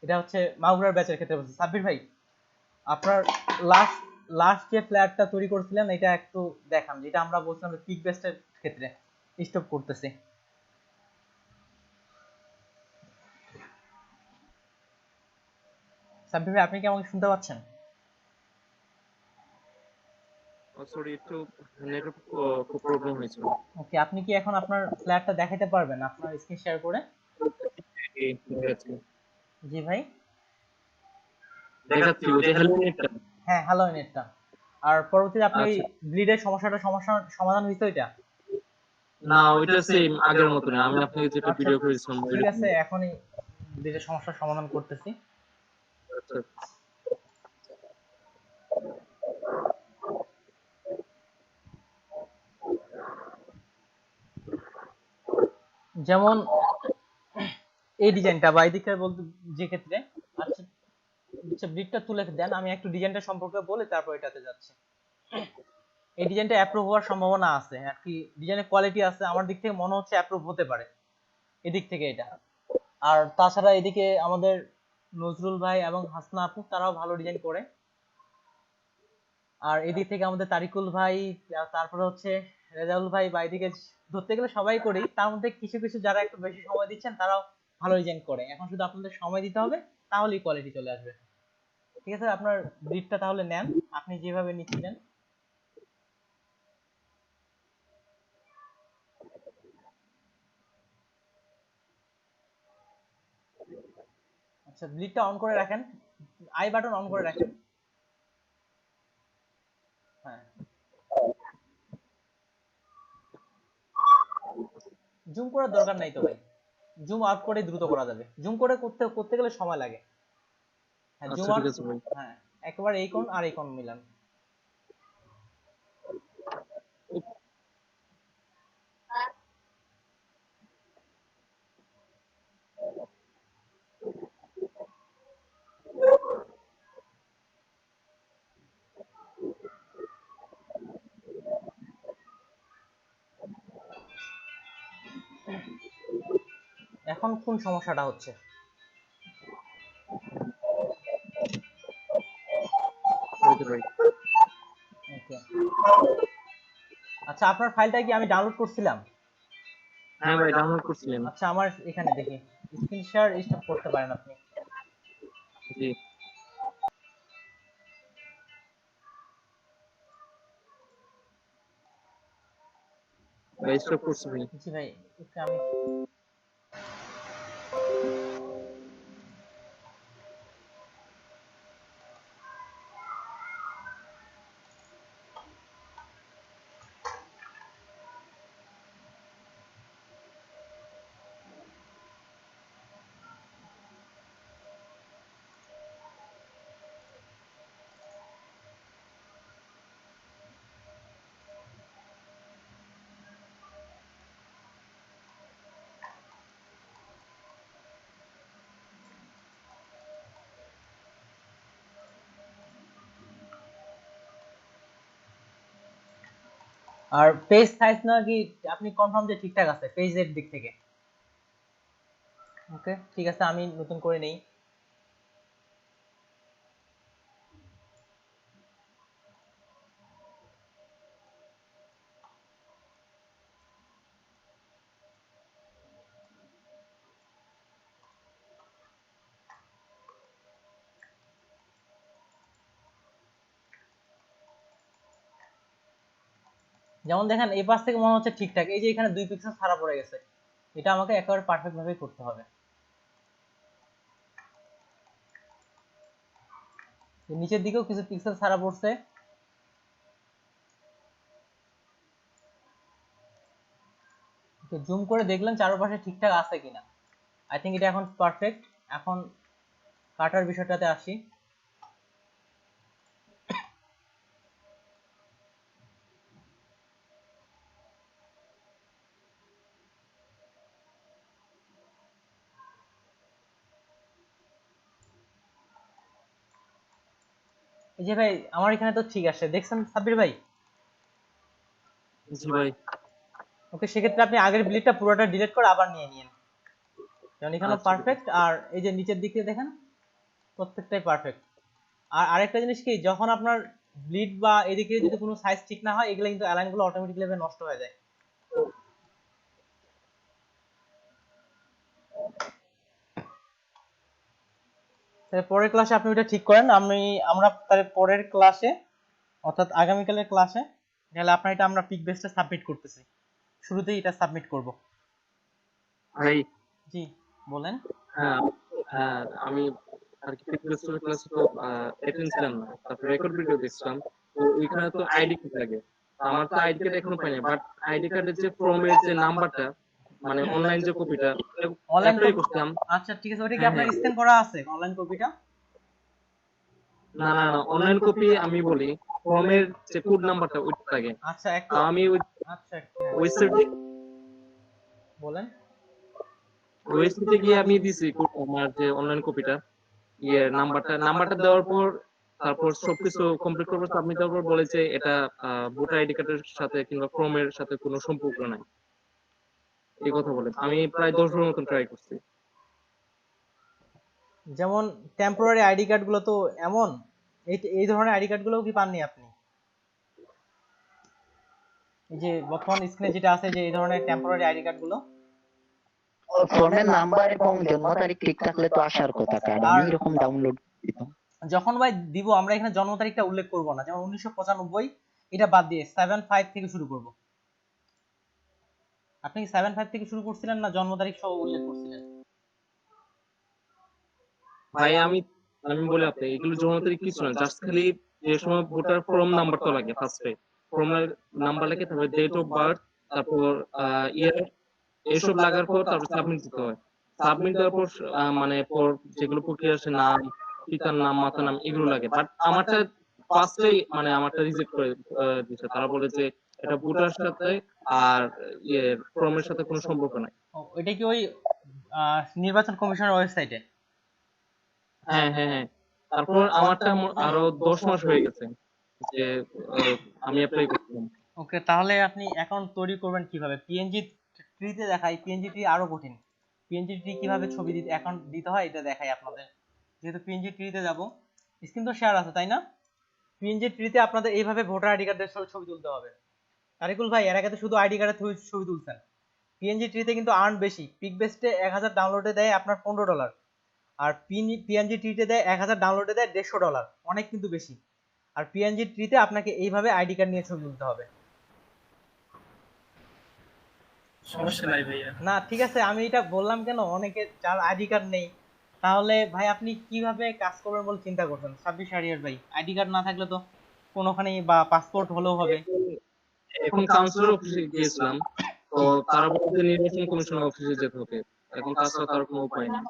এটা হচ্ছে মাগুরার ব্যাচের ক্ষেত্রে বলছি। সাব্বির ভাই, আপনার লাস্ট যে ফ্ল্যাটটা তৈরি করেছিলেন এটা একটু দেখান, যেটা আমরা বলছিলাম পিক বেস্টের ক্ষেত্রে স্টপ করতেছি। সাব্বির ভাই, আপনি কি আমাকে শুনতে পাচ্ছেন? সরি, একটু নেটওয়ার্ক খুব প্রবলেম হয়েছিল। ওকে, আপনি কি এখন আপনার ফ্ল্যাটটা দেখাতে পারবেন আপনার স্ক্রিন শেয়ার করে? দেখাচ্ছি জি ভাই। দেখাচ্ছি ওই যে হ্যালো নেটটা। হ্যাঁ, হ্যালো নেটটা। আর পরবর্তীতে আপনি ওই আচ্ছা, ব্লিডের সমস্যার সমাধান হয়েছে ওইটা? না ওইটা সেম আগের মতো না, আমি আপনাকে যেটা আচ্ছা, ভিডিও করেছিলাম ঠিক ওইরকম। আছে, এখনই ব্লিডের সমস্যার সমাধান করতেছি। আচ্ছা, যেমন এই ডিজাইনটা বা এই দিকটা বলতে যে ক্ষেত্রে, আচ্ছা আচ্ছা ব্লিডটা তুলে দেন, আমি একটু ডিজাইনটা সম্পর্কে বলে তারপর এটাতে যাচ্ছি। এই ডিজাইনটা অ্যাপ্রুভ হওয়ার সম্ভাবনা আছে আর কি, ডিজাইনের কোয়ালিটি আছে, আমার দিক থেকে মনে হচ্ছে অ্যাপ্রুভ হতে পারে এদিক থেকে এটা। আর তাছাড়া এদিকে আমাদের নজরুল ভাই এবং হাসনা আপু তারাও ভালো ডিজাইন করে। আর এদিক থেকে আমাদের তারিকুল ভাই, তারপরে হচ্ছে রেজাউল ভাই, বা এদিকে ধরতে গেলে সবাই করি, তার মধ্যে কিছু কিছু যারা একটু বেশি সময় দিচ্ছেন তারাও ভালো ডিজাইন করে। এখন শুধু আপনাদের সময় দিতে হবে, তাহলেই কোয়ালিটি চলে আসবে। ঠিক আছে, আপনার ব্রিডটা তাহলে নেন, আপনি যেভাবে নিচ্ছিলেন। আচ্ছা, ব্লিডটা অন করে রাখেন, আই বাটন অন করে রাখেন। হ্যাঁ, জুম করার দরকার নাই তো ভাই, জুম আউট করে দ্রুত করা যাবে, জুম করে করতে করতে গেলে সময় লাগে। হ্যাঁ, জুম আচ্ছা আউট। ঠিক আছে ভাই। হ্যাঁ, একবার এই কোণ আর এই কোণ মিলান। এখন কোন সমস্যাটা হচ্ছে? ওই যে ভাই, ওকে, আচ্ছা আপনার ফাইলটা কি আমি ডাউনলোড করছিলাম? হ্যাঁ ভাই ডাউনলোড করছিলেন। আচ্ছা, আমার এখানে দেখি স্ক্রিন শেয়ার স্টপ করতে পারেন আপনি। জি ভাই, স্টপ করছি ভাই। জি ভাই, একটু আমি আর পেজ সাইজ নাকি আপনি কনফার্ম যে ঠিকঠাক আছে পেজের দিক থেকে? ওকে, ঠিক আছে, আমি নতুন করে নেই। যেমন দেখেন এই পাশ থেকে মনে হচ্ছে ঠিকঠাক, এই যে এখানে 2 পিক্সেল ছাড়া পড়ে গেছে, এটা আমাকে একেবারে পারফেক্ট ভাবে করতে হবে। নিচের দিকেও কিছু পিক্সেল ছাড়া পড়ছে। জুম করে দেখলেন চারপাশে ঠিকঠাক আছে কিনা। আই থিঙ্ক এটা এখন পারফেক্ট। এখন কাটার বিষয়টাতে আসি। এই যে ভাই আমার এখানে তো ঠিক আছে, দেখছেন সাব্বির ভাই? জি ভাই। ওকে, সেক্ষেত্রে আপনি আগের ব্লিডটা পুরোটা ডিলিট করে আবার নিয়ে নিন, কারণ এখানেও আচ্ছা, পারফেক্ট। আর এই যে নিচের দিকে দেখেন প্রত্যেকটাই পারফেক্ট। আর আরেকটা জিনিস কি, যখন আপনার ব্লিড বা এদিকে যদি কোনো সাইজ ঠিক না হয়, এগুলো কিন্তু অ্যালাইনগুলো অটোমেটিক্যালি নষ্ট হয়ে যায়। তাহলে পরের ক্লাসে আপনি ওটা ঠিক করেন। আমরা তাহলে পরের ক্লাসে, অর্থাৎ আগামীকালের ক্লাসে তাহলে আপনার এটা আমরা পিক বেসটা সাবমিট করতেছি, শুরুতেই এটা সাবমিট করব। ভাই জি বলেন। হ্যাঁ, হ্যাঁ আমি আর কি প্রিভিয়াস ক্লাসে তো অ্যাটেন্ড ছিলাম না, তারপর রেকর্ড ভিডিও দেখছিলাম। তো ওইখানে তো আইডি কার্ড লাগে। তো আমার তো আইডি কার্ড এখনো পাইনি, বাট আইডি কার্ডের যে ফর্মের যে নাম্বারটা, মানে অনলাইন যে কপিটা অনলাইন অ্যাপ্লাই করছিলাম। আচ্ছা ঠিক আছে, ওটা কি হ্যাঁ আপনার হ্যাঁ, স্ক্যান করা আছে অনলাইন কপিটা? না না না, অনলাইন কপি আমি বলি, ফর্মের যে কোড নাম্বারটা ওইটা লাগে। আচ্ছা একটু, আমি ওই আচ্ছা একটু ওয়েবসাইটে বলেন। ওয়েবসাইটে গিয়ে আমি দিছি আমার যে অনলাইন কপিটা, নাম্বারটা দেওয়ার পর তারপর সবকিছু কমপ্লিট করবো, সাবমিট দেওয়ার পর বলে যে এটা ভোটার আইডি কার্ডের সাথে কিংবা ফর্মের সাথে কোনো সম্পর্ক নাই, এই কথা বলে। আমি প্রায় 10 বার মতন ট্রাই করছি। যেমন টেম্পোরারি আইডি কার্ড গুলো তো এমন, এই ধরনের আইডি কার্ড গুলোও কি পাননি আপনি? এই যে বর্তমান স্ক্রিনে যেটা আছে, যে এই ধরনের টেম্পোরারি আইডি কার্ড গুলো। ফর্মের নাম্বার এবং জন্ম তারিখ ঠিক থাকলে তো আসার কথা কার্ড, আমি এরকম ডাউনলোড দিতাম। যখন ভাই দিব আমরা এখানে জন্ম তারিখটা উল্লেখ করব না, যেমন 1995, এটা বাদ দিয়ে 75 থেকে শুরু করব। আপনি কি 75 থেকে শুরু করছিলেন না জন্ম তারিখ সহ উল্লেখ করছিলেন? ভাই আমি আমি বলি আপনি এগুলো জমা তারিখ কিছু না, জাস্ট খালি যে সময় ভোটার ফর্ম নাম্বারটা লাগে, ফার্স্টে ফর্ম নাম্বার লাগে, তারপর ডেট অফ বার্থ, তারপর ইয়ার, এসব লাগার পর তারপর সাবমিট দিতে হয়। সাবমিট দেওয়ার পর মানে পর যেগুলো প্রক্রিয়া আছে, নাম, পিতার নাম, মাতার নাম, এগুলো লাগে। বাট আমারটা ফার্স্টেই মানে আমারটা রিজেক্ট করে দিচ্ছে। তারা বলে যে এটা ভোটার সাথে আর ইয়ে ফর্মের সাথে কোনো সম্পর্ক নাই। এটা কি ওই নির্বাচন কমিশনের ওয়েবসাইটে? হ্যাঁ হ্যাঁ হ্যাঁ, তারপর আমারটা আরো 10 মাস হয়ে গেছে যে আমি অ্যাপ্লাই করছিলাম। ওকে, তাহলে আপনি অ্যাকাউন্ট তৈরি করবেন কিভাবে? পিএনজি ট্রিতে দেখাই, পিএনজি ট্রি আরো কঠিন। পিএনজি ট্রি কিভাবে ছবি দিতে অ্যাকাউন্ট দিতে হয় এটা দেখাই আপনাদের। যেহেতু পিএনজি ট্রিতে যাব, স্ক্রিন তো শেয়ার আছে তাই না? পিএনজি ট্রিতে আপনাদের এইভাবে ভোটার আইডি কার্ডের ছবি তুলতে হবে। তারিকুল ভাই এর আগে তো শুধু আইডি কার্ডের ছবি তুলছেন। পিএনজি ট্রিতে কিন্তু আর্ন বেশি। পিক বেস্টে 1000 ডাউনলোডে দেয় আপনার $15, আর পিএনজি ট্রিতে দেয় 1000 ডাউনলোডে দেয় $150, অনেক কিন্তু বেশি। আর পিএনজি ট্রিতে আপনাকে এইভাবে আইডি কার্ড নিয়ে ছবি তুলতে হবে। সমস্যা নাই ভাইয়া। না ঠিক আছে, আমি এটা বললাম কেন, অনেকে যার আইডি কার্ড নেই, তাহলে ভাই আপনি কিভাবে কাজ করবেন বলে চিন্তা করছেন? 26 শাহরিয়ার ভাই, আইডি কার্ড না থাকলে তো কোনোখানেই, বা পাসপোর্ট হলেও হবে। এখন কাউন্সিলর অফিসে গিয়েছিলাম, তো তারা বলছে নির্বাচন কমিশনের অফিসে যেতে হবে। এখন তাছাড়া তার কোনো উপায় নেই।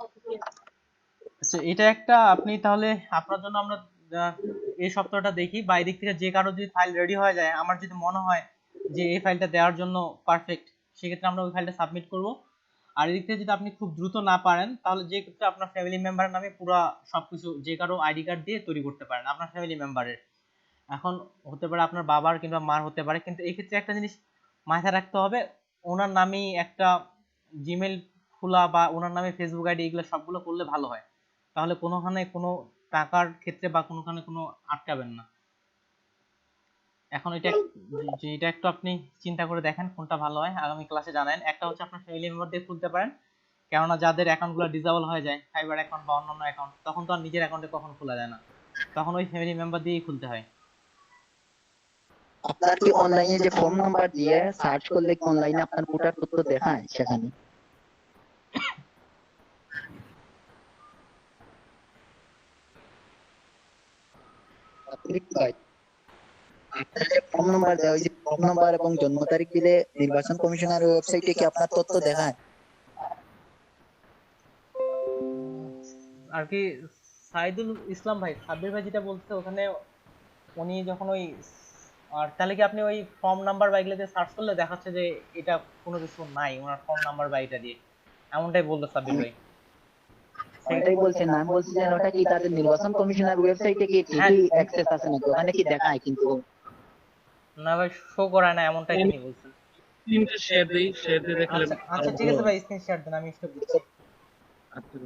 আচ্ছা এটা একটা, আপনি তাহলে আপনার জন্য আমরা এই সপ্তাহটা দেখি, বা এদিক থেকে যে কারো যদি ফাইল রেডি হয়ে যায়, আমার যদি মনে হয় যে এই ফাইলটা দেওয়ার জন্য পারফেক্ট, সেক্ষেত্রে আমরা ওই ফাইলটা সাবমিট করব। আর এদিক থেকে যদি আপনি খুব দ্রুত না পারেন, তাহলে যে ক্ষেত্রে আপনার ফ্যামিলি মেম্বারের নামে পুরো সবকিছু যে কারো আইডি কার্ড দিয়ে তৈরি করতে পারেন আপনার ফ্যামিলি মেম্বারের। এখন হতে পারে আপনার বাবার কিংবা মার হতে পারে, কিন্তু এই ক্ষেত্রে একটা জিনিস মাথায় রাখতে হবে, ওনার নামেই একটা জিমেল খোলা বা ওনার নামে ফেসবুক আইডি, এগুলো সবগুলো করলে ভালো হয়। তাহলে কোনোখানে কোনো টাকার ক্ষেত্রে বা কোনোখানে কোনো আটকাবেন না। এখন এটা একটু আপনি চিন্তা করে দেখেন কোনটা ভালো হয়, আগামী ক্লাসে জানান। একটা হচ্ছে আপনার ফ্যামিলি মেম্বার দিয়ে খুলতে পারেন, কেননা যাদের অ্যাকাউন্টগুলো ডিসেবল হয়ে যায়, ফাইবার অ্যাকাউন্ট বা অন্যান্য অ্যাকাউন্ট, তখন তো আর নিজের অ্যাকাউন্টে কখন খোলা যায় না, তখন ওই ফ্যামিলি মেম্বার দিয়েই খুলতে হয়। আপনার কি অনলাইনে যে ফোন নাম্বার দিয়ে সার্চ করলে কি অনলাইনে আপনার ভোটার তথ্য দেখায় সেখানে? অতিরিক্ত হয়। আপনার যে ফর্ম নাম্বার দেওয়া হয়েছে, ফর্ম নাম্বার এবং জন্ম তারিখ দিলে নির্বাচন কমিশনের ওয়েবসাইটে কি আপনার তথ্য দেখায়? আর কি সাইদুল ইসলাম ভাই, সাব্বির ভাই যেটা বলছে ওখানে উনি যখন ওই আর তাহলে কি আপনি ওই ফর্ম নাম্বার বা এগুলোতে সার্চ করলে দেখাচ্ছে যে এটা কোনো কিছু নাই ওনার ফর্ম নাম্বার বা এটা দিয়ে, এমনটাই বলতো সাব্বির ভাই। এটাই বলছেন না, আমি বলছি যে ওটা কি তাদের নির্বাচন কমিশনের ওয়েবসাইটে কি ঠিকই অ্যাক্সেস আছে নাকি? ওখানে কি দেখায় কিন্তু না ভাই, শো করায় না, এমনটাই তিনি বলছেন। স্ক্রিনটা শেয়ার দিয়ে দেখালে আচ্ছা আচ্ছা ঠিক আছে ভাই, স্ক্রিন শেয়ার দেন, আমি স্টপ দিচ্ছি। আচ্ছা